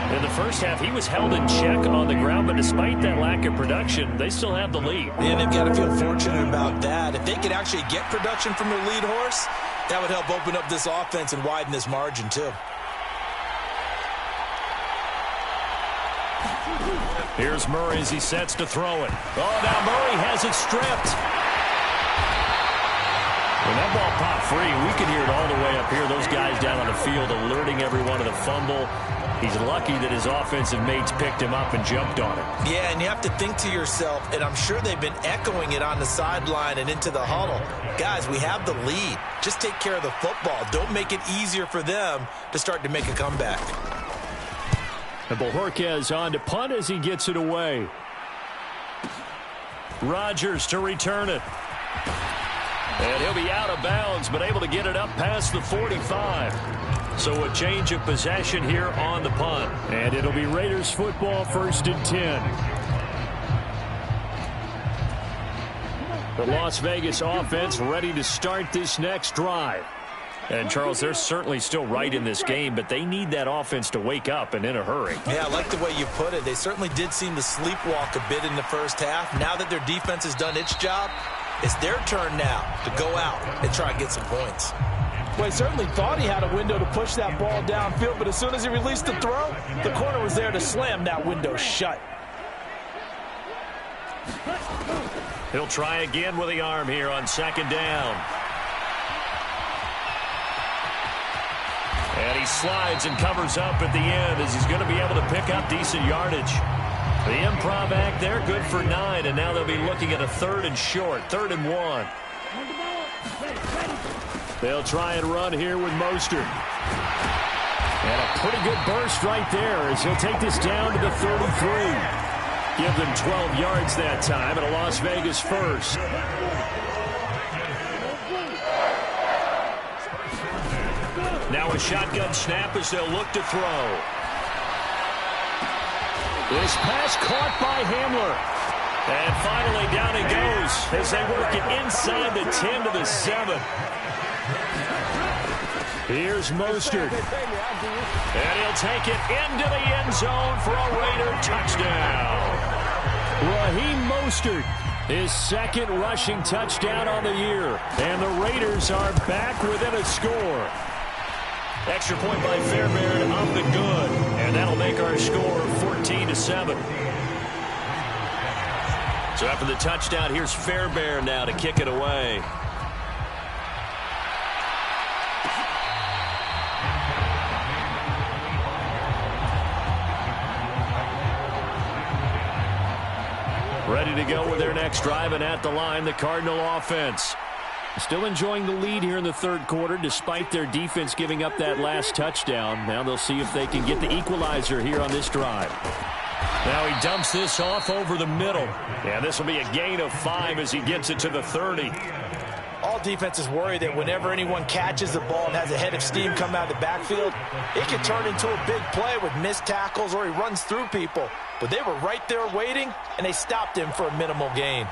In the first half, he was held in check on the ground, but despite that lack of production, they still have the lead. And they've got to feel fortunate about that. If they could actually get production from their lead horse, that would help open up this offense and widen this margin, too. Here's Murray as he sets to throw it. Oh, now Murray has it stripped. When that ball popped free, we could hear it all the way up here. Those guys down on the field alerting everyone of the fumble. He's lucky that his offensive mates picked him up and jumped on it. Yeah, and you have to think to yourself, and I'm sure they've been echoing it on the sideline and into the huddle. Guys, we have the lead. Just take care of the football. Don't make it easier for them to start to make a comeback. And Bojorquez on to punt as he gets it away. Rodgers to return it. And he'll be out of bounds, but able to get it up past the 45. So a change of possession here on the punt. And it'll be Raiders football, 1st and 10. The Las Vegas offense ready to start this next drive. And, Charles, they're certainly still right in this game, but they need that offense to wake up and in a hurry. Yeah, I like the way you put it. They certainly did seem to sleepwalk a bit in the first half. Now that their defense has done its job, it's their turn now to go out and try and get some points. Well, he certainly thought he had a window to push that ball downfield, but as soon as he released the throw, the corner was there to slam that window shut. He'll try again with the arm here on second down. And he slides and covers up at the end as he's going to be able to pick up decent yardage. The improv act there, good for 9, and now they'll be looking at a 3rd and short, 3rd and 1. They'll try and run here with Mostert. And a pretty good burst right there as he'll take this down to the 33. Give them 12 yards that time and a Las Vegas first. Now a shotgun snap as they'll look to throw. This pass caught by Hamler. And finally down he goes as they work it inside the 10 to the 7. Here's Mostert. And he'll take it into the end zone for a Raider touchdown. Raheem Mostert, his 2nd rushing touchdown on the year. And the Raiders are back within a score. Extra point by Fairbairn up and good. And that'll make our score 14 to 7. So after the touchdown, here's Fairbairn now to kick it away. Ready to go with their next drive, and at the line, the Cardinal offense. Still enjoying the lead here in the 3rd quarter, despite their defense giving up that last touchdown. Now they'll see if they can get the equalizer here on this drive. Now he dumps this off over the middle. And this will be a gain of 5 as he gets it to the 30. All defenses worry that whenever anyone catches the ball and has a head of steam come out of the backfield, it can turn into a big play with missed tackles or he runs through people. But they were right there waiting, and they stopped him for a minimal gain.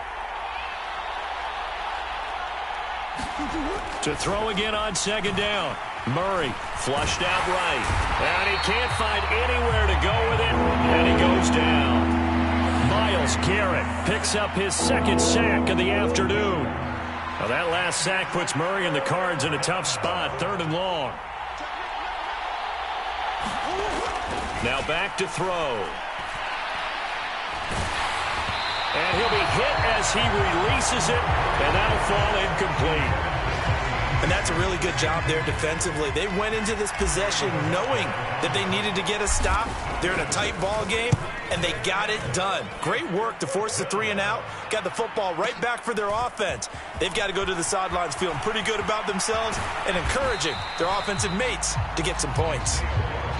To throw again on second down. Murray flushed out right. And he can't find anywhere to go with it. And he goes down. Myles Garrett picks up his 2nd sack of the afternoon. Now that last sack puts Murray and the Cards in a tough spot. 3rd and long. Now back to throw. And he'll be hit as he releases it, and that'll fall incomplete. And that's a really good job there defensively. They went into this possession knowing that they needed to get a stop. They're in a tight ball game, and they got it done. Great work to force the 3 and out. Got the football right back for their offense. They've got to go to the sidelines feeling pretty good about themselves and encouraging their offensive mates to get some points.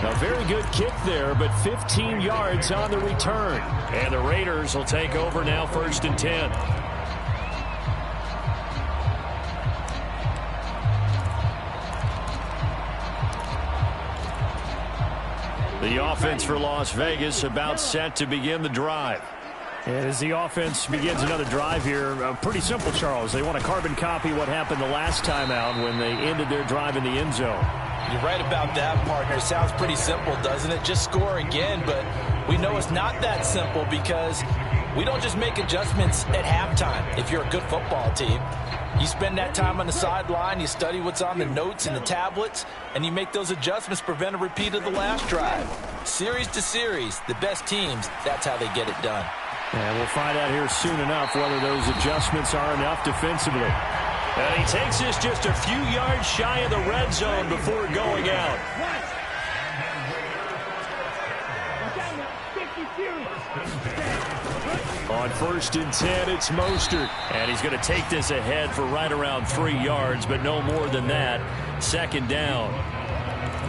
A very good kick there, but 15 yards on the return. And the Raiders will take over now, 1st and 10. The offense for Las Vegas about set to begin the drive. And as the offense begins another drive here, pretty simple, Charles. They want to carbon copy what happened the last time out when they ended their drive in the end zone. You're right about that, partner. It sounds pretty simple, doesn't it? Just score again, but we know it's not that simple because we don't just make adjustments at halftime if you're a good football team. You spend that time on the sideline, you study what's on the notes and the tablets, and you make those adjustments to prevent a repeat of the last drive. Series to series, the best teams, that's how they get it done. And we'll find out here soon enough whether those adjustments are enough defensively. And he takes this just a few yards shy of the red zone before going out. On 1st and 10, it's Mostert. And he's going to take this ahead for right around 3 yards, but no more than that. 2nd down.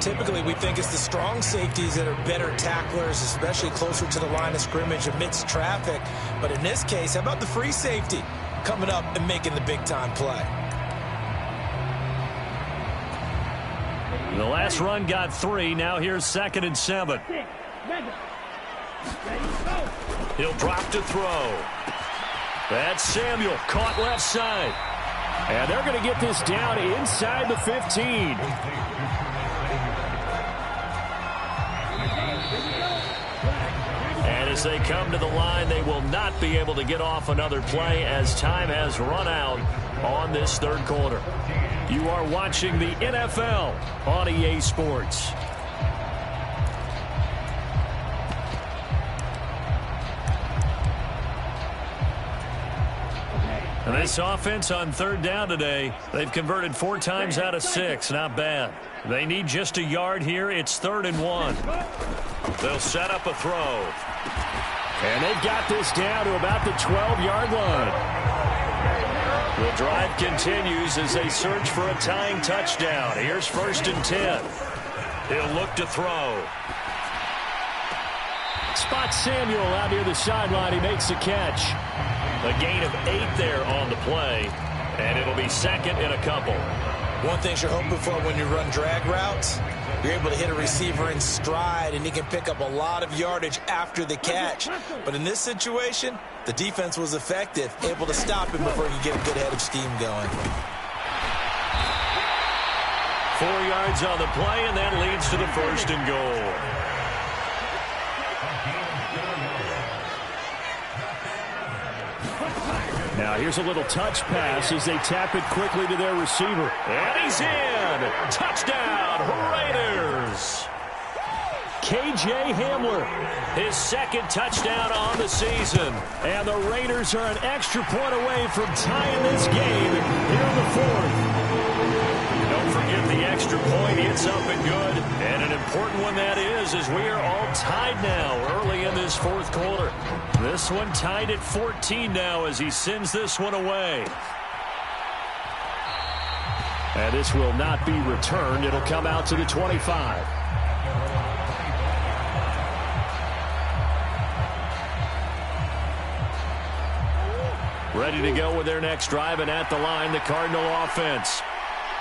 Typically, we think it's the strong safeties that are better tacklers, especially closer to the line of scrimmage amidst traffic. But in this case, how about the free safety coming up and making the big-time play? The last run got 3. Now here's 2nd and 7. He'll drop to throw. That's Samuel, caught left side. And they're going to get this down inside the 15. And as they come to the line, they will not be able to get off another play as time has run out on this 3rd quarter. You are watching the NFL on EA Sports. And this offense on 3rd down today, they've converted 4 times out of 6. Not bad. They need just a yard here. It's 3rd and 1. They'll set up a throw. And they've got this down to about the 12-yard line. The drive continues as they search for a tying touchdown. Here's 1st and 10. He'll look to throw. Spots Samuel out near the sideline. He makes the catch. A gain of 8 there on the play, and it'll be 2nd and a couple. One thing you're hoping for when you run drag routes, you're able to hit a receiver in stride, and he can pick up a lot of yardage after the catch. But in this situation, the defense was effective, able to stop him before he could get a good head of steam going. 4 yards on the play, and that leads to the 1st and goal. Now here's a little touch pass as they tap it quickly to their receiver. And he's in! Touchdown, Raiders! KJ Hamler, his 2nd touchdown on the season. And the Raiders are an extra point away from tying this game here in the 4th. Don't forget the extra point. It's up and good. And an important one that is, as we are all tied now early in this 4th quarter. This one tied at 14 now as he sends this one away. And this will not be returned. It'll come out to the 25. Ready to go with their next drive, and at the line, the Cardinal offense.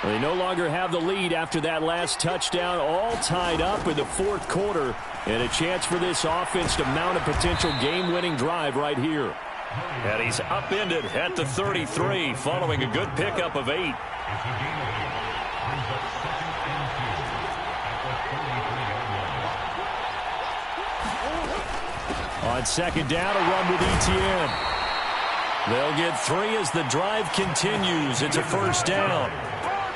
They no longer have the lead after that last touchdown, all tied up in the 4th quarter, and a chance for this offense to mount a potential game-winning drive right here. And he's upended at the 33 following a good pickup of 8. On 2nd down, a run with ETN. They'll get 3 as the drive continues. It's a 1st down.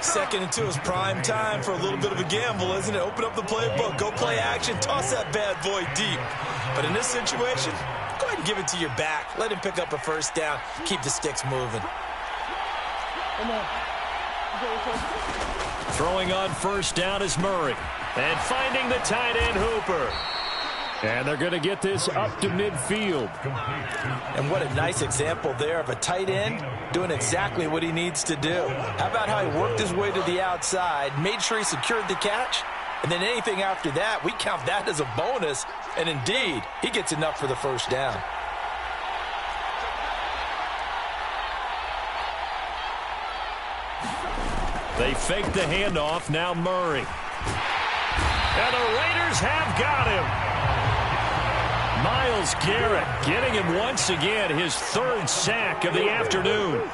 2nd and 2 is prime time for a little bit of a gamble, isn't it? Open up the playbook, go play action, toss that bad boy deep. But in this situation, go ahead and give it to your back. Let him pick up a 1st down. Keep the sticks moving. Throwing on 1st down is Murray. And finding the tight end Hooper. And they're going to get this up to midfield. And what a nice example there of a tight end doing exactly what he needs to do. How about how he worked his way to the outside, made sure he secured the catch, And then anything after that, we count that as a bonus. And indeed, he gets enough for the first down. They fake the handoff. Now Murray. And the Raiders have got him. Myles Garrett getting him once again, his third sack of the afternoon.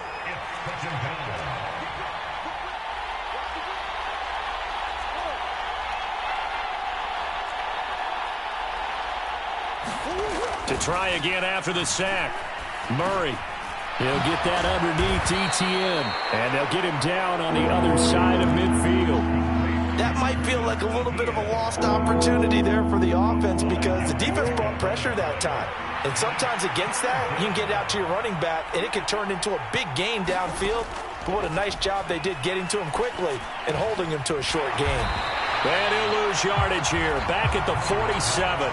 To try again after the sack. Murray. He'll get that underneath ETN. And they'll get him down on the other side of midfield. That might feel like a little bit of a lost opportunity there for the offense because the defense brought pressure that time. And sometimes against that, you can get out to your running back, and it can turn into a big gain downfield. But what a nice job they did getting to him quickly and holding him to a short gain. And he'll lose yardage here, back at the 47.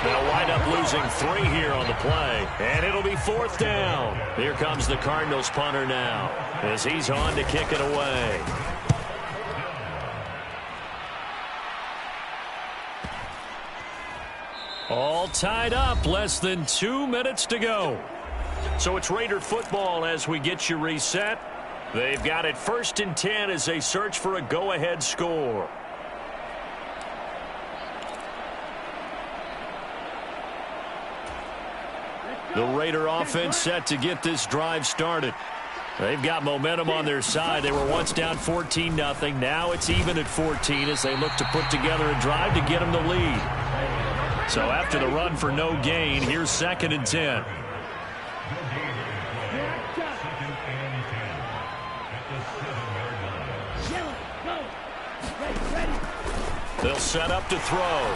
They'll wind up losing 3 here on the play, and it'll be 4th down. Here comes the Cardinals punter now as he's on to kick it away. All tied up, less than 2 minutes to go. So it's Raider football as we get you reset. They've got it 1st and 10 as they search for a go-ahead score. The Raider offense set to get this drive started. They've got momentum on their side. They were once down 14-0. Now it's even at 14 as they look to put together a drive to get them the lead. So after the run for no gain, here's 2nd and 10. They'll set up to throw.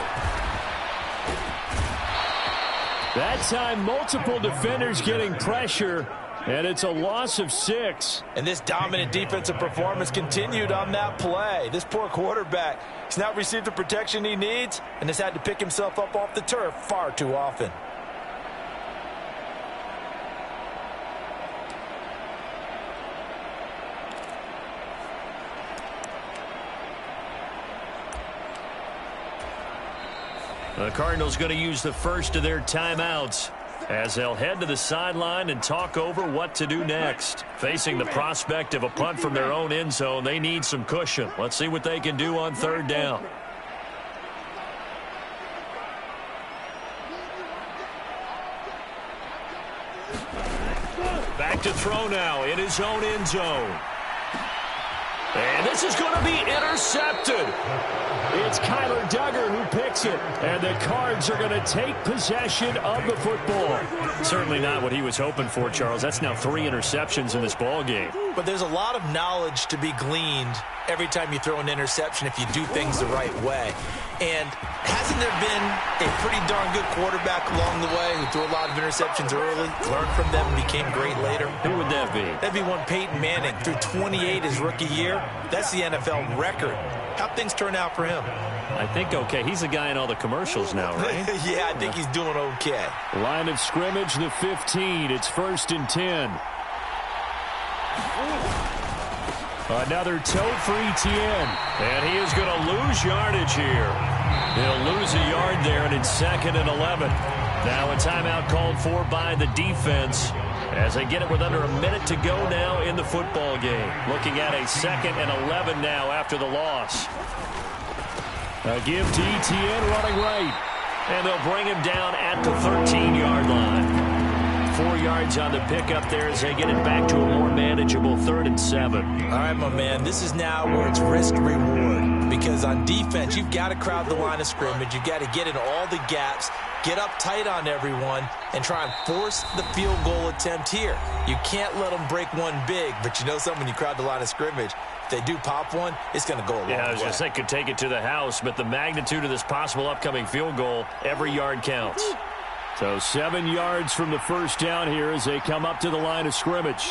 That time, multiple defenders getting pressure, and it's a loss of 6. And this dominant defensive performance continued on that play. This poor quarterback has not received the protection he needs and has had to pick himself up off the turf far too often. The Cardinals going to use the first of their timeouts as they'll head to the sideline and talk over what to do next. Facing the prospect of a punt from their own end zone, they need some cushion. Let's see what they can do on 3rd down. Back to throw now in his own end zone. And this is going to be intercepted. It's Kyler Duggar who picks it. And the Cards are going to take possession of the football. Certainly not what he was hoping for, Charles. That's now 3 interceptions in this ball game. But there's a lot of knowledge to be gleaned every time you throw an interception if you do things the right way. And hasn't there been a pretty darn good quarterback along the way who threw a lot of interceptions early, learned from them, and became great later? Who would that be? That'd be one Peyton Manning. Threw 28 his rookie year. That's the NFL record. How'd things turn out for him? I think okay. He's the guy in all the commercials now, right? Yeah, I think he's doing okay. Line of scrimmage, the 15. It's 1st and 10. Another tote for ETN. And he is going to lose yardage here. He'll lose a yard there, and it's 2nd and 11. Now a timeout called for by the defense as they get it with under a minute to go now in the football game. Looking at a 2nd and 11 now after the loss. A give to ETN running right. And they'll bring him down at the 13-yard line. 4 yards on the pickup there as they get it back to a more manageable 3rd and 7. All right, my man, this is now where it's risk-reward. Because on defense, you've got to crowd the line of scrimmage. You've got to get in all the gaps, get up tight on everyone, and try and force the field goal attempt here. You can't let them break one big, but you know something, when you crowd the line of scrimmage, if they do pop one, it's going to go a long way. Yeah, I was just saying, could take it to the house, but the magnitude of this possible upcoming field goal, every yard counts. So 7 yards from the first down here as they come up to the line of scrimmage.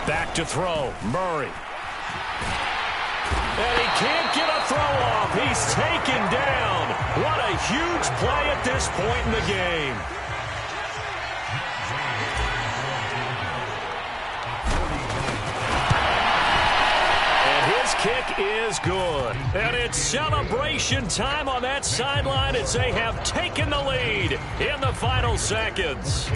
Back to throw, Murray. And he can't get a throw off. He's taken down. What a huge play at this point in the game. Kick is good. And it's celebration time on that sideline as they have taken the lead in the final seconds.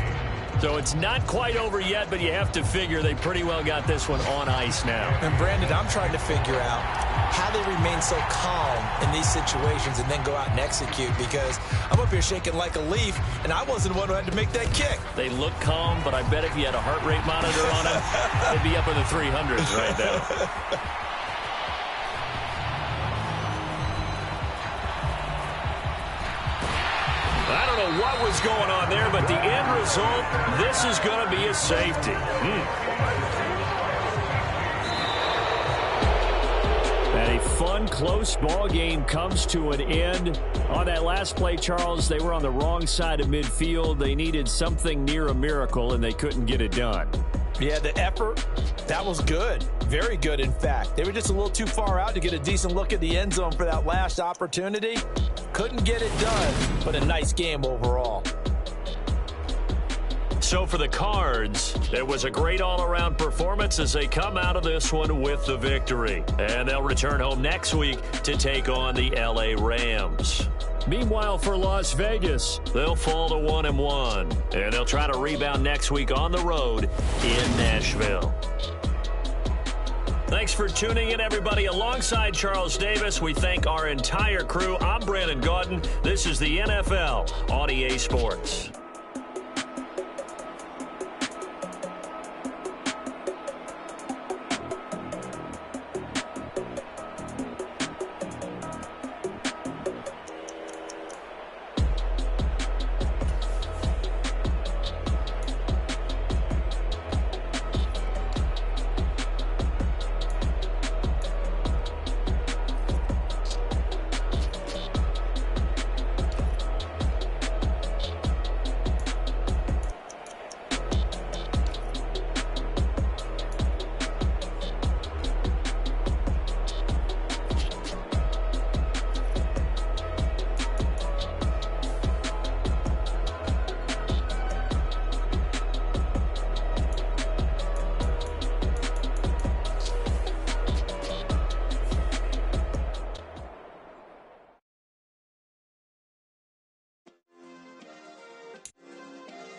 So it's not quite over yet, but you have to figure they pretty well got this one on ice now. And Brandon, I'm trying to figure out how they remain so calm in these situations and then go out and execute, because I'm up here shaking like a leaf, and I wasn't the one who had to make that kick. They look calm, but I bet if you had a heart rate monitor on them, they'd be up in the 300s right now. I don't know what was going on there, but the end result, this is going to be a safety. And a fun, close ball game comes to an end. On that last play, Charles, they were on the wrong side of midfield. They needed something near a miracle, and they couldn't get it done. Yeah, the effort, that was good. Very good, in fact. They were just a little too far out to get a decent look at the end zone for that last opportunity. Couldn't get it done, but a nice game overall. So for the Cards, it was a great all-around performance as they come out of this one with the victory. And they'll return home next week to take on the LA Rams. Meanwhile, for Las Vegas, they'll fall to 1-1, and they'll try to rebound next week on the road in Nashville. Thanks for tuning in, everybody. Alongside Charles Davis, we thank our entire crew. I'm Brandon Gaudin. This is the NFL on EA Sports.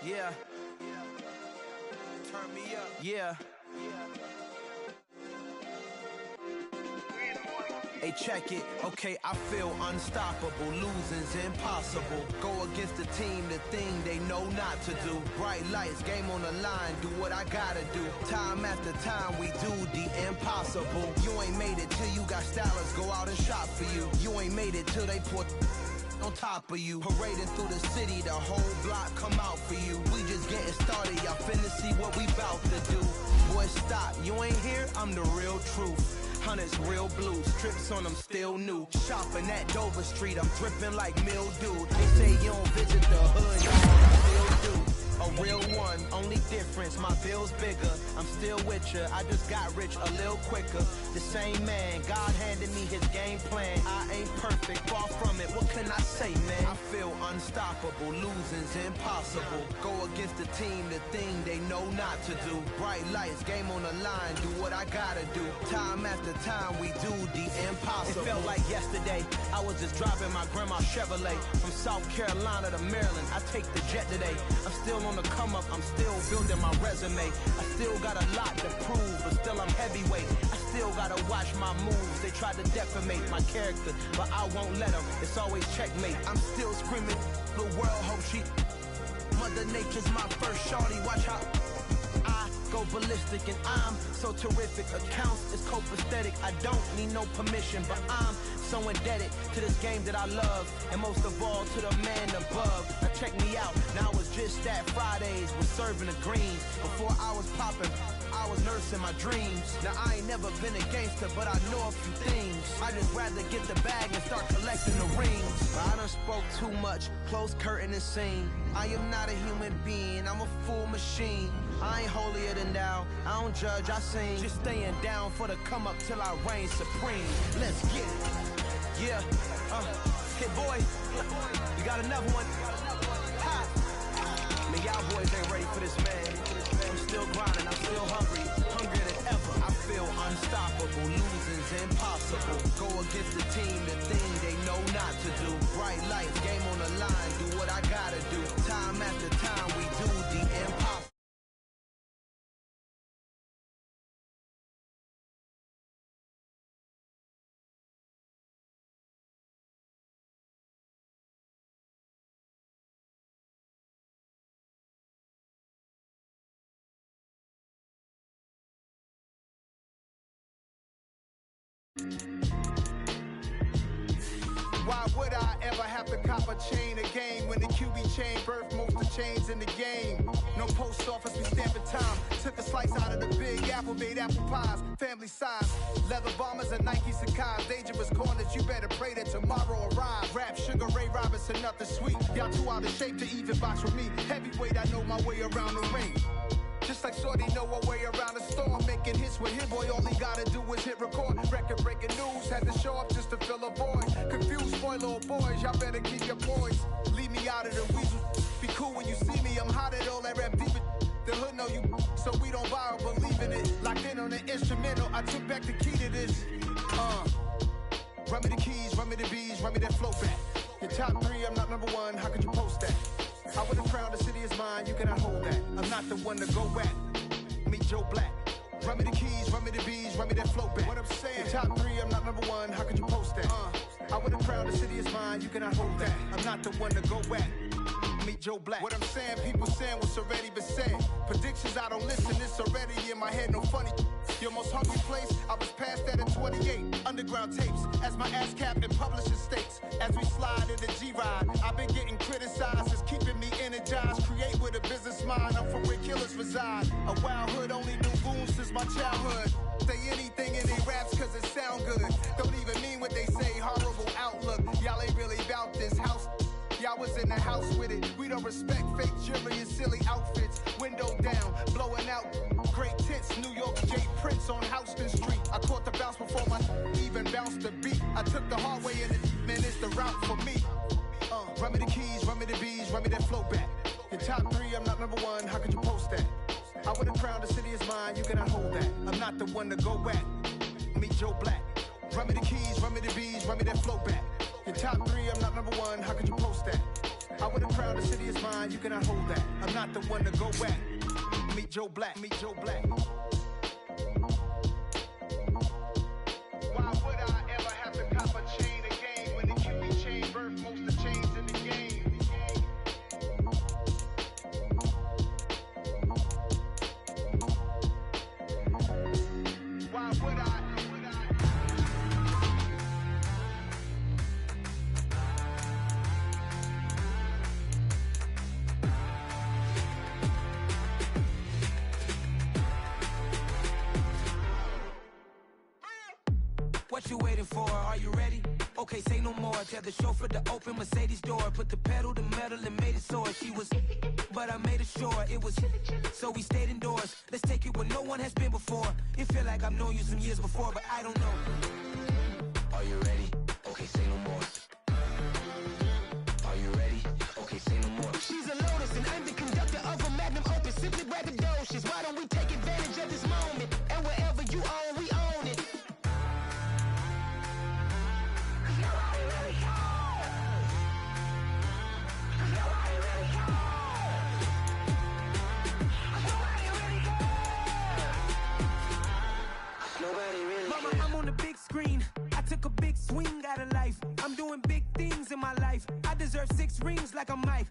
Yeah. Turn me up. Yeah. Hey, check it. Okay, I feel unstoppable. Losing's impossible. Go against the team, the thing they know not to do. Bright lights, game on the line. Do what I gotta do. Time after time, we do the impossible. You ain't made it till you got stylers. Go out and shop for you. You ain't made it till they put on top of you. Parading through the city, the whole block come out for you. We just getting started, y'all finna see what we bout to do. Boy, stop, you ain't here, I'm the real truth. Hunters real blue, strips on them still new. Shopping at Dover Street, I'm dripping like mildew. They say you don't visit the hood, you still do. A real one, only difference, my bill's bigger. I'm still with ya, I just got rich a little quicker. The same man, God handed me his game plan. I ain't perfect, far from it, what can I say, man? I feel unstoppable, losing's impossible. Go against the team, the thing they know not to do. Bright lights, game on the line, do what I gotta do. Time after time, we do the impossible. It felt like yesterday, I was just driving my grandma's Chevrolet. From South Carolina to Maryland, I take the jet today. I'm still on the come up, I'm still building my resume. I still got a lot to prove, but still I'm heavyweight. I still gotta watch my moves. They try to defamate my character, but I won't let them. It's always checkmate. I'm still screaming, the world hope she. Mother Nature's my first shorty, watch how I go ballistic, and I'm so terrific. Accounts is copacetic. I don't need no permission, but I'm so indebted to this game that I love, and most of all to the man above. Now check me out, now it's just that Fridays was serving the greens. Before I was popping, I I was nursing my dreams. Now I ain't never been a gangster, but I know a few things. I just rather get the bag and start collecting the rings. But I done spoke too much, close curtain and scene. I am not a human being, I'm a full machine. I ain't holier than thou, I don't judge, I sing. Just staying down for the come up till I reign supreme. Let's get it. Yeah, Hit Boy, you got another one. Ha! Man, y'all boys ain't ready for this, man. I'm still grinding, I'm still hungry, hungrier than ever. I feel unstoppable, losing's impossible. Go against the team, the thing they know not to do. Bright lights, game on the line, do what I gotta do. Time after time, we do the impossible. Why would I ever have to cop a chain again when the QB chain birthed most of chains in the game? No post office, we stamping time. Took a slice out of the big apple, made apple pies, family size. Leather bombers and Nike Sacai's, dangerous corners, you better pray that tomorrow arrives. Rap, Sugar Ray Robinson, nothing sweet. Y'all too out of shape to even box with me. Heavyweight, I know my way around the ring. Just like Shorty know her way around the storm, making hits with Hit Boy, all he gotta do is hit record. Record breaking news, had to show up just to fill a void. Confused boy, little boys, y'all better keep your poise. Leave me out of the weasel. Be cool when you see me, I'm hot at all that rap deep. The hood know you, so we don't borrow, believe in it. Locked in on the instrumental, I took back the key to this. Run me the keys, run me the bees, run me that flow back. Your top three, I'm not number one, how could you post that? I would have crowned the city is mine, you cannot hold that. I'm not the one to go at. Meet Joe Black. Run me the keys, run me the bees, run me that flow back. What I'm saying, your top three, I'm not number one, how could you post that? I would have crowned the city is mine, you cannot hold that. I'm not the one to go at. Meet Joe Black. What I'm saying, people saying what's already been said. Predictions, I don't listen, it's already in my head, no funny. Your most hungry place, I was past that in 28. Underground tapes, as my ass cap in publishing states. As we slide in the G-Ride, I've been getting criticized, it's keeping me energized. Create with a business mind, I'm from where killers reside. A wild hood, only knew goons since my childhood. Say anything in they raps cause it sound good. Don't even mean what they say, horrible outlook. Y'all ain't really about this house. Y'all was in the house with it. We don't respect fake jewelry and silly outfits. Window down, blowing out great tits. New York J Prince on Houston Street. I caught the bounce before my even bounced the beat. I took the hard way in it, man, it's the route for me. Run me the keys, run me the bees, run me that flow back. Your top three, I'm not number one, how could you post that? I would have crowned the city is mine, you cannot hold that. I'm not the one to go at. Meet Joe Black. Run me the keys, run me the bees, run me that flow back. Your top three, I'm not number one, how could you post that? I would have crowned the city is mine, you cannot hold that. I'm not the one to go at. Meet Joe Black, meet Joe Black. Why would I ever have to cop a chain again when the QB chain birthed most of chains in the game? Why would I? What you waiting for? Are you ready? Okay, say no more. Tell the chauffeur to open Mercedes door. Put the pedal to metal and made it soar. She was, but I made it sure it was. So we stayed indoors. Let's take it where no one has been before. It feel like I've known you some years before, but I don't know. Are you ready? Okay, say no more. Are you ready? Okay, say no more. She's a lotus and I'm the conductor of a magnum opus. Simply braggadocious. Why don't we take advantage of this moment? And wherever you own, we own it. Mama, I'm on the big screen. I took a big swing out of life. I'm doing big things in my life. I deserve 6 rings like I'm Mike.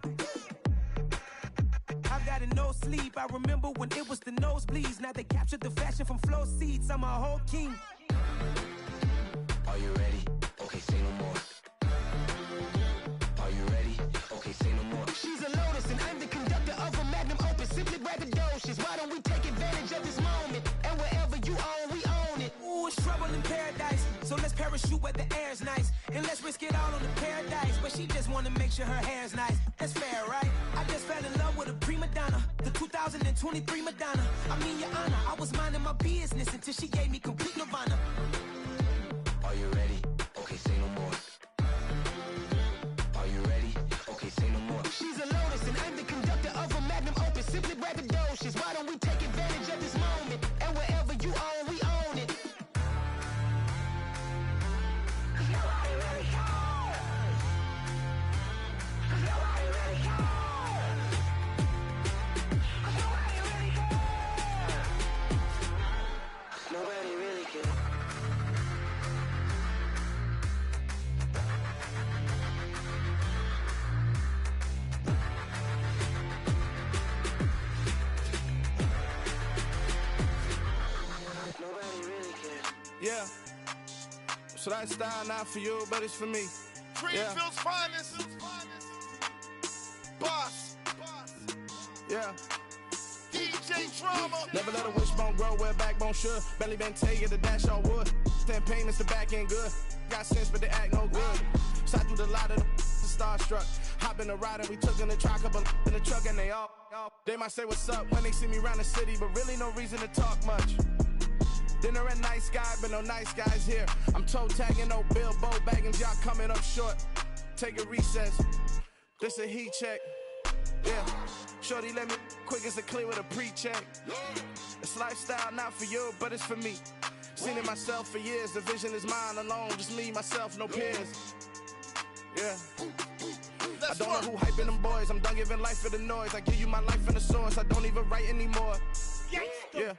I've got no sleep. I remember when it was the nosebleeds. Now they captured the fashion from flow seats. I'm a whole king. Are you ready? Okay, say no more. Are you ready? Okay, say no more. She's a lotus and I'm the conductor of a magnum opus. Simply braggadocious. Why don't we take advantage of this moment? nice. And let's risk it all on the paradise. But she just wanna make sure her hair's nice. That's fair, right? I just fell in love with a prima donna, the 2023 Madonna. I mean, Your Honor, I was minding my business until she gave me complete nirvana. Are you ready? Okay, say no more. Are you ready? Okay, say no more. She's a lotus and I'm the conductor of a magnum opus. Simply braggadocious. Why don't we take advantage of this moment? And wherever you own, we own it. Nobody really cares. Nobody really cares. Nobody really cares. Nobody really cares. Yeah. So that style not for you, but it's for me. Greenfield's finest. Boss. Yeah. DJ Drama. Never let a wishbone grow where backbone should. Belly been take it, the dash all wood. 10 payments, the back end good. Got sense, but they act no good. Side through the lot of the starstruck. Hop in the ride and we took in the truck, couple in the truck, and they might say what's up when they see me around the city, but really no reason to talk much. Dinner at nice guy, but no nice guys here. I'm toe tagging, no Bilbo bagging, y'all coming up short. Take a recess. This a heat check. Yeah. Shorty let me quick as a clear with a pre-check. It's lifestyle not for you, but it's for me. Seen it myself for years. The vision is mine alone, just me, myself, no peers. Yeah. I don't know who hyping them boys. I'm done giving life for the noise. I give you my life in the source. I don't even write anymore. Yeah.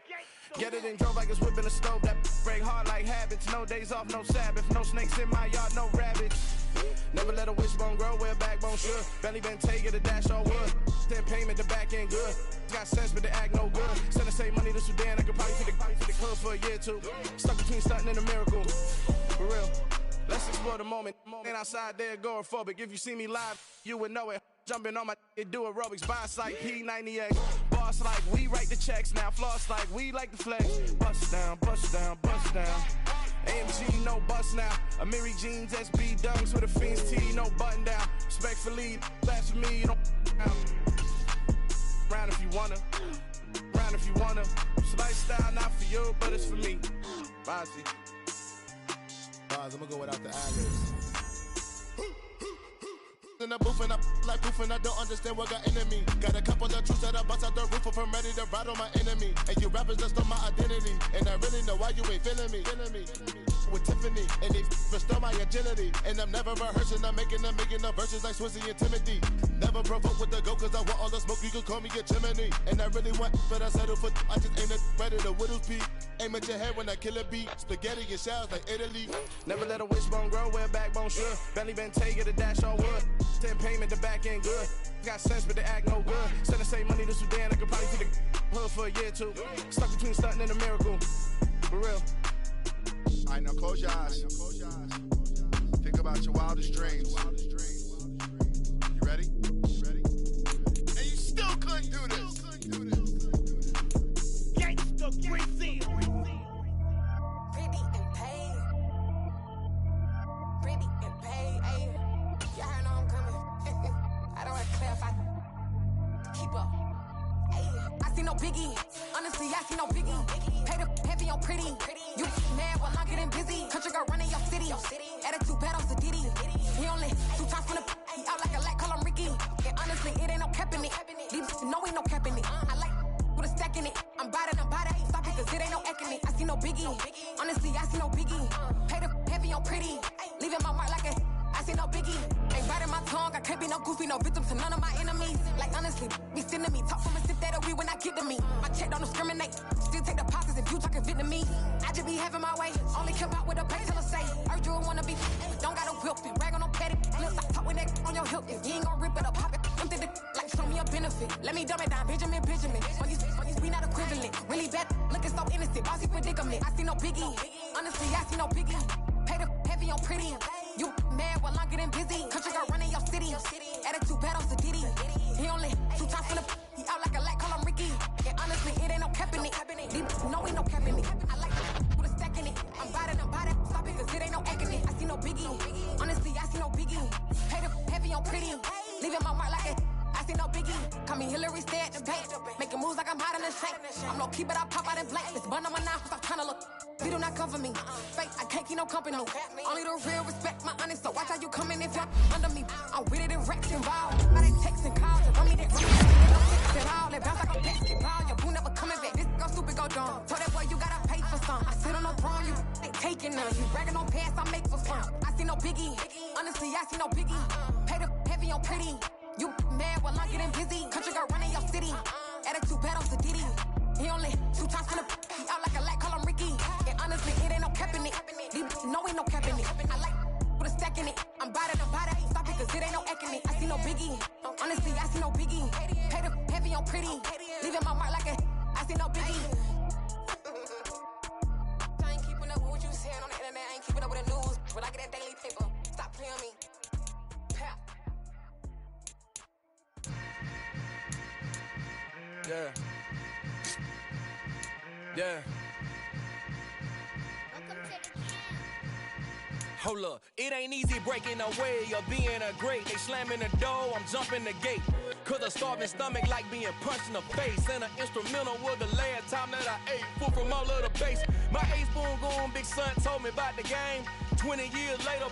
Get it and drove like it's whipping a stove. That break hard like habits. No days off, no Sabbath. No snakes in my yard, no rabbits. Never let a wishbone grow where backbone should. Belly been take it, a dash all wood. 10 payment, the back end good. Got sense, but they act no good. Send the same money to Sudan. I could probably take the hood for a year or two. Stuck between stunting and a miracle. For real. Let's explore the moment. Ain't outside there agoraphobic. If you see me live, you would know it. Jumping on my do aerobics. Boss like P90X. Boss like we write the checks now. Floss like we like the flex. Bust down, bust down, bust down. AMG, no bust now. Amiri jeans, SB dunks with a Fiends T, no button down. Respectfully, that's for me, you don't round if you wanna. Round if you wanna. It's lifestyle not for you, but it's for me. Bossy. I'm gonna go without the ad-libs. In the booth and I like proof and I don't understand what got into me. Got a couple of troops that I bust out the roof if I'm ready to ride on my enemy. And you rappers just on my identity. And I really know why you ain't feeling me. With Tiffany, and they restore my agility. And I'm never rehearsing, I'm making up verses like Swizzy and Timothy. Never provoke with the go, cause I want all the smoke, you can call me a chimney. And I really want, but I settle for, I just aim it right at the widow's peak. Aim at your head when I kill a beat. Spaghetti and shells like Italy. Never let a wishbone grow where backbone should. Belly been take it, a dash all wood. 10 payment, the back end good. Got sense, but they act no good. Send the same money to Sudan, I could probably take the hood for a year or two. Stuck between stunting and a miracle. For real. Alright, now close your eyes. Think about your wildest dreams. You ready? And you still couldn't do this. Gangsta Brazil. Pretty and paid. Pretty and paid. Ayy. Y'all know I'm coming. I don't have to clarify. Keep up. Ayy. I see no biggie. Honestly, I see no biggie. Pay the heavy on pretty. You mad while I'm getting busy. Country girl running your city. Attitude bad on Sadiddy. He only 2 times from the he out like a lack, call him Ricky. And honestly, it ain't no cap in it. These know ain't no cap in it. I like with a stack in it. I'm bad. Stop it, cause it ain't no acting it. I see no biggie. Honestly, I see no biggie. Pay the heavy on pretty. Leaving my mark like a I see no biggie. Ain't biting my tongue. I can't be no goofy, no victim to none of my enemies. Like honestly, be sending me talk from a sip that a weed when I get to me. My check don't discriminate. Still take deposits if you talking Vietnamese. I just be having my way. Only care about what the pay teller say. Urge you wanna be. Don't got no whip and rag on no petty. Let's stop talking that on your hip. If you ain't gon' rip it up, pop it. Empty the like show me a benefit. Let me dumb it down, Benjamin. On these we not equivalent. Really bad, looking so innocent. Bossy predicament. I see no biggie. Honestly, I see no biggie. Pay the heavy on pretty. You mad while I'm getting busy. Country girl running your city. Attitude bad on Sadiddy. He only 2 times from the he out like a lack, call him Ricky. And honestly, it ain't no cap in it. Deep, no ain't no cap in it. I like with a stack in it. I'm bad. Stop it, cause it ain't no acting it. I see no biggie. Honestly, I see no biggie. Pay the heavy on pretty. Leaving my mark like a I see no biggie. Call me Hillary, stay at the bank. Making moves like I'm hot in the shank. I'm low key, but I pop out in blank. This bun on my knife, stop trying to look. They do not come for me. Fake, I can't keep no company. Only the real respect my honest. So watch how you coming if you're under me. I'm with it in racks involved. Now they texting calls and run me that. At all, they bounce like a basketball. Your boo never coming back. This go stupid, go dumb. Told that boy you gotta pay for some. I sit on no throne, you ain't taking none. You bragging on pants, I make for fun. I see no biggie. Honestly, I see no biggie. Pay the heavy on pretty. You mad while I'm getting busy. Country girl running your city. Attitude bad off the Diddy. He only 2 times from the he out like a light, call him Ricky. And honestly, it ain't no cap in it. No, ain't no cap in it. I like with a stack in it. I'm body to body. Stop it, cause it ain't no eck in it. I see no biggie. Honestly, I see no biggie. Pay the heavy on pretty. Leaving my mark like a I see no biggie. I ain't keeping up with what you saying on the internet. I ain't keeping up with the news. But I get that daily paper. Stop playing me. Yeah. Yeah. Hold up, it ain't easy breaking away or being a great. They slamming the door, I'm jumping the gate. Cause a starving stomach like being punched in the face. And an instrumental was the last time that I ate. Full from all of the bass. My A-spoon going, big son told me about the game. 20 years later,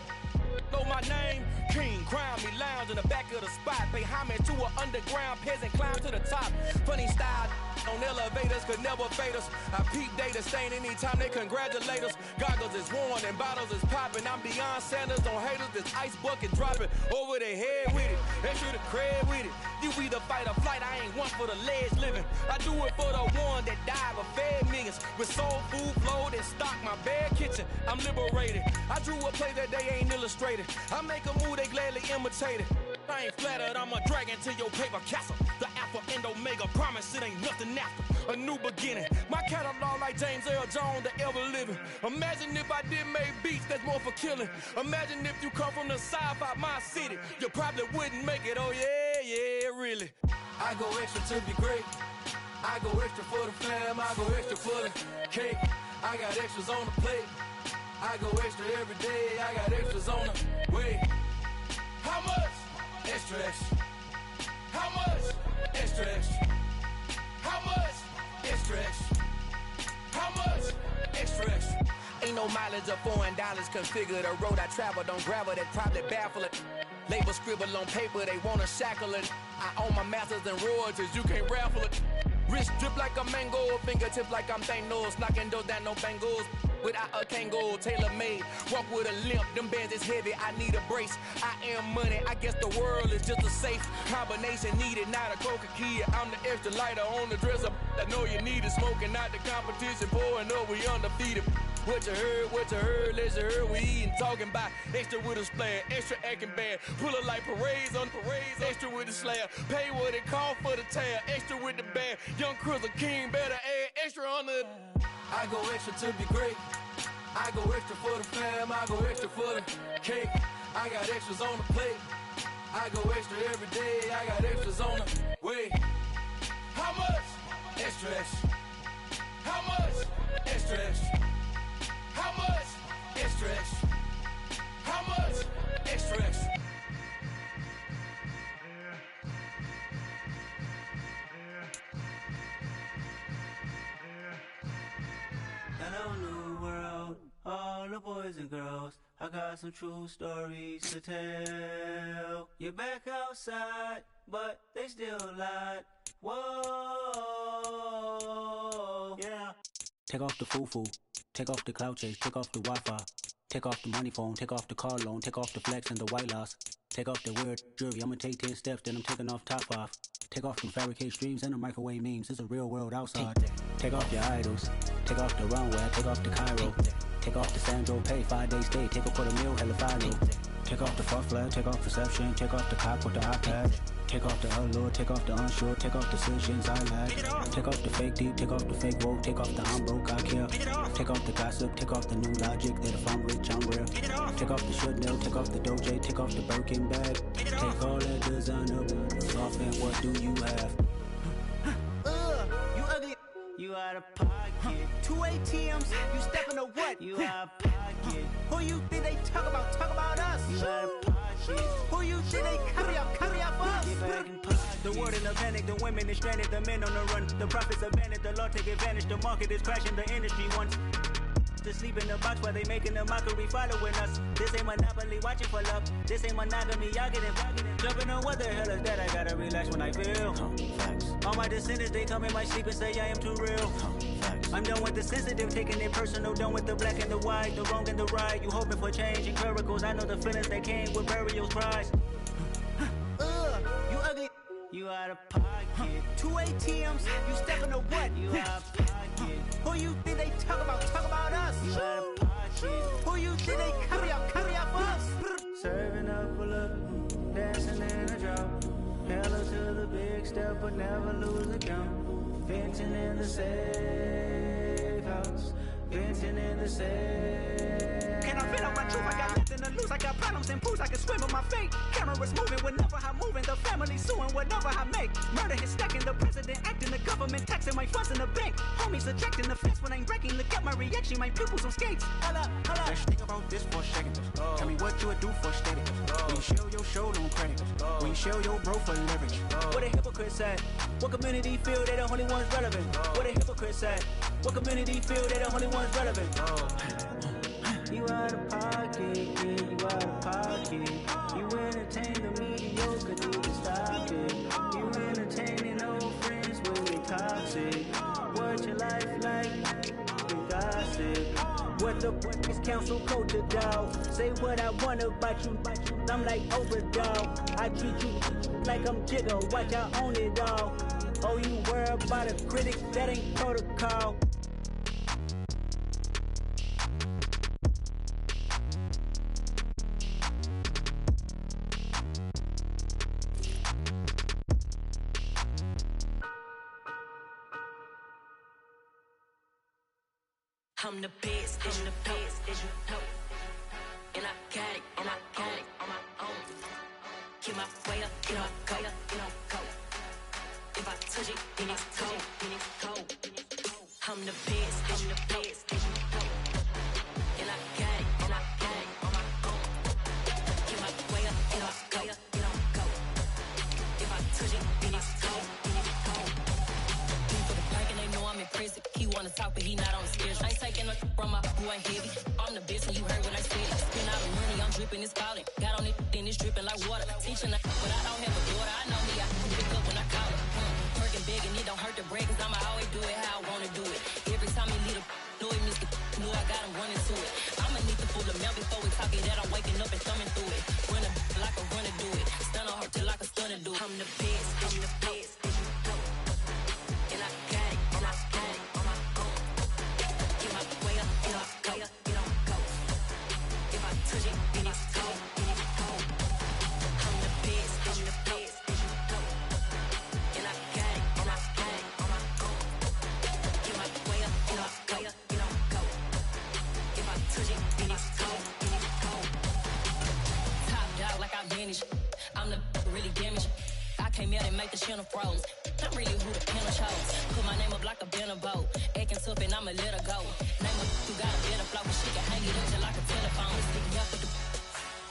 know my name. King, crown me, lounge in the back of the spot. Pay homage to an underground peasant, climb to the top. Funny style on elevators could never fade us. I peep data stain anytime they congratulate us. Goggles is worn and bottles is popping. I'm beyond Sanders on haters, this ice bucket dropping over their head with it. Extra the cred with it. You either fight or flight, I ain't one for the ledge living. I do it for the one that died but fed millions. With soul food flowed and stocked my bare kitchen. I'm liberated. I drew a play that they ain't illustrated. I make a move, they gladly imitate it. I ain't flattered, I'm a dragon to your paper castle. The Alpha and Omega, promise it ain't nothing after. A new beginning. My catalog like James Earl Jones, the ever living. Imagine if I did make beats that's more for killing. Imagine if you come from the south out my city. You probably wouldn't make it, oh yeah, really. I go extra to be great. I go extra for the fam, I go extra for the cake. I got extras on the plate. I go extra every day, I got extras on the way. How much? Extra, extra. How much? Extra, extra. How much? Extra, extra. How much? Extra, extra. Ain't no mileage of $4 configure the road I travel. Don't gravel that probably baffle it. Label scribble on paper, they wanna shackle it. I own my masters and royalties, you can't raffle it. Wrist drip like a mango, fingertips like I'm Thanos, knocking those down no bangles. Without a Kango, tailor-made, walk with a limp, them bands is heavy, I need a brace. I am money, I guess the world is just a safe combination needed, not a coca key. I'm the extra lighter on the dresser, I know you need it, smoking out the competition, pouring up, we undefeated. What you heard, let's you heard, we eatin', talking about extra with a splash, extra acting bad, pull it like parades on parades, extra with the slab, pay what it cost for the tab, extra with the bag, young Crizzle King, better add extra on the... I go extra to be great, I go extra for the fam, I go extra for the cake, I got extras on the plate, I go extra every day, I got extras on the way. How much? Extra, extra. How much? Extra, extra. How much? Extra, extra. How much? Extra, extra. Hello, new world, all the boys and girls. I got some true stories to tell. You're back outside, but they still lied. Whoa, yeah. Take off the foo-foo, take off the cloud chase, take off the Wi-Fi, take off the money phone, take off the car loan, take off the flex and the white loss, take off the weird jewelry. I'ma take 10 steps, then I'm taking off top 5. Take off them fabricate streams and the microwave memes. It's a real world outside. Take off your idols, take off the runway, take off the Cairo, take off the Sandro pay, 5-day stay, take off for the meal, hella follow. Take off the fuck flag, take off perception, take off the cop with the iPad. Take off the allure, take off the unsure, take off decisions I lack. Take off the fake deep, take off the fake woke, take off the I'm broke, I care. Take off the gossip, take off the new logic that if I'm rich, I'm real. Take off the should know, take off the doje, take off the Birkin bag. Take all that designer off and what do you have? You ugly. You out of pocket. 2 ATMs, you stepping or what? You out of pocket. Who you think they talk about? Talk about us. You out of pocket. Who you think they carry up for us? Get back in pocket. The world in a panic, the women is stranded, the men on the run. The profits abandoned, the law take advantage. The market is crashing, the industry wants to sleep in the box while they making a mockery following us. This ain't monopoly, watching for love. This ain't monogamy, y'all getting jumping on what the hell is that? I gotta relax when I feel. All my descendants, they come in my sleep and say I am too real. I'm done with the sensitive, taking it personal. Done with the black and the white, the wrong and the right. You hoping for change and miracles. I know the feelings that came with burial cries. You ugly. You out of pocket. 2 ATMs, you stepping or what? You out of pocket. Who you think they talk about? Talk about us. You out of pocket. Who you think they carry up for us? Serving up a look, dancing in a drop. Hella to the big step, but never lose the count. Venting in the safe house. Venting in the safe. Can I feel up my truth? I got nothing to lose. I got problems and pools. I can swim with my fate. Cameras moving whenever I'm moving. The family suing whatever I make. Murder is stacking. The president acting. The government taxing my funds in the bank. Homies ejecting the fence when I'm breaking. Look at my reaction. My pupils on skates. Hold up. Let's think about this for a second. Tell me what you would do for steady. When you show your show, don't credit. When you show your bro for leverage. What a hypocrite said. What community feel they the only ones relevant? What a hypocrite said. What community feel they the only ones relevant? You out of pocket, yeah, you out of pocket. You entertain the mediocre, need to stop it. You entertaining old friends when they toxic. What your life like? The gossip. What the fuck is council culture, dog? Say what I want about you. I'm like overdog. I treat you like I'm Jigga. Watch I own it all. Oh, you worry about a critic? That ain't protocol. I'm the best, I'm the best, as you know. And I got it on my own. Get my way up, get my go. If I touch it, then it's cold. I'm the best, as you know. And I got it on my own. Get my way up, get my go. If I touch it, then it's cold. For the park and they know I'm in prison. He wanna talk, but he not on the schedule. I ain't taking no from my boy heavy. I'm the best, and you heard what I said. Spend all the money, I'm dripping, it's falling. Got on it, then it's dripping like water. Teaching her, but I don't have a daughter. I know me, I can pick up when I call her. Working big, and it don't hurt the break, cause I'ma always do it how I wanna do it. Every time he lead a know he missed it, know I got him running to it. I'ma need the full amount before we talk it that I'm waking up and thumbing through it. Run a like a runner do it. Stun on her till like a stunner do it. I'm the best, I'm the best. And I got it, and I got it on my own. Get my way up, get my go. If I touch it, then it's cold. I'm the best, I'm the best. And I got it, and I got it on my own. Get my way up, get my go. If I touch it, then it's cold. Top dog like I vanished. I'm the really damaged. I came out and make the channel froze. I'm really who the panel chose. Put my name up like a banner boat. Acting tough and I'ma let her go. Name her who got a better flow, but she can hang it up just like a telephone. Stick me up with the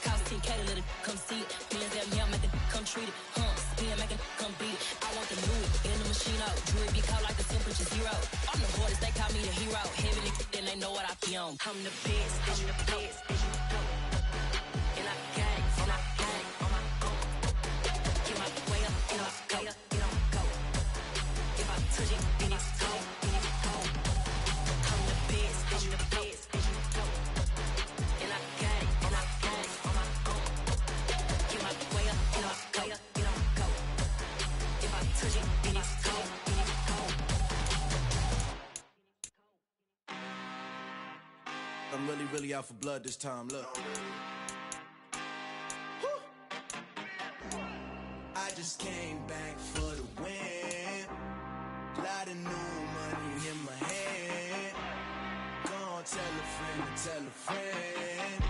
cost 10K to let it come see it. Millions that me, I make it come treat it. Spin, make it come beat it. I want the new in the machine out. Jewelry be cold like the temperature zero. I'm the hardest, they call me the hero. Heavy nigga, then they know what I be on. I'm the best, I'm the best. And I got it, and I got it on my own. Get my way up, get my go. If I touch it, then it's cold. I'm the best, I'm the best. And I got it, and I got it on my own. Get my way up, get my go. If I touch it, then it's cold. I'm really out for blood this time, look. I just came back for the win. Lot of new money in my hand. Gonna tell a friend to tell a friend.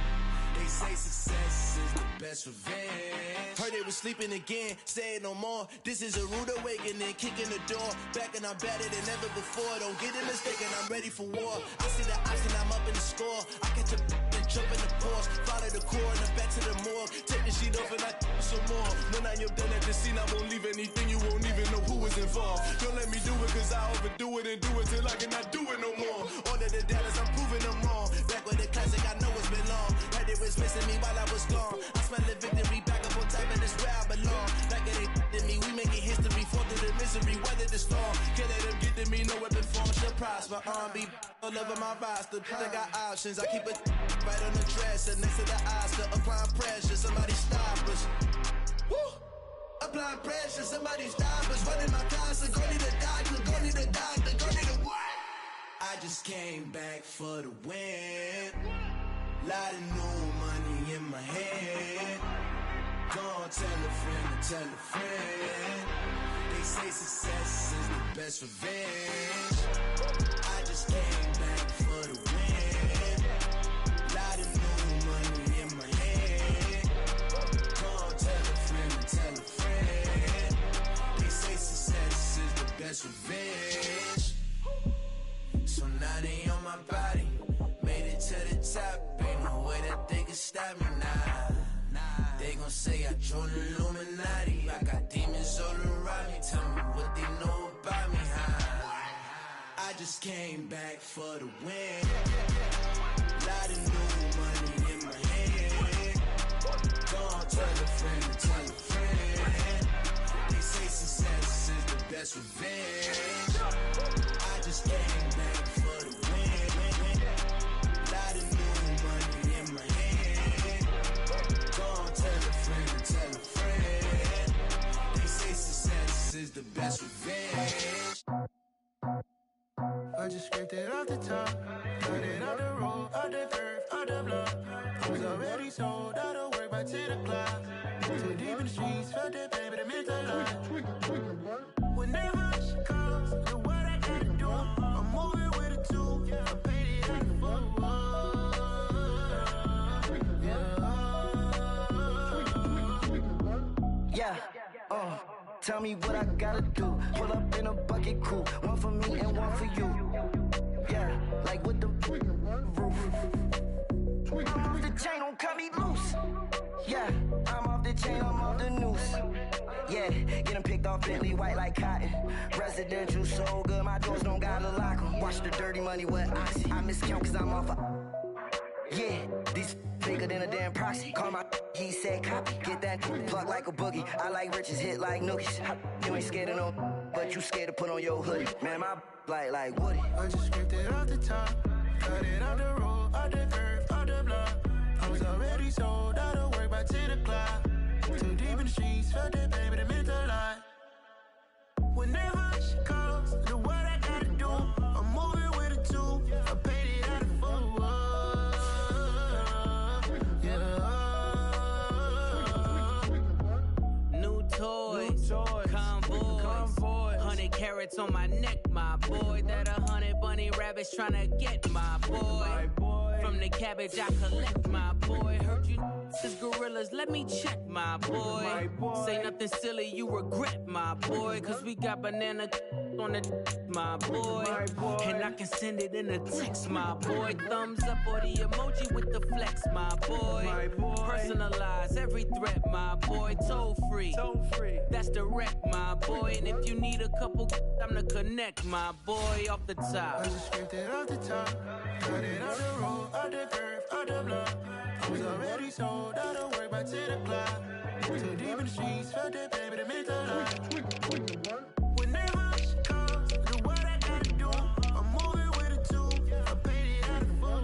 They say success is the best revenge. Heard they was sleeping again, say it no more. This is a rude awakening, kicking the door. Back and I'm better than ever before. Don't get it mistaken, I'm ready for war. I see the option, I'm up in the score. I catch a and jump in the Porsche. Follow the core and the back to the morgue. Take the sheet off and I some more. When I am done at the scene, I won't leave anything. You won't even know who was involved. Don't let me do it cause I overdo it and do it till I cannot do it no more. All of the doubters, I'm proving them wrong. Back with the classic, I know it's been long. Heard it was missing me while I was gone. I smell the victory back up on top and it's where I belong. Like it ain't to me, we making history. Fall through the misery, weather the storm. Can't let them get to me, no weapon form shall prosper. Be all over my roster. I got options, I keep it right on the dresser next to the Oscar. Applying pressure, somebody stop us. Woo! Applying pressure, somebody stop us. Running my closet, go need a doctor, go need a doctor, go need a what? I just came back for the win. Lot of new money in my hand. Gonna tell a friend to tell a friend. They say success is the best revenge. I just came back for the win. Lot of new money in my hand. Gonna tell a friend to tell a friend. They say success is the best revenge. So now they on my body. Made it to the top. Ain't no way that they can stop me now. They gon' say I joined the Illuminati. I got demons all around me. Tell me what they know about me, huh? I just came back for the win. Lot of new money in my hand. Gonna tell a friend to tell a friend. They say success is the best revenge. I just came back for the win. Lot of new money in my hand. Gonna tell a friend to tell a friend. They say success is the best revenge. I just scraped it off the top, cut it off the road, off the curve, off the block. I was already sold out of work by 10 o'clock. Too deep in the streets, felt that pain, but it meant a lot. Whenever she calls, know what I gotta do. I'm moving with a two, I paid it out of full. Yeah, tell me what I gotta do. Pull up in a bucket crew, one for me and one for you. Yeah, like with the roof. I'm off the chain, don't cut me loose. Yeah, I'm off the chain, I'm off the noose. Yeah, getting picked off Bentley white like cotton. Residential so good, my doors don't gotta lock 'em. Watch the dirty money with Oxy. I miscount cause I'm off yeah, these bigger than a damn proxy. Call my he said copy. Get that plug like a boogie. I like riches, hit like nookies. You ain't scared of no, but you scared to put on your hoodie. Man, my like Woody. I just scraped it off the top, cut it off the road, off the curve, off the block. I was already sold out of work by 10 o'clock. Too deep in the streets, felt that pain, but it meant a lot. Whenever she calls, know what I gotta do. I'm moving with a two, I paid it out of full. Toys, convoys, 100 carats on my neck, my boy. That 100 bunny rabbits tryna get my boy. From the cabbage I collect, my boy. Heard you is gorillas, let me check, my boy. Say nothing silly, you regret, my boy. Cause we got banana on the my boy. And I can send it in a text, my boy. Thumbs up or the emoji with the flex, my boy. Personalize every threat, my boy. Toll free. That's direct, my boy. And if you need a couple, I'm the connect, my boy. Off the top. I just scraped it off the top, cut it off the road, off the curve, off the block. I was already sold out of work by 10 o'clock. Too deep in the streets, felt that pain, but it meant a lot. Whenever she calls, know what I gotta do. I'm moving with a two, I paid it out of full.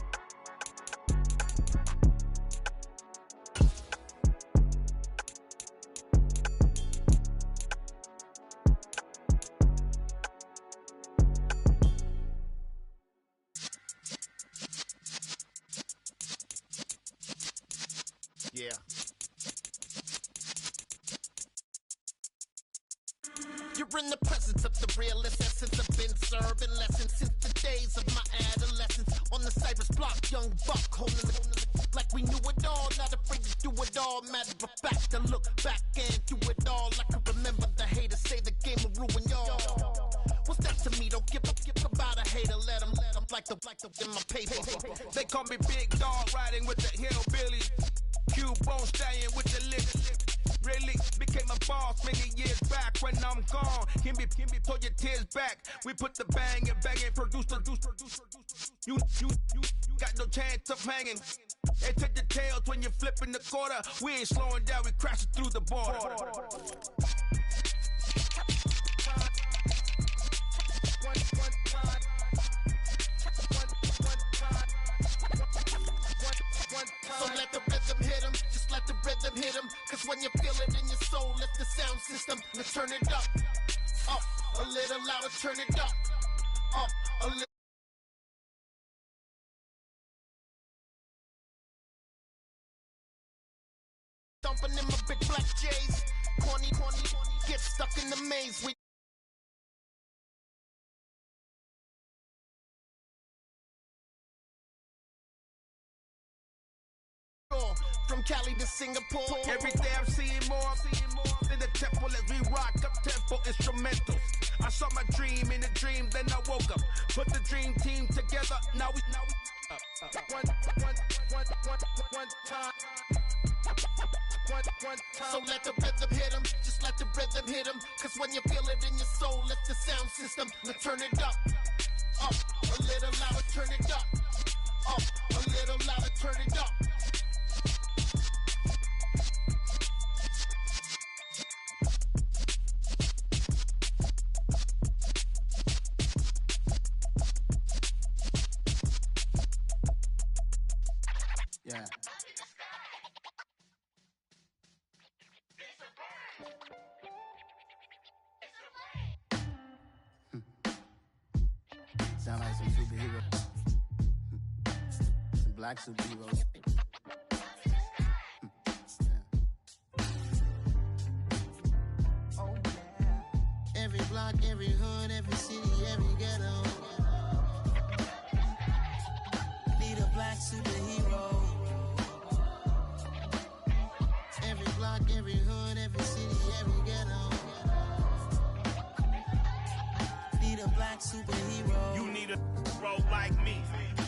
the realest essence. I've been serving lessons since the days of my adolescence. On the Cypress block, young buck holding it like we knew it all. Not afraid to do it all. Matter of fact, to look back and do it all. I can remember the haters say the game will ruin y'all. What's that to me? Don't give about a hater. Let them like the in my paper. They call me Big Dog, riding with the hillbilly. Cubone staying with the lip. Really became a boss many years back. When I'm gone, can be pull your tears back. We put the bang and produce. You got no chance of hanging. They take the tails when you're flipping the quarter. We ain't slowing down, we crashing through the border. So let the rhythm hit him, just let the rhythm hit him. Cause when you feel it in your soul, let the sound system, now turn it up a little louder, turn it up a little. Thumping in my big black J's, corny, get stuck in the maze. We from Cali to Singapore. Every day I'm seeing more in the temple as we rock up tempo instrumentals. I saw my dream in a dream, then I woke up. Put the dream team together. Now we one time. So let the rhythm hit him, just let the rhythm hit him. Cause when you feel it in your soul, let the sound system, now turn it up a little louder, turn it up a little louder, turn it up. Yeah. Sound like some superheroes. Some black superheroes. Oh yeah. Every block, every hood, every city, every ghetto. Need a black superhero. Every block, every hood, every city, every ghetto. Need a black superhero. You need a bro like me.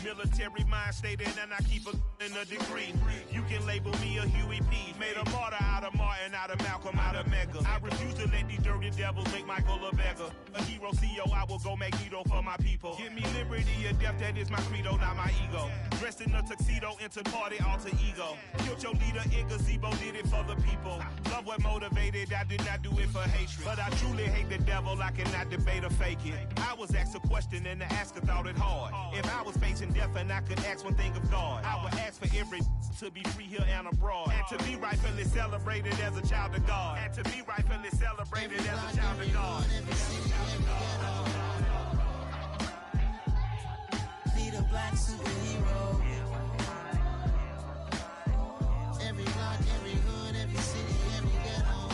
Military mind stated, and I keep in a degree. You can label me a Huey P. Made a martyr out of Martin, out of Malcolm, out of Mega. I refuse to let these dirty devils make Michael a beggar. A hero CEO, I will go Magneto for my people. Give me liberty or death, that is my credo, not my ego. Dressed in a tuxedo, into party, alter ego. Killed your leader in gazebo, did it for the people. Love what motivated, I did not do it for hatred. But I truly hate the devil, I cannot debate or fake it. I was asked a question and the asker thought it hard. If I was facing death and I could ask one thing of God, I would ask for every to be free here and abroad. And to be rightfully celebrated as a child of God. And to be rightfully celebrated as a child of God. Need a black superhero. Every block, every hood, every city, every ghetto.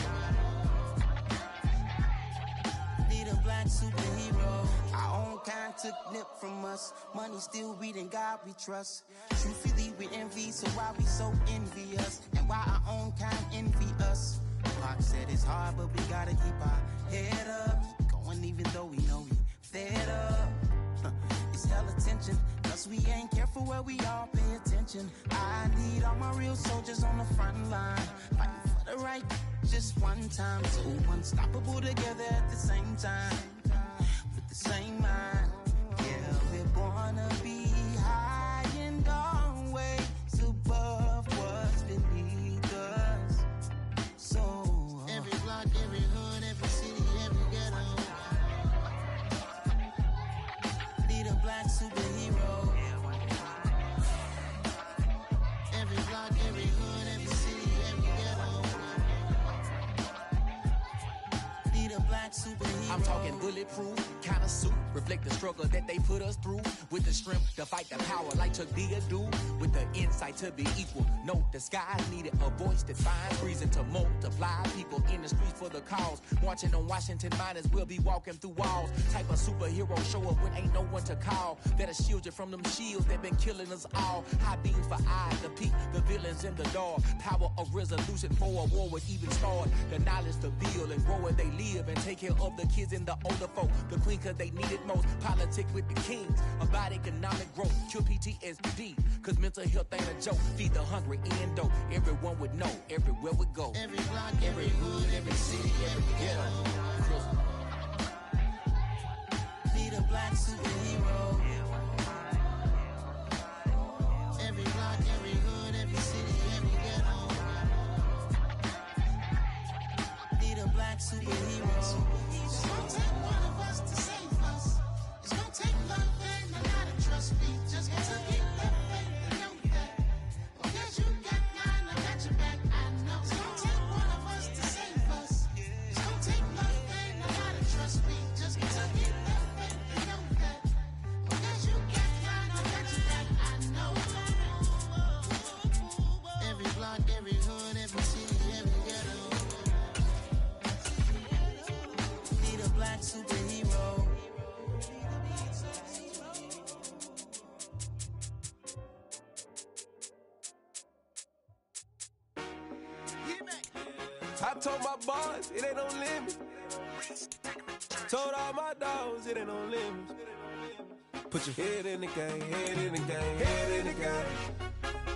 Need a black superhero. Our own kind took nip from us. Money still reading God we trust. Truthfully we envy, so why we so envious? And why our own kind envy us? Pac said it's hard, but we gotta keep our head up. Going even though we know we fed up. It's hella tension, cause we ain't careful where we all pay attention. I need all my real soldiers on the front line, fighting for the right just one time. So unstoppable together at the same time, with the same mind. Yeah, we're born to be high and always above what's beneath us. So every block, every hood, every city, every ghetto. Need a black superhero. Every block, every hood, every city, every ghetto. Need a black black superhero. I'm talking bulletproof, kind of suit, reflect the struggle that they put us through. With the strength to fight the power like Chuck D do. With the insight to be equal, no disguise needed. A voice that finds reason to multiply. People in the streets for the cause. Marching on Washington miners will be walking through walls. Type of superhero show up when ain't no one to call. That'll shield you from them shields that been killing us all. High beams for eyes to peek the villains in the dark. Power of resolution for a war would even start. The knowledge to build and grow where they live and take care of the kids and the older folk. The queen cause they need it most. Politic with the kings about economic growth. Cure PTSD cause mental health ain't a joke. Feed the hungry and dope. Everyone would know everywhere we go. Every block, every hood, every city, every ghetto. Need a black superhero. Every block, every hood, every city, every ghetto. Need a black superhero. It's gonna take one of us to save us. It's gonna take love and a lot of trust. We just got to keep that faith and know that. Because you got mine, I got your back, I know. It's gonna take one of us to save us. It's gonna take love and a lot of trust. We just got to keep that faith and know that. Because you got mine, I got your back, I know. Every block, every hood, every city, every ghetto. Need a black superhero. I told my boss, it ain't no limit. Told all my dogs, it ain't no limit. Put your head in the game, head in the game, head in the game.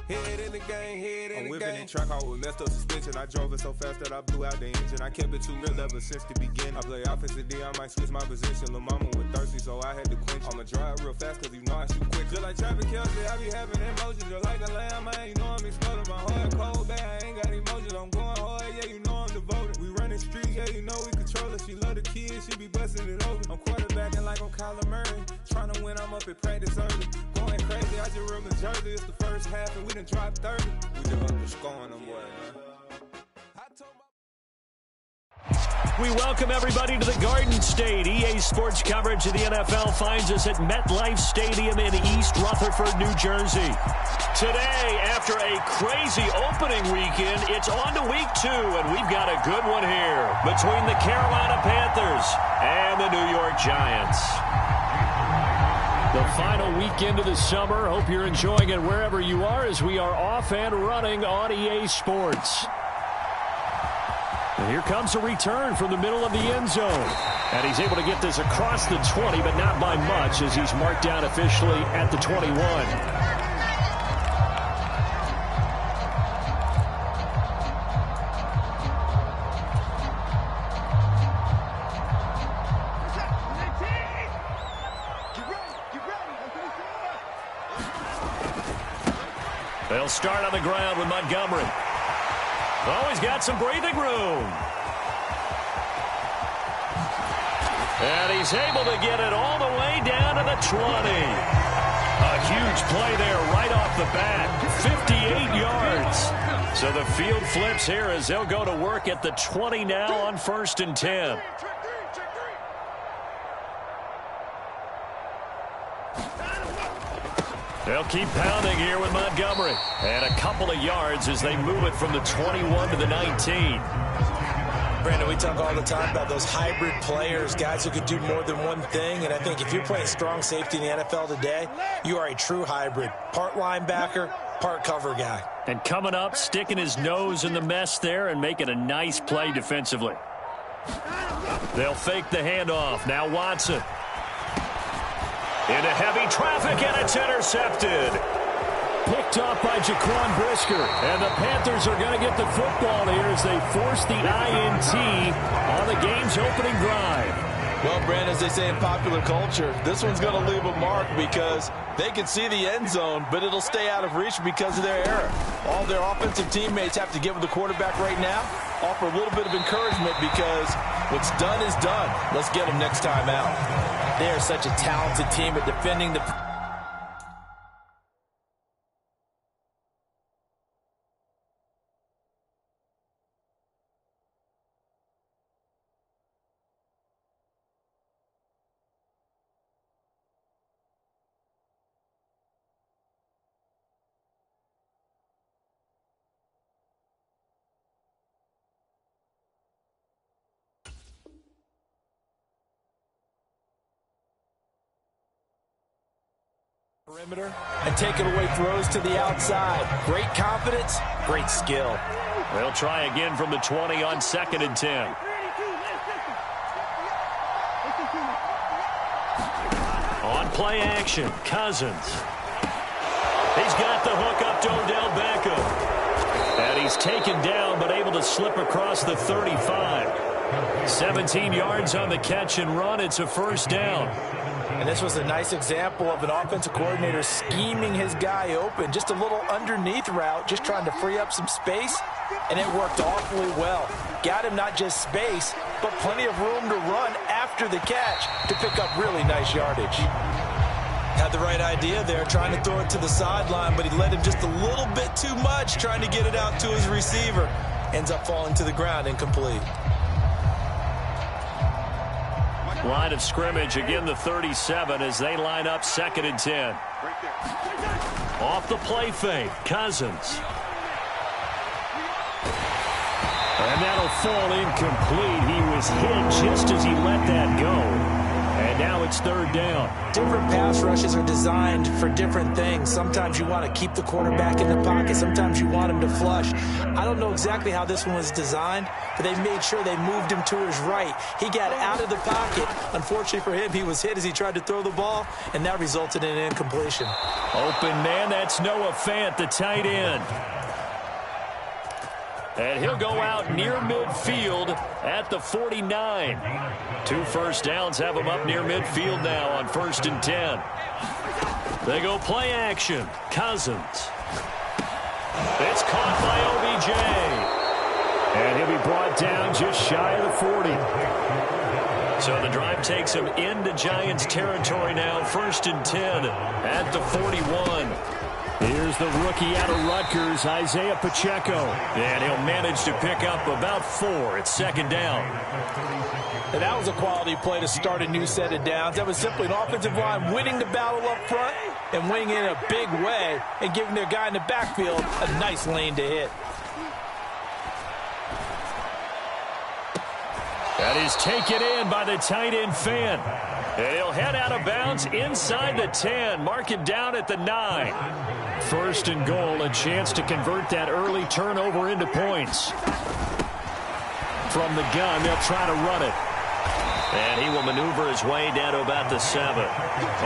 Head in the game, head in the game. I'm whipping in track, I was left up suspension. I drove it so fast that I blew out the engine. I kept it too real ever since the beginning. I play offensive D, I might switch my position. Lil' mama was thirsty, so I had to quench. I'ma drive real fast, cause you know I shoot quick. Just like Travis Kelce, I be having emotions. Just like a lamb, man, you know I'm exploding. My heart cold, bad, I ain't got emotions. I'm going hard, yeah, you know I'm devoted. We running streets, yeah, you know we control it. She love the kids, she be busting it open. I'm quarterbacking like I'm Kyler Murray. Trying to win, I'm up at practice early. Going crazy, I just real the jersey. It's the first half and we done dropped 30. We just up to scoring them, boy, man. We welcome everybody to the Garden State. EA Sports coverage of the NFL finds us at MetLife Stadium in East Rutherford, New Jersey. Today, after a crazy opening weekend, it's on to week 2, and we've got a good one here between the Carolina Panthers and the New York Giants. The final weekend of the summer. Hope you're enjoying it wherever you are as we are off and running on EA Sports. And here comes a return from the middle of the end zone. And he's able to get this across the 20, but not by much as he's marked down officially at the 21. They'll start on the ground with Montgomery. Oh, he's got some breathing room. And he's able to get it all the way down to the 20. A huge play there right off the bat. 58 yards. So the field flips here as they'll go to work at the 20 now on 1st and 10. They'll keep pounding here with Montgomery. And a couple of yards as they move it from the 21 to the 19. Brandon, we talk all the time about those hybrid players, guys who could do more than one thing. And I think if you're playing strong safety in the NFL today, you are a true hybrid. Part linebacker, part cover guy. And coming up, sticking his nose in the mess there and making a nice play defensively. They'll fake the handoff. Now Watson. Into heavy traffic, and it's intercepted. Picked off by Jaquan Brisker. And the Panthers are going to get the football here as they force the INT on the game's opening drive. Well, Brandon, as they say in popular culture, this one's going to leave a mark because they can see the end zone, but it'll stay out of reach because of their error. All their offensive teammates have to get with the quarterback right now, offer a little bit of encouragement because what's done is done. Let's get them next time out. They are such a talented team at defending the... Perimeter and taking away throws to the outside. Great confidence, great skill. They'll try again from the 20 on 2nd and 10. On play action, Cousins. He's got the hook up to Odell Beckham. And he's taken down but able to slip across the 35. 17 yards on the catch and run. It's a first down. And this was a nice example of an offensive coordinator scheming his guy open. Just a little underneath route, just trying to free up some space, and it worked awfully well. Got him not just space, but plenty of room to run after the catch to pick up really nice yardage. Had the right idea there, trying to throw it to the sideline, but he led him just a little bit too much, trying to get it out to his receiver. Ends up falling to the ground, incomplete. Line of scrimmage, again the 37 as they line up 2nd and 10. Off the play fake, Cousins. And that'll fall incomplete. He was hit just as he let that go. And now it's 3rd down. Different pass rushes are designed for different things. Sometimes you want to keep the quarterback in the pocket. Sometimes you want him to flush. I don't know exactly how this one was designed, but they made sure they moved him to his right. He got out of the pocket. Unfortunately for him, he was hit as he tried to throw the ball, and that resulted in an incompletion. Open man, that's Noah Fant, the tight end. And he'll go out near midfield at the 49. 2 first downs have him up near midfield now on 1st and 10. They go play action. Cousins. It's caught by OBJ. And he'll be brought down just shy of the 40. So the drive takes him into Giants territory now. 1st and 10 at the 41. Here's the rookie out of Rutgers, Isaiah Pacheco. And he'll manage to pick up about 4 at 2nd down. And that was a quality play to start a new set of downs. That was simply an offensive line winning the battle up front and winning in a big way and giving their guy in the backfield a nice lane to hit. That is taken in by the tight end Fant. And he'll head out of bounds inside the 10. Mark it down at the 9. 1st and goal, a chance to convert that early turnover into points. From the gun, they'll try to run it. And he will maneuver his way down to about the 7.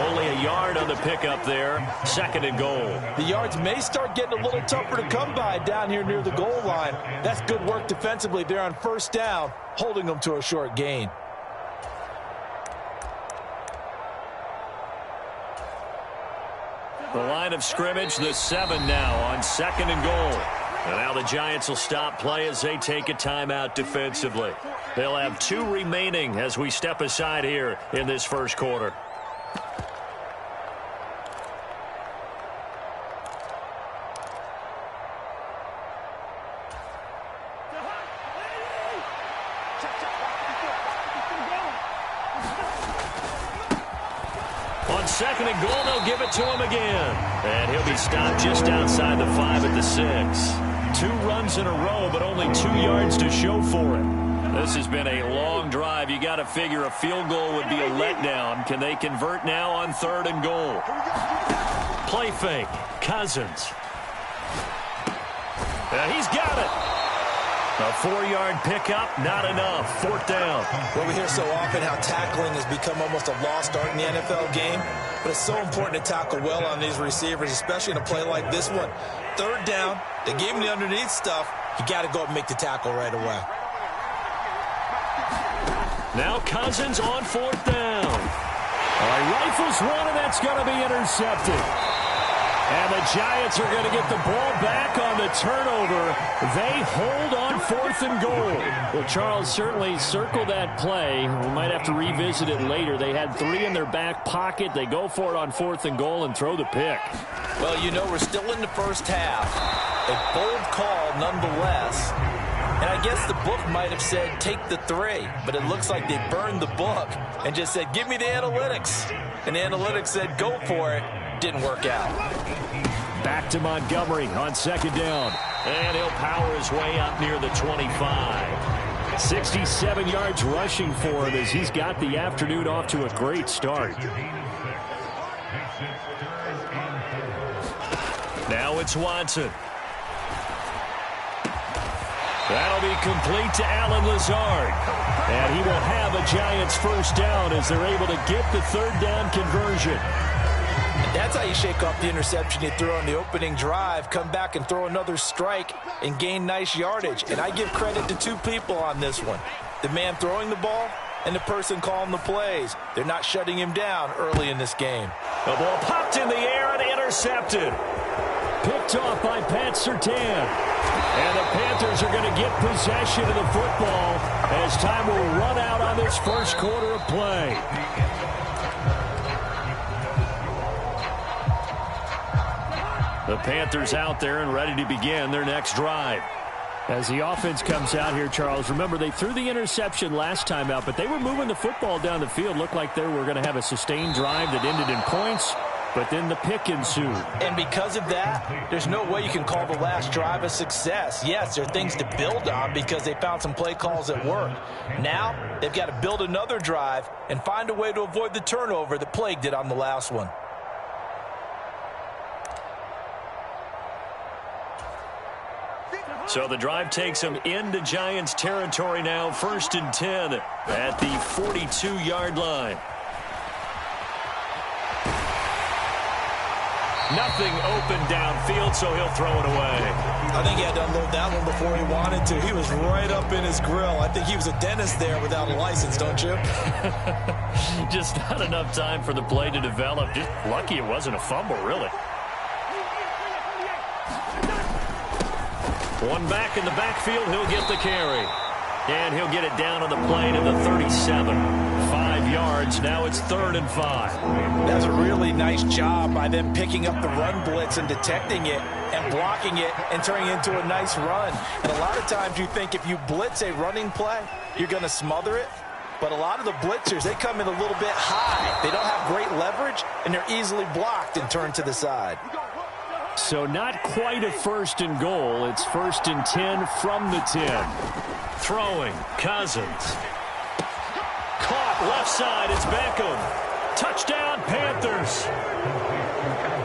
Only a yard on the pickup there. 2nd and goal. The yards may start getting a little tougher to come by down here near the goal line. That's good work defensively there on 1st down, holding them to a short gain. The line of scrimmage, the 7 now on 2nd and goal. And now the Giants will stop play as they take a timeout defensively. They'll have 2 remaining as we step aside here in this 1st quarter. On 2nd and goal, they'll give it to him again. And he'll be stopped just outside the 5 at the 6. 2 runs in a row, but only 2 yards to show for it. This has been a long drive. You got to figure a field goal would be a letdown. Can they convert now on 3rd and goal? Play fake. Cousins. And he's got it. A 4-yard pickup, not enough. 4th down. Well, we hear so often how tackling has become almost a lost art in the NFL game, but it's so important to tackle well on these receivers, especially in a play like this one. 3rd down, they gave him the underneath stuff. You got to go up and make the tackle right away. Now Cousins on 4th down. Rifles one, and that's going to be intercepted. And the Giants are going to get the ball back on the turnover. They hold on 4th and goal. Well, Charles, certainly circle that play. We might have to revisit it later. They had 3 in their back pocket. They go for it on 4th and goal and throw the pick. Well, you know, we're still in the first half. A bold call nonetheless. And I guess the book might have said take the 3, but it looks like they burned the book and just said, give me the analytics. And the analytics said, go for it. Didn't work out. Back to Montgomery on 2nd down. And he'll power his way up near the 25. 67 yards rushing for him as he's got the afternoon off to a great start. Now it's Watson. That'll be complete to Allen Lazard. And he will have a Giants first down as they're able to get the third down conversion. And that's how you shake off the interception you threw on the opening drive, come back and throw another strike and gain nice yardage. And I give credit to two people on this one. The man throwing the ball and the person calling the plays. They're not shutting him down early in this game. The ball popped in the air and intercepted. Picked off by Pat Surtain. And the Panthers are going to get possession of the football as time will run out on this first quarter of play. The Panthers out there and ready to begin their next drive. As the offense comes out here, Charles, remember they threw the interception last time out, but they were moving the football down the field. Looked like they were going to have a sustained drive that ended in points. But then the pick ensued. And because of that, there's no way you can call the last drive a success. Yes, there are things to build on because they found some play calls that work. Now, they've got to build another drive and find a way to avoid the turnover that plagued it on the last one. So the drive takes them into Giants territory now, 1st and 10 at the 42-yard line. Nothing open downfield, so he'll throw it away. I think he had to unload that one before he wanted to. He was right up in his grill. I think he was a dentist there without a license, don't you? Just not enough time for the play to develop. Just lucky it wasn't a fumble, really. One back in the backfield, he'll get the carry. And he'll get it down on the plane at the 37. 5 yards, now it's 3rd and 5. That's a really nice job by them picking up the run blitz and detecting it and blocking it and turning it into a nice run. And a lot of times you think if you blitz a running play, you're going to smother it. But a lot of the blitzers, they come in a little bit high. They don't have great leverage, and they're easily blocked and turned to the side. So not quite a 1st and goal. It's 1st and 10 from the 10. Throwing, Cousins. Caught left side, it's Beckham. Touchdown, Panthers.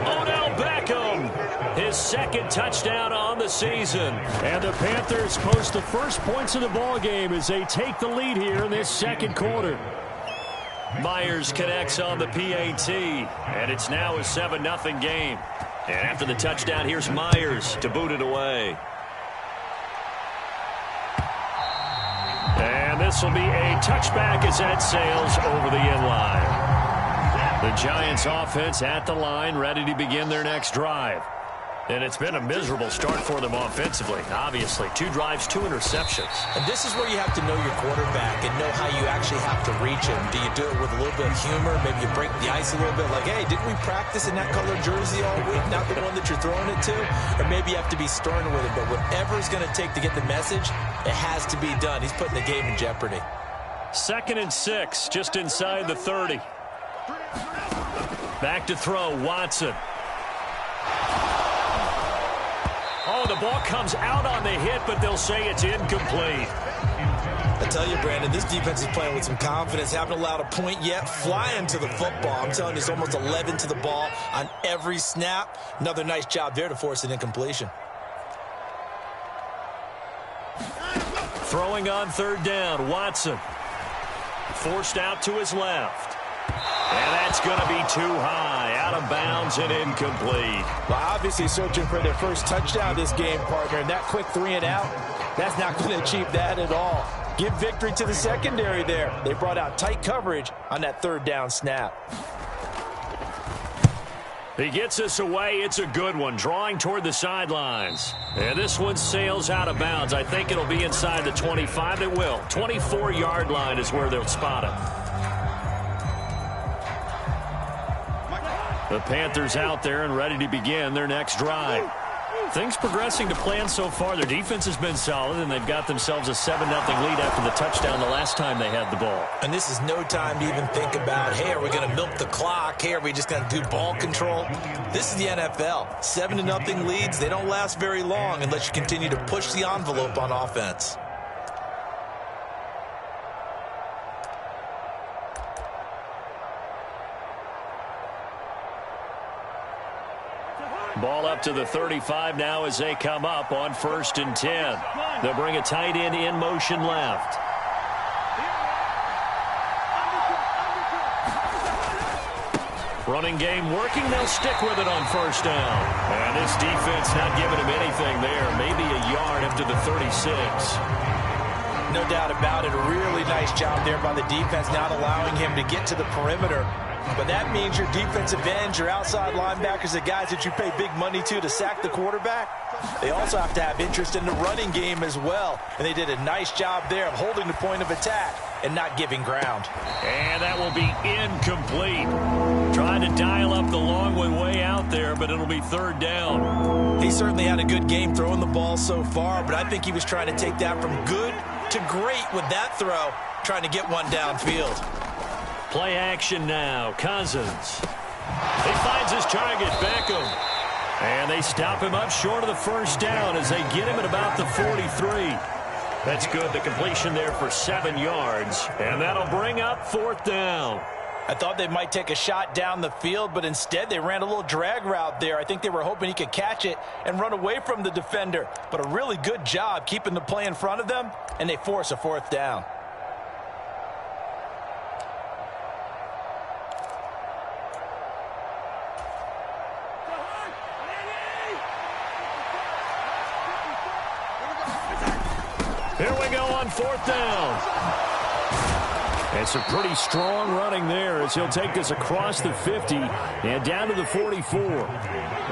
Odell Beckham, his 2nd touchdown on the season. And the Panthers post the first points of the ball game as they take the lead here in this 2nd quarter. Myers connects on the PAT, and it's now a 7-0 game. And after the touchdown, here's Myers to boot it away. And this will be a touchback as that sails over the inline. The Giants offense at the line, ready to begin their next drive. And it's been a miserable start for them offensively, obviously. 2 drives, 2 interceptions. And this is where you have to know your quarterback and know how you actually have to reach him. Do you do it with a little bit of humor? Maybe you break the ice a little bit, like, hey, didn't we practice in that color jersey all week, not the one that you're throwing it to? Or maybe you have to be stern with it. But whatever it's going to take to get the message, it has to be done. He's putting the game in jeopardy. 2nd and 6, just inside the 30. Back to throw, Watson. Oh, the ball comes out on the hit, but they'll say it's incomplete. I tell you, Brandon, this defense is playing with some confidence. Haven't allowed a point yet. Flying to the football. I'm telling you, it's almost 11 to the ball on every snap. Another nice job there to force an incompletion. Throwing on 3rd down, Watson. Forced out to his left. And that's going to be too high. Out of bounds and incomplete. Well, obviously searching for their first touchdown this game, partner. And that quick 3 and out, that's not going to achieve that at all. Give victory to the secondary there. They brought out tight coverage on that 3rd down snap. He gets us away. It's a good one. Drawing toward the sidelines. And this one sails out of bounds. I think it'll be inside the 25. It will. 24-yard line is where they'll spot it. The Panthers out there and ready to begin their next drive. Things progressing to plan so far. Their defense has been solid, and they've got themselves a 7-0 lead after the touchdown the last time they had the ball. And this is no time to even think about, hey, are we going to milk the clock? Hey, are we just going to do ball control? This is the NFL. 7-0 leads, they don't last very long unless you continue to push the envelope on offense. Ball up to the 35 now as they come up on 1st and 10. They'll bring a tight end in motion left. Running game working. They'll stick with it on 1st down. And this defense not giving him anything there. Maybe a yard after the 36. No doubt about it. A really nice job there by the defense, not allowing him to get to the perimeter. But that means your defensive ends, your outside linebackers, the guys that you pay big money to sack the quarterback, they also have to have interest in the running game as well. And they did a nice job there of holding the point of attack and not giving ground. And that will be incomplete. Trying to dial up the long one way out there, but it'll be 3rd down. He certainly had a good game throwing the ball so far, but I think he was trying to take that from good to great with that throw, trying to get one downfield. Play action now. Cousins. He finds his target, Beckham. And they stop him up short of the 1st down as they get him at about the 43. That's good. The completion there for 7 yards. And that'll bring up 4th down. I thought they might take a shot down the field, but instead they ran a little drag route there. I think they were hoping he could catch it and run away from the defender. But a really good job keeping the play in front of them, and they force a 4th down. Here we go on 4th down. It's a pretty strong running there as he'll take this across the 50 and down to the 44.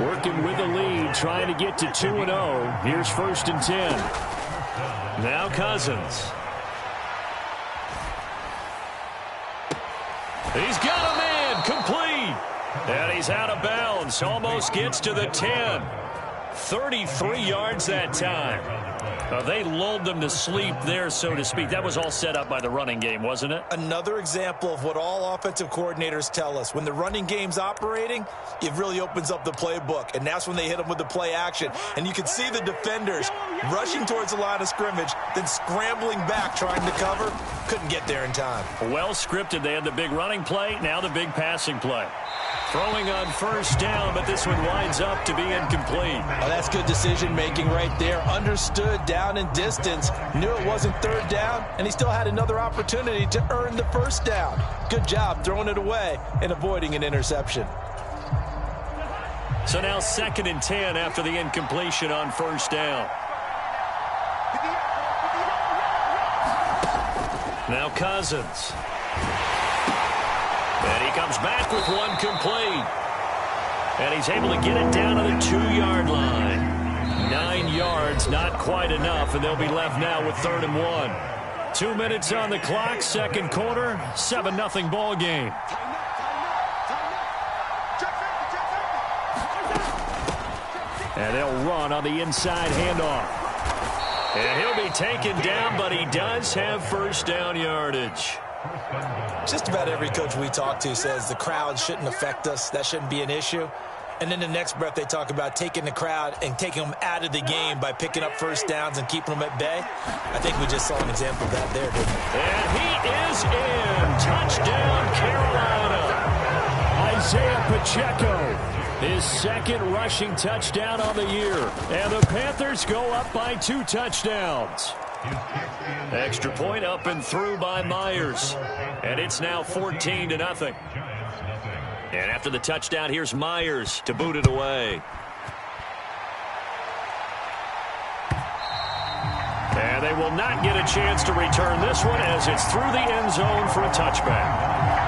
Working with the lead, trying to get to 2-0. Here's 1st and 10. Now Cousins. He's got a man, complete. And he's out of bounds, almost gets to the 10. 33 yards that time. They lulled them to sleep there, so to speak. That was all set up by the running game, wasn't it? Another example of what all offensive coordinators tell us. When the running game's operating, it really opens up the playbook, and that's when they hit them with the play action. And you can see the defenders rushing towards the line of scrimmage, then scrambling back, trying to cover. Couldn't get there in time. Well scripted. They had the big running play, now the big passing play. Throwing on 1st down, but this one winds up to be incomplete. Oh, that's good decision-making right there. Understood down and distance. Knew it wasn't 3rd down, and he still had another opportunity to earn the 1st down. Good job throwing it away and avoiding an interception. So now 2nd and 10 after the incompletion on 1st down. Now Cousins. And he comes back with one complete. And he's able to get it down to the 2-yard line. 9 yards, not quite enough, and they'll be left now with 3rd and 1. 2 minutes on the clock, 2nd quarter, 7-0 ball game. And they'll run on the inside handoff. And he'll be taken down, but he does have 1st down yardage. Just about every coach we talk to says the crowd shouldn't affect us. That shouldn't be an issue. And then the next breath they talk about taking the crowd and taking them out of the game by picking up 1st downs and keeping them at bay. I think we just saw an example of that there, didn't we? And he is in. Touchdown, Carolina. Isaiah Pacheco, his 2nd rushing touchdown on the year. And the Panthers go up by 2 touchdowns. Extra point up and through by Myers. And it's now 14-0. And after the touchdown, here's Myers to boot it away. And they will not get a chance to return this one as it's through the end zone for a touchback.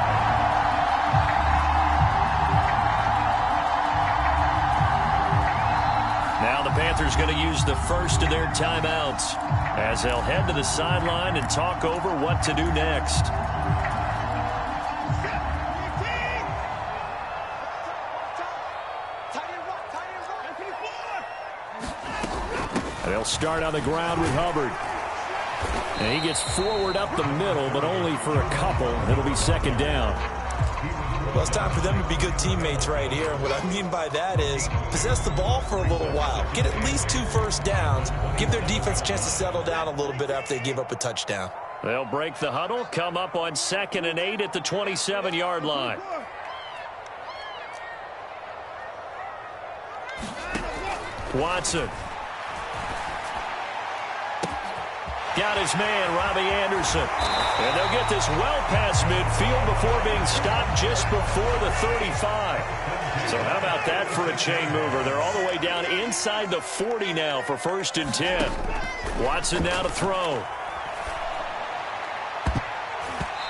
Now the Panthers going to use the first of their timeouts as they'll head to the sideline and talk over what to do next. And they'll start on the ground with Hubbard. And he gets forward up the middle, but only for a couple. It'll be 2nd down. Well, it's time for them to be good teammates right here. And what I mean by that is possess the ball for a little while. Get at least 2 first downs. Give their defense a chance to settle down a little bit after they give up a touchdown. They'll break the huddle, come up on 2nd and 8 at the 27-yard line. Watson. Got his man, Robbie Anderson. And they'll get this well past midfield before being stopped just before the 35. So how about that for a chain mover? They're all the way down inside the 40 now for 1st and 10. Watson now to throw.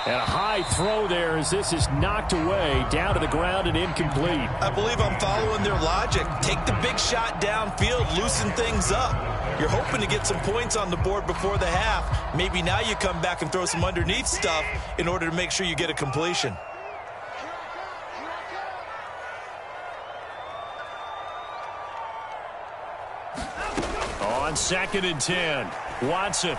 And a high throw there as this is knocked away, down to the ground and incomplete. I believe I'm following their logic. Take the big shot downfield, loosen things up. You're hoping to get some points on the board before the half. Maybe now you come back and throw some underneath stuff in order to make sure you get a completion. On 2nd and 10, Watson.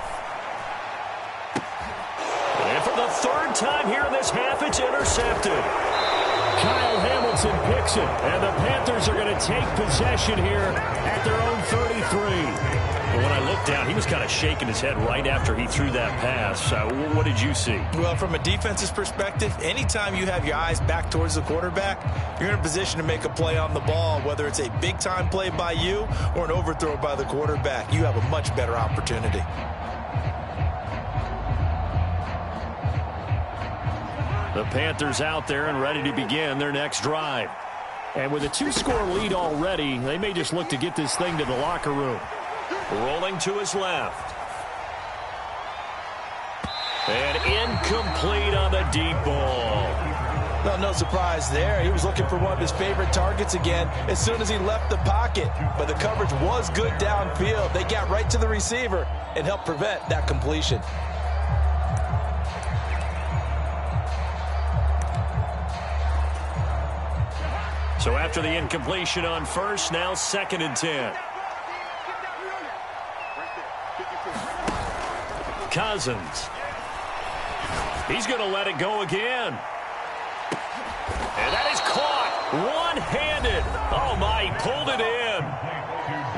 And for the 3rd time here in this half, it's intercepted. Kyle Hamilton picks it, and the Panthers are going to take possession here at their own 33. But when I looked down, he was kind of shaking his head right after he threw that pass. What did you see? Well, from a defense's perspective, anytime you have your eyes back towards the quarterback, you're in a position to make a play on the ball, whether it's a big-time play by you or an overthrow by the quarterback. You have a much better opportunity. The Panthers out there and ready to begin their next drive. And with a 2-score lead already, they may just look to get this thing to the locker room. Rolling to his left. And incomplete on the deep ball. Well, no surprise there. He was looking for one of his favorite targets again as soon as he left the pocket. But the coverage was good downfield. They got right to the receiver and helped prevent that completion. So after the incompletion on 1st, now 2nd and 10. Cousins. He's going to let it go again. And that is caught one-handed. Oh, my, he pulled it in.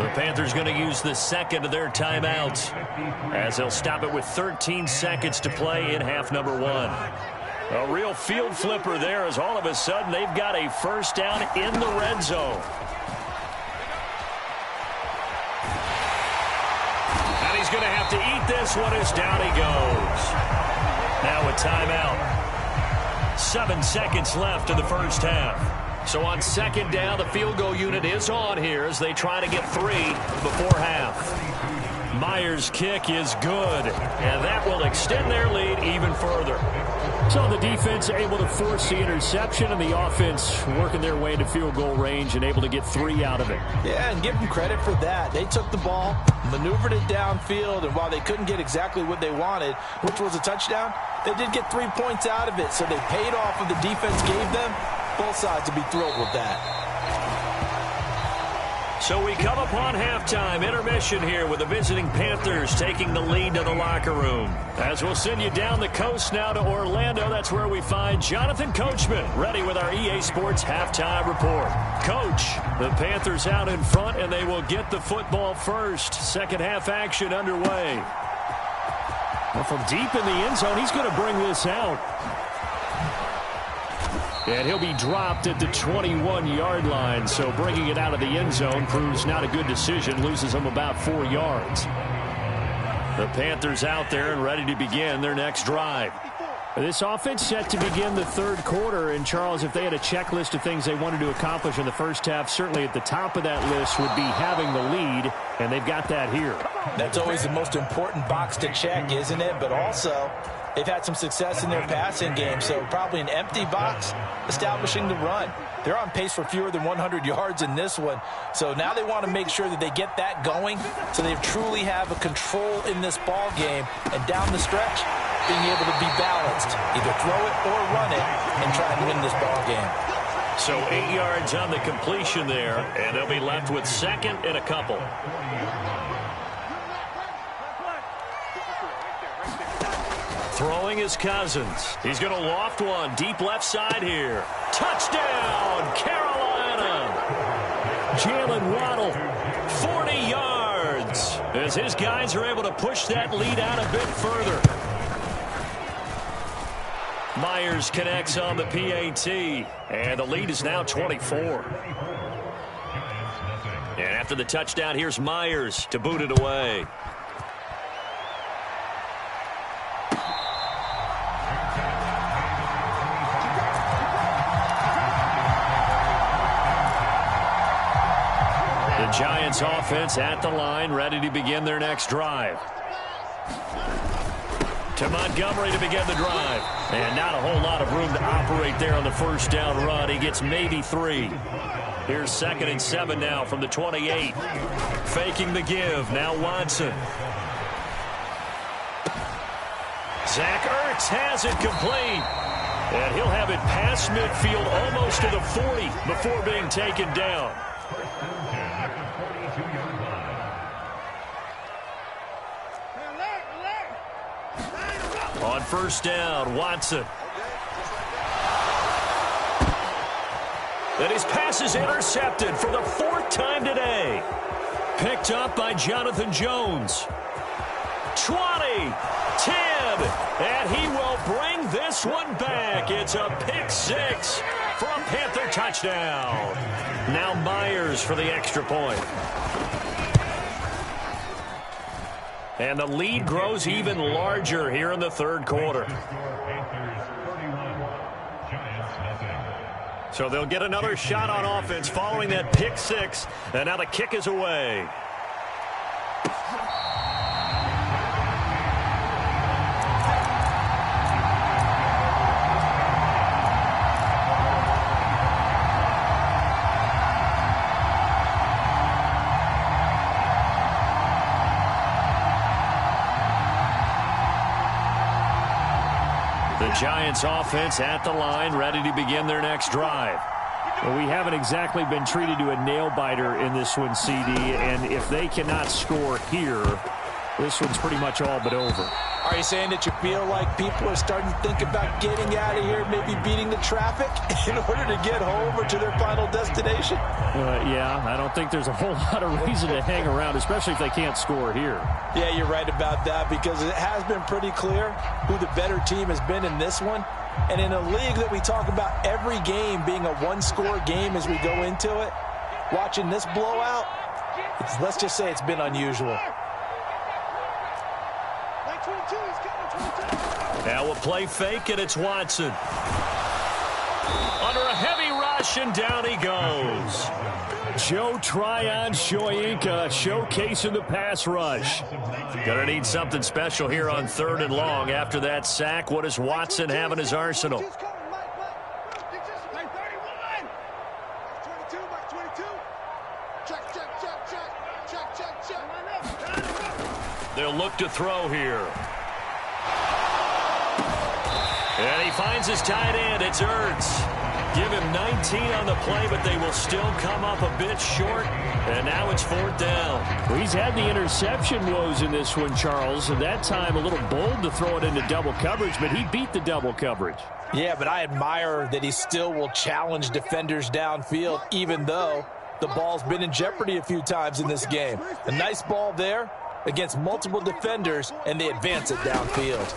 The Panthers going to use the 2nd of their timeouts as they'll stop it with 13 seconds to play in half number 1. A real field flipper there as all of a sudden they've got a 1st down in the red zone. And he's going to have to eat this one as down he goes. Now a timeout. 7 seconds left in the 1st half. So on 2nd down, the field goal unit is on here as they try to get 3 before half. Myers' kick is good, and that will extend their lead even further. So the defense able to force the interception, and the offense working their way into field goal range and able to get 3 out of it. Yeah, and give them credit for that. They took the ball, maneuvered it downfield, and while they couldn't get exactly what they wanted, which was a touchdown, they did get 3 points out of it. So they paid off what the defense gave them. Both sides to be thrilled with that. So we come upon halftime intermission here with the visiting Panthers taking the lead to the locker room. As we'll send you down the coast now to Orlando, that's where we find Jonathan Coachman ready with our EA Sports halftime report. Coach, the Panthers out in front, and they will get the football first. 2nd half action underway. Well, from deep in the end zone, he's going to bring this out. And he'll be dropped at the 21-yard line, so bringing it out of the end zone proves not a good decision, loses him about 4 yards. The Panthers out there and ready to begin their next drive. This offense set to begin the 3rd quarter, and Charles, if they had a checklist of things they wanted to accomplish in the 1st half, certainly at the top of that list would be having the lead, and they've got that here. That's always the most important box to check, isn't it? But also, they've had some success in their passing game, so probably an empty box establishing the run. They're on pace for fewer than 100 yards in this one, so now they want to make sure that they get that going so they truly have a control in this ball game, and down the stretch, being able to be balanced, either throw it or run it, and try and win this ball game. So 8 yards on the completion there, and they'll be left with 2nd and a couple. Throwing is Cousins. He's going to loft one deep left side here. Touchdown, Carolina. Jalen Waddle, 40 yards, as his guys are able to push that lead out a bit further. Myers connects on the PAT, and the lead is now 24. And after the touchdown, here's Myers to boot it away. The Giants offense at the line, ready to begin their next drive. To Montgomery to begin the drive. And not a whole lot of room to operate there on the first down run. He gets maybe 3. Here's 2nd and 7 now from the 28. Faking the give. Now Watson. Zach Ertz has it complete. And he'll have it past midfield almost to the 40 before being taken down. On first down, Watson. And his pass is intercepted for the 4th time today. Picked up by Jonathan Jones. 20, 10, and he will bring this one back. It's a pick 6 for a Panther touchdown. Now Myers for the extra point. And the lead grows even larger here in the 3rd quarter. So they'll get another shot on offense following that pick 6. And now the kick is away. The Giants offense at the line, ready to begin their next drive. Well, we haven't exactly been treated to a nail-biter in this one, CD, and if they cannot score here, this one's pretty much all but over. Are you saying that you feel like people are starting to think about getting out of here, maybe beating the traffic in order to get home or to their final destination? Yeah, I don't think there's a whole lot of reason to hang around, especially if they can't score here. Yeah, you're right about that, because it has been pretty clear who the better team has been in this one. And in a league that we talk about every game being a one-score game as we go into it, watching this blowout, let's just say it's been unusual. Now we'll play fake, and it's Watson. Under a heavy rush, and down he goes. Joe Tryon-Shoyinka showcasing the pass rush. Gonna need something special here on 3rd and long. After that sack, what does Watson have in his arsenal? They'll look to throw here. And he finds his tight end. It's Ertz. Give him 19 on the play, but they will still come up a bit short. And now it's 4th down. Well, he's had the interception woes in this one, Charles. And that time a little bold to throw it into double coverage, but he beat the double coverage. Yeah, but I admire that he still will challenge defenders downfield, even though the ball's been in jeopardy a few times in this game. A nice ball there against multiple defenders, and they advance it downfield.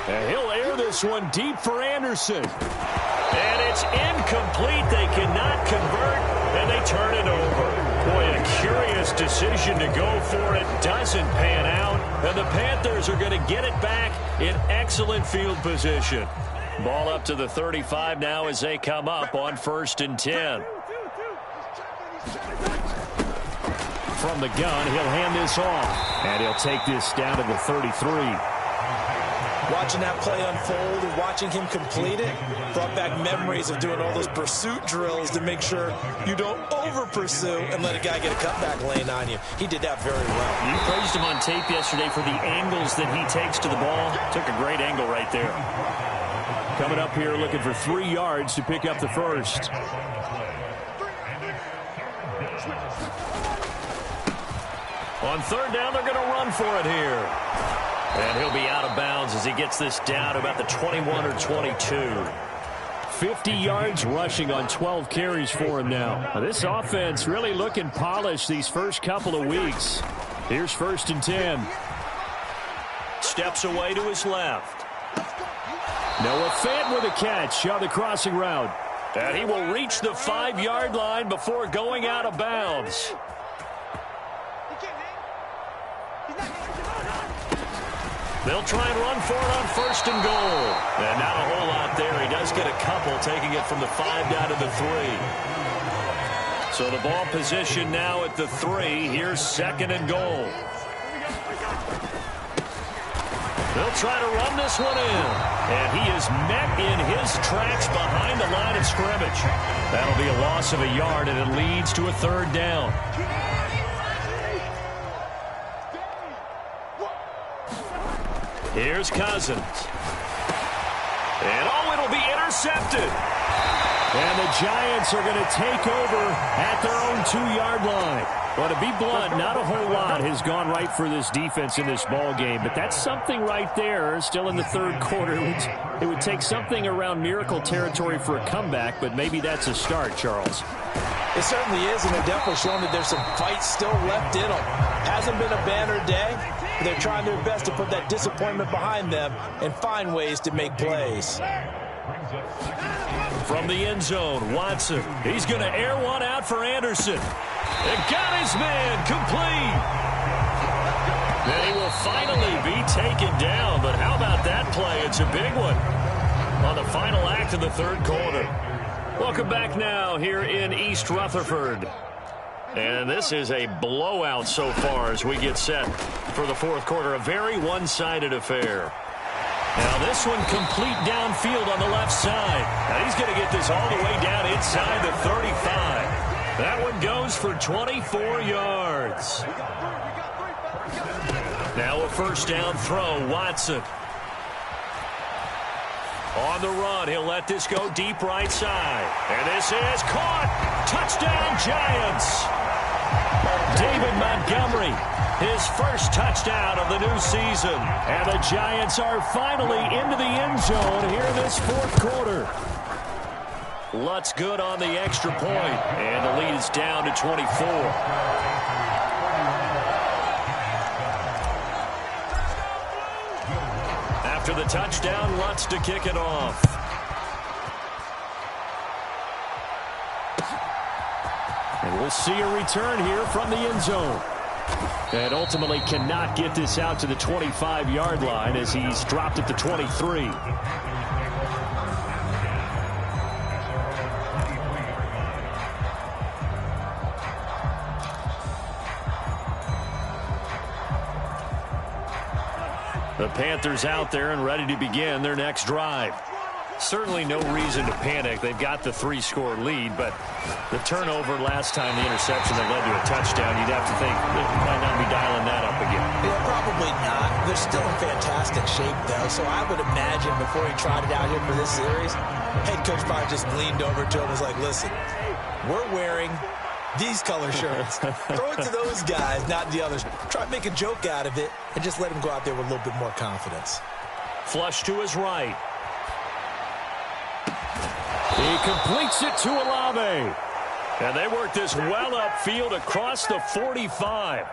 And he'll air this one deep for Anderson. And it's incomplete. They cannot convert, and they turn it over. Boy, a curious decision to go for it. Doesn't pan out, and the Panthers are going to get it back in excellent field position. Ball up to the 35 now as they come up on 1st and 10. From the gun, he'll hand this off, and he'll take this down to the 33. Watching that play unfold and watching him complete it brought back memories of doing all those pursuit drills to make sure you don't over-pursue and let a guy get a cutback lane on you. He did that very well. You praised him on tape yesterday for the angles that he takes to the ball. Took a great angle right there. Coming up here looking for 3 yards to pick up the first. On 3rd down, they're going to run for it here. And he'll be out of bounds as he gets this down to about the 21 or 22. 50 yards rushing on 12 carries for him now. This offense really looking polished these first couple of weeks. Here's 1st and 10. Steps away to his left. Noah Fant with a catch on the crossing route. And he will reach the 5-yard line before going out of bounds. They'll try and run for it on 1st and goal. And not a whole lot there. He does get a couple, taking it from the 5 down to the 3. So the ball position now at the 3. Here's 2nd and goal. They'll try to run this one in. And he is met in his tracks behind the line of scrimmage. That'll be a loss of a yard, and it leads to a 3rd down. Here's Cousins. And, oh, it'll be intercepted. And the Giants are going to take over at their own 2-yard line. Well, to be blunt, not a whole lot has gone right for this defense in this ball game, but that's something right there. Still in the 3rd quarter. It would take something around miracle territory for a comeback, but maybe that's a start, Charles. It certainly is, and they're definitely showing that there's some fight still left in them. Hasn't been a banner day, but they're trying their best to put that disappointment behind them and find ways to make plays. From the end zone, Watson. He's going to air one out for Anderson. And got his man complete. Then he will finally be taken down. But how about that play? It's a big one on the final act of the 3rd quarter. Welcome back now here in East Rutherford. And this is a blowout so far as we get set for the 4th quarter. A very one-sided affair. Now this one complete downfield on the left side. Now he's going to get this all the way down inside the 35. That one goes for 24 yards. Now a 1st down throw, Watson. On the run, he'll let this go deep right side. And this is caught. Touchdown, Giants. David Montgomery, his 1st touchdown of the new season. And the Giants are finally into the end zone here in this 4th quarter. Lutz good on the extra point, and the lead is down to 24. After the touchdown, Lutz to kick it off. And we'll see a return here from the end zone. And ultimately cannot get this out to the 25-yard line as he's dropped at the 23. The Panthers out there and ready to begin their next drive. Certainly no reason to panic. They've got the 3-score lead, but the turnover last time, the interception that led to a touchdown, you'd have to think they might not be dialing that up again. Yeah, probably not. They're still in fantastic shape, though, so I would imagine before he trotted out here for this series, head coach probably just leaned over to him and was like, listen, we're wearing these color shirts. Throw it to those guys, not the others. Try to make a joke out of it and just let him go out there with a little bit more confidence. Flush to his right. He completes it to Olave. And they work this well upfield across the 45.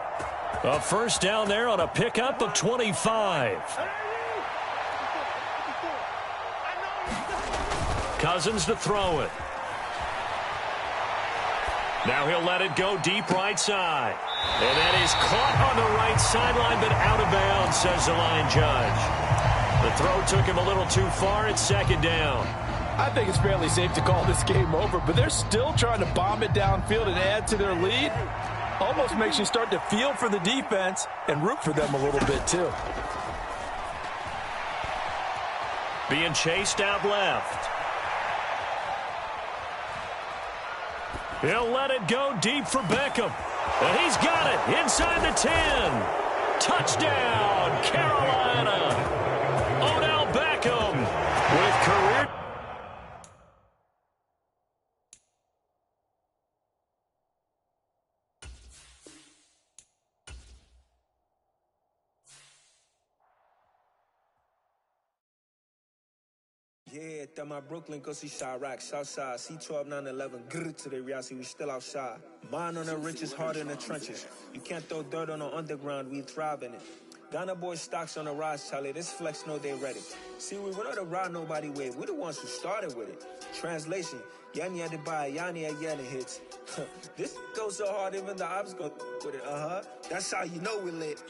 A 1st down there on a pickup of 25. Cousins to throw it. Now he'll let it go deep right side. And that is caught on the right sideline, but out of bounds, says the line judge. The throw took him a little too far. It's 2nd down. I think it's fairly safe to call this game over, but they're still trying to bomb it downfield and add to their lead. Almost makes you start to feel for the defense and root for them a little bit, too. Being chased out left. He'll let it go deep for Beckham. And he's got it inside the 10. Touchdown, Carolina. Odell Beckham with career. Yeah, that my Brooklyn, go see Chirac, Southside, C12, 911, grrr to the reality, we still outside. Mine on the riches, hard in the trenches. You can't throw dirt on the underground, we thrive in it. Ghana boy stocks on the rise, Charlie. This flex know they ready. See, we went on the ride nobody wave. We're the ones who started with it. Translation, Yanni had to buy, Yanni had yelling hits. This goes so hard, even the ops go with it. That's how you know we lit.